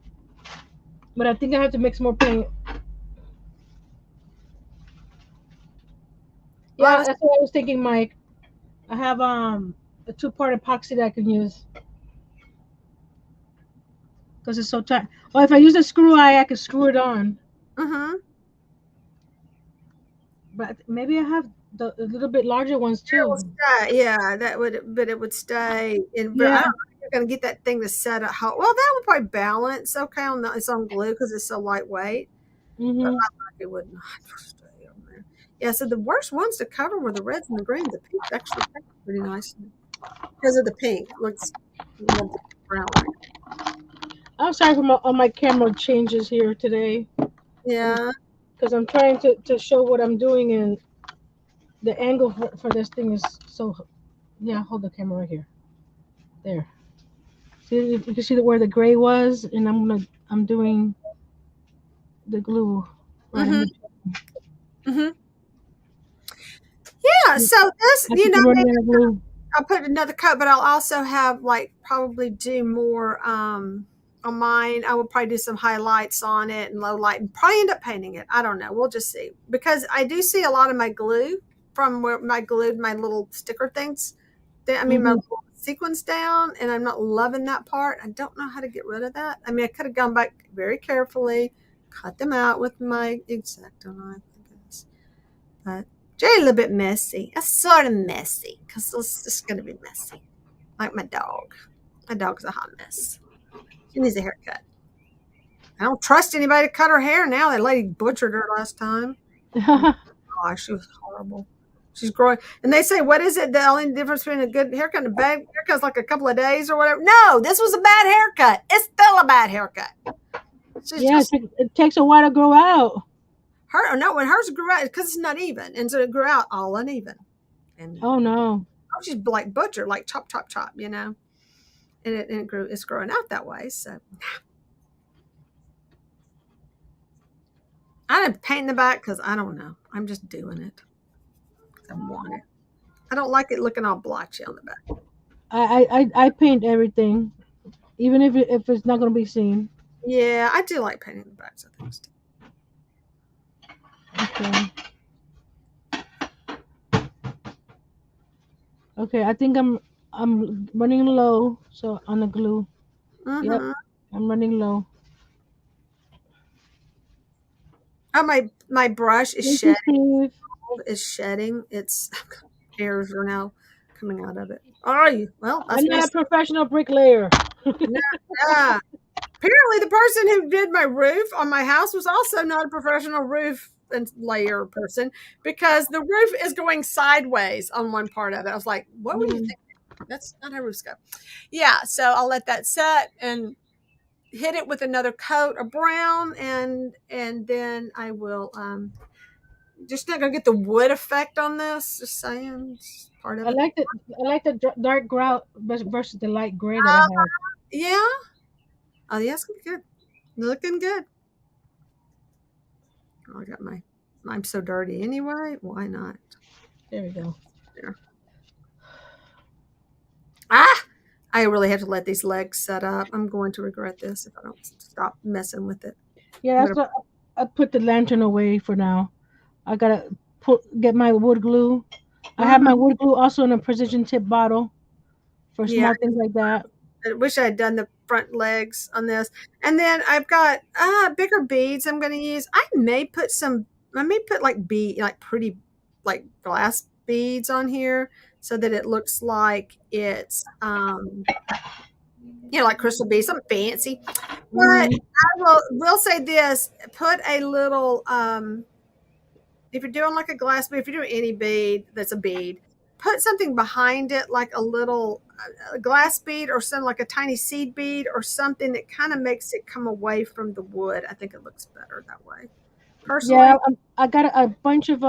But I think I have to mix more paint. Well, Yeah, that's what I was thinking, Mike. I have a two-part epoxy that I can use because it's so tight. Well, if I use a screw eye, I can screw it on. mm-hmm. But maybe I have a little bit larger ones It will too. stay. Yeah, that would, but it would stay in. But I don't Yeah. know if you're going to get that thing to set at home. Well, that would probably balance okay on its own glue because it's so lightweight. But Mhm. I like it would not stay on there. Yeah, so the worst ones to cover were the reds and the greens. The pink actually covered pretty nicely because of the pink. It looks a little brown like. I'm sorry for all my camera changes here today Yeah. because I'm trying to show what I'm doing, and the angle for this thing is so. Yeah, hold the camera right here. There. See, you can see where the gray was, and I'm doing the glue right in Mm-hmm. between. Mm-hmm. Yeah. So this, I think I'm running out of glue. I'll put another coat, but I'll also have like probably do more on mine. I will probably do some highlights on it and low light and probably end up painting it. I don't know. We'll just see. Because I do see a lot of my glue from where my glued my little sticker things. I mean my Hmm. little sequins down and I'm not loving that part. I don't know how to get rid of that. I mean I could have gone back very carefully, cut them out with my X-Acto knife, I guess. But Jerry a little bit messy. It's sort of messy because it's just going to be messy. Like my dog. My dog's a hot mess. She needs a haircut. I don't trust anybody to cut her hair now. That lady butchered her last time. Gosh, she was horrible. She's growing. And they say, what is it? The only difference between a good haircut and a bad haircut is like a couple of days or whatever. No, this was a bad haircut. It's still a bad haircut. She's Yeah, just it takes a while to grow out. her. No, when hers grew out, because it's not even. And so it grew out all uneven. And Oh no. she's like butcher, like chop, chop, chop, you know. And it grew. It's growing out that way. So I didn't paint in the back because I don't know. I'm just doing it. I want it. I don't like it looking all blotchy on the back. I paint everything, even if it's not gonna be seen. Yeah, I do like painting the backs of things too. Okay. Okay, I think I'm running low, so on the glue. Yep, Mm-hmm. I'm running low. Oh, my brush is Thank you, shedding. Steve. Is shedding. Its hairs are now coming out of it. Are you? Well, I'm that's me. not a professional bricklayer. No, yeah. Apparently, the person who did my roof on my house was also not a professional roof and layer person because the roof is going sideways on one part of it. I was like, what were you Mm, thinking? That's not how roofs go. Yeah, so I'll let that set and hit it with another coat of brown, and then I will just not gonna get the wood effect on this. Just saying, it's part of I it. like the I like the dark grout versus the light gray that I have. Yeah. Oh, yeah, it's gonna be good. Looking good. Oh, I got my. I'm so dirty anyway. Why not? There we go. There. Ah, I really have to let these legs set up. I'm going to regret this if I don't stop messing with it. Yeah, I'm that's gonna. what I put the lantern away for now. I gotta get my wood glue. I have Mhm. my wood glue also in a precision tip bottle for Yeah, small things like that. I wish I had done the front legs on this. And then I've got bigger beads I'm going to use. I may put some. I may put like pretty like glass beads on here so that it looks like it's like crystal beads, something fancy. But Hmm. will say this: put a little if you're doing like a glass bead, if you're doing any bead that's a bead, put something behind it like a little a glass bead or something like a tiny seed bead or something that kind of makes it come away from the wood. I think it looks better that way. Yeah, Personally, I got a bunch of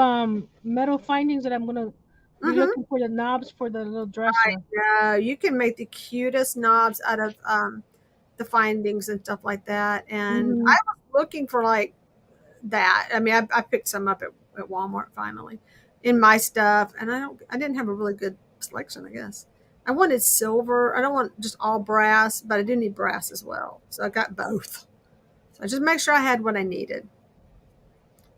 metal findings that I'm gonna be mm-hmm. looking for the knobs for the little dresser. You can make the cutest knobs out of the findings and stuff like that. And I Hmm. was looking for like that. I mean, I picked some up at Walmart finally in my stuff, and I didn't have a really good selection. I guess I wanted silver. I don't want just all brass, but I do need brass as well. So I got both. So I just make sure I had what I needed.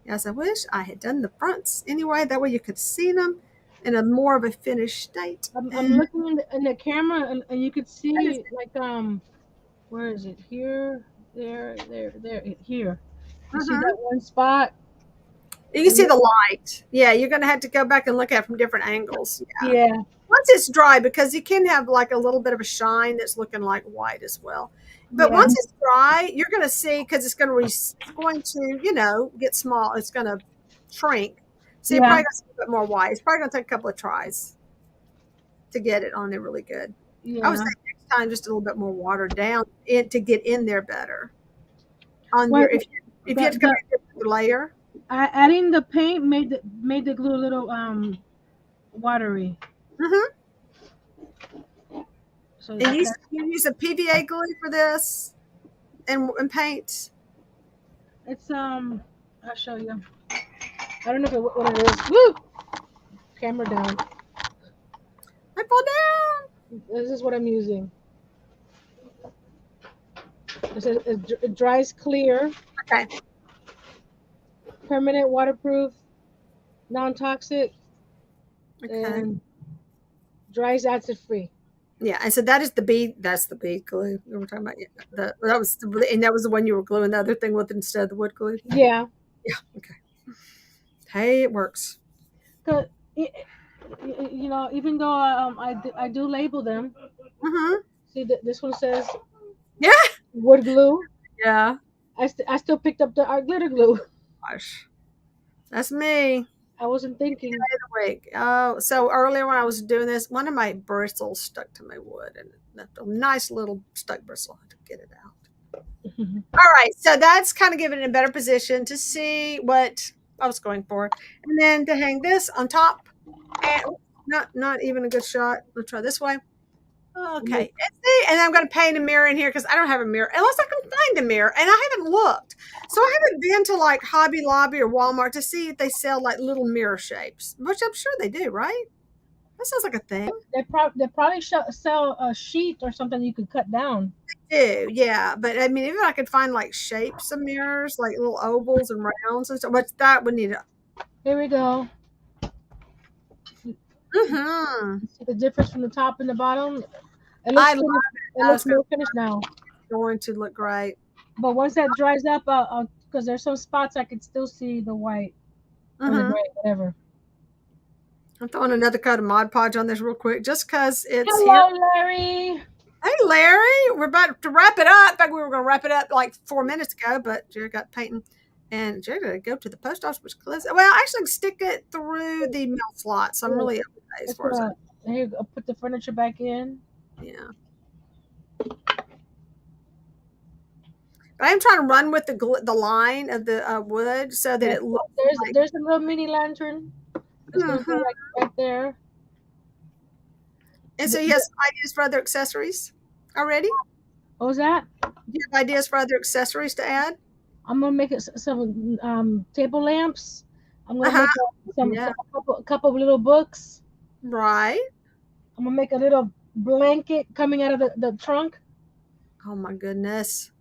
Yes, I wish I had done the fronts anyway. That way you could see them in a more of a finished state. I'm And looking in the camera and you could that is, see like where is it? Here, there, here. You see mhm. that one spot? You can And see the light. Yeah, you're going to have to go back and look at it from different angles. Yeah. yeah, Once it's dry, because you can have like a little bit of a shine that's looking like white as well. But yeah, once it's dry, you're going to see because it's going to get small. It's going to shrink. So you're yeah, probably going to see a bit more white. It's probably going to take a couple of tries to get it on there really good. I would say yeah. next time just a little bit more watered down it to get in there better on Well, your if you have to come the in with the layer. adding the paint made the glue a little watery. Hmm. So And that you use a PVA glue for this and paint. it's I'll show you. I don't know what it is. Woo! Camera down. I fall down. This is what I'm using. It says it dries clear, Okay. permanent, waterproof, non-toxic, Okay. and dries acid free. Yeah, and so that is the bead. That's the bead glue we were talking about. Yeah, and that was the one you were gluing the other thing with instead of the wood glue. Yeah, Yeah. Okay. Hey, it works. 'cause even though I do label them. Mm-hmm. See, this one says Yeah. wood glue. Yeah. I still picked up the art glitter glue. Gosh, that's me. I wasn't thinking. Week. Oh, so earlier when I was doing this, one of my bristles stuck to my wood, and left a nice little stuck bristle. I had to get it out. All right, so that's kind of giving it a better position to see what I was going for, and then to hang this on top. And not even a good shot. Let's try this way. Okay, and see, and I'm going to paint a mirror in here because I don't have a mirror unless I can find a mirror, and I haven't looked. So I haven't been to like Hobby Lobby or Walmart to see if they sell like little mirror shapes, which I'm sure they do, right? That sounds like a thing. They probably sell a sheet or something you could cut down. Do, yeah. But I mean, even I could find like shapes of mirrors, like little ovals and rounds and stuff, but that would need it. Here we go. Mm-hmm. See the difference from the top and the bottom? It I looks love finished. it. It That's looks more finished now. going to look great. But once that dries up, because there's some spots I can still see the white or the Mm-hmm. gray, whatever. I'm throwing another coat of Mod Podge on this real quick, just because it's here. Hello, Larry. Hey, Larry, we're about to wrap it up. In fact, we were going to wrap it up like 4 minutes ago, but Jerry got painting. And Jerry got to go to the post office, which closes. Well, I actually stick it through the mail slot, so I'm really okay as far as that. Here, I'll put the furniture back in. Yeah. But I'm trying to run with the line of the wood so that it looks There's a little mini lantern. It's going to go right there. And so you have some ideas for other accessories already? What was that? Do you have ideas for other accessories to add? I'm going to make it some table lamps. I'm going to make a couple of little books. Right. I'm going to make a little blanket coming out of the trunk. Oh, my goodness.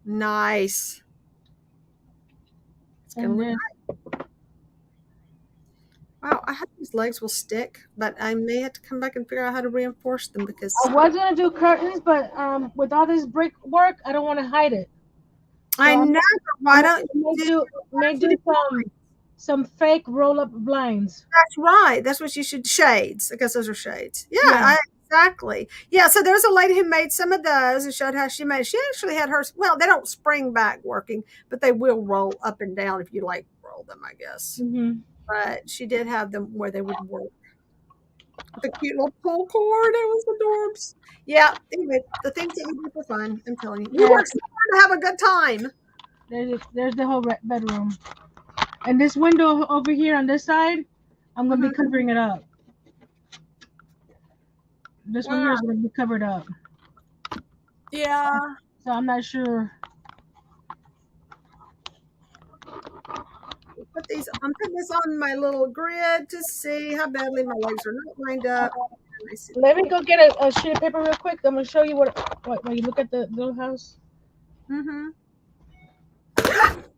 Nice. It's going to look great. Wow, I hope these legs will stick, but I may have to come back and figure out how to reinforce them because I was gonna do curtains, but with all this brick work, I don't want to hide it. So I know. Why don't you do some fake roll-up blinds? That's right. That's what you should. Shades. I guess those are shades. Yeah. Exactly. Yeah. So there was a lady who made some of those and showed how she made. She actually had hers. Well, they don't spring back working, but they will roll up and down if you like roll them, I guess. Mm-hmm. But she did have them where they would work. The cute little pull cord. It was adorbs. Yeah. Anyway, the things that we do for fun. I'm telling you, you work so hard to have a good time. There's the whole bedroom, and this window over here on this side, I'm gonna be covering it up. This one here is gonna be covered up. Yeah. So I'm not sure. I'm putting this on my little grid to see how badly my legs are not lined up. Let me go get a sheet of paper real quick. I'm gonna show you what when you look at the little house. Mm-hmm.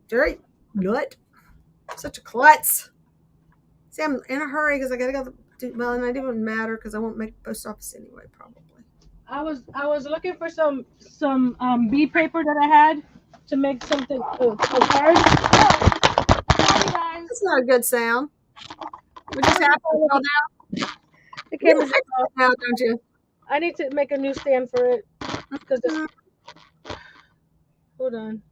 Jerry, nut. Such a klutz. See, I'm in a hurry because I gotta go. Well, and it didn't even matter because I won't make the post office anyway, probably. I was looking for some B paper that I had to make something cards. That's not a good sound. We just have to go now. The camera's off now, don't you? I need to make a new stand for it because hold on.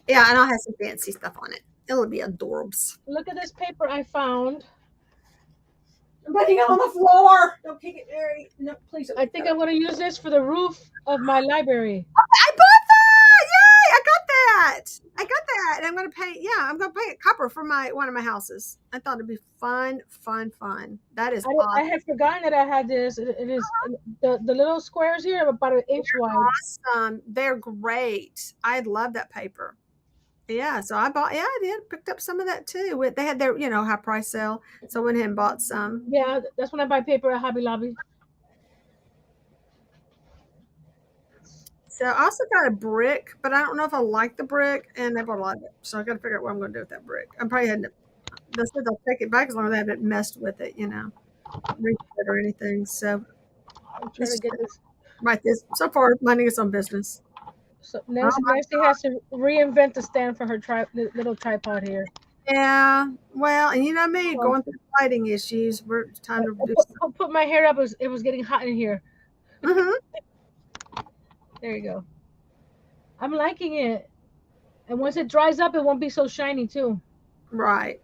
Yeah, and I'll have some fancy stuff on it. It'll be adorbs. Look at this paper I found. I'm putting it on the floor. Don't kick it, Geri. No, please. I think I'm going to use this for the roof of my library. I bought that! Yay! I got that. And I'm going to paint. Yeah, I'm going to paint copper for one of my houses. I thought it'd be fun. That is awesome. I had forgotten that I had this. It is the little squares here are about an inch wide. Awesome. They're great. I love that paper. Yeah, so I picked up some of that too. They had their, high price sale. So I went ahead and bought some. Yeah, that's when I buy paper at Hobby Lobby. So I also got a brick, but I don't know if I like the brick, and they bought a lot of it. So I got to figure out what I'm going to do with that brick. I'm probably heading. They said they'll take it back as long as they haven't messed with it, or anything. So I'm trying to get this. Right. So far, minding its own business. So Nancy has to reinvent the stand for her little tripod here. Yeah, well, and me, going through lighting issues, we're time to put my hair up. It was getting hot in here. Mm-hmm. There you go. I'm liking it, and once it dries up, it won't be so shiny too. Right.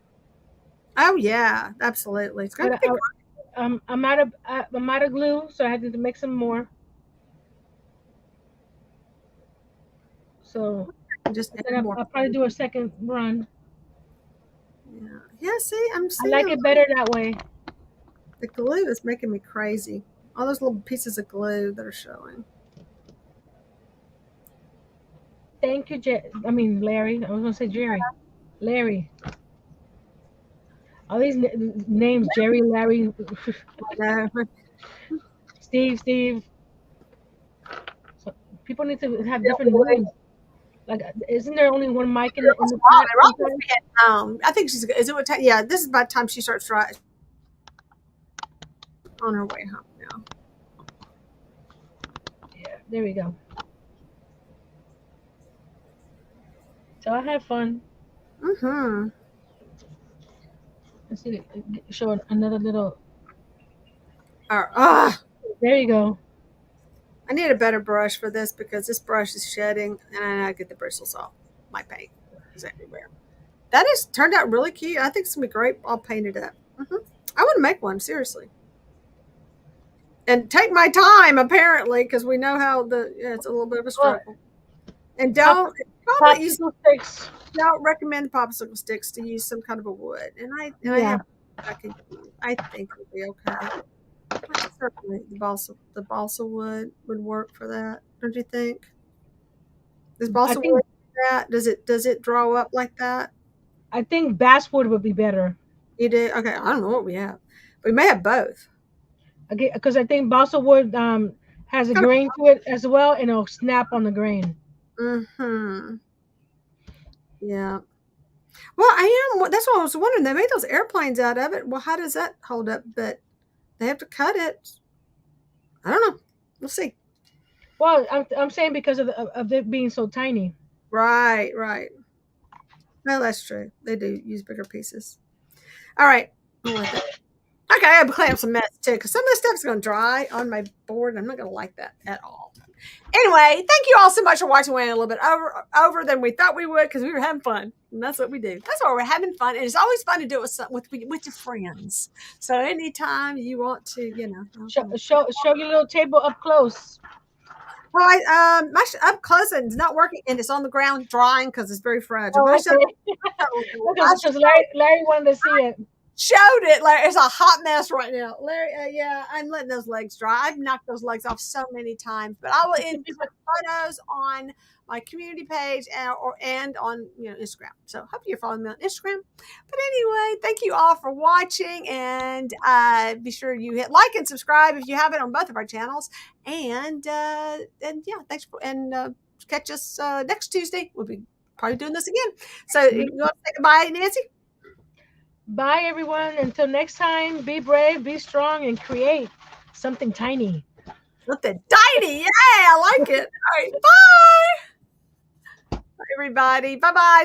Oh yeah, absolutely. It's gonna. I'm out of glue, so I had to make some more. So I'll probably do a second run. Yeah. See, I like it better that way. The glue is making me crazy. All those little pieces of glue that are showing. Thank you, Larry. I was gonna say Jerry. Larry. All these names: Jerry, Larry, No. Steve. So people need to have different names. Like, isn't there only one mic in the pot sometimes? I think she's. Is it what time? Yeah, this is about time she starts on her way home now. Yeah, there we go. So I had fun. Mm-hmm. Let's see, show another little. There you go. I need a better brush for this because this brush is shedding and I get the bristles off. My paint is everywhere. That has turned out really cute. I think it's gonna be great all painted up. I want to make one, seriously. And take my time, apparently, because we know how it's a little bit of a struggle. And don't sticks. Don't recommend popsicle sticks to use some kind of a wood. And I think it'll be okay. Certainly the balsa wood would work for that, don't you think? Does balsa wood do that? Does it draw up like that? I think basswood would be better. You do? Okay, I don't know what we have. We may have both. Okay, because I think balsa wood has a grain to it as well, and it'll snap on the grain. Mm-hmm. Yeah. Well, I am. That's what I was wondering. They made those airplanes out of it. Well, how does that hold up? But they have to cut it. I don't know. We'll see. Well, I'm saying because of it being so tiny. Right. No, that's true. They do use bigger pieces. All right. Okay, I have to clean up some mess too, because some of this stuff's going to dry on my board, and I'm not going to like that at all. Anyway, thank you all so much for watching. We went a little bit over than we thought we would because we were having fun, and that's what we do. That's why we're having fun, and it's always fun to do it with your friends. So anytime you want to, show your little table up close. Well, my up close and it's not working, and it's on the ground drying because it's very fragile. Oh, because Larry wanted to see it. Showed it, Larry. It's a hot mess right now, Larry. Yeah, I'm letting those legs dry. I've knocked those legs off so many times, but I will include photos on my community page and on Instagram. So hope you're following me on Instagram. But anyway, thank you all for watching, and be sure you hit like and subscribe if you haven't on both of our channels. And yeah, thanks catch us next Tuesday. We'll be probably doing this again. So you want to say goodbye, Nancy? Bye, everyone. Until next time, be brave, be strong, and create something tiny. Something tiny. Yeah, I like it. All right. Bye. Bye, everybody. Bye-bye.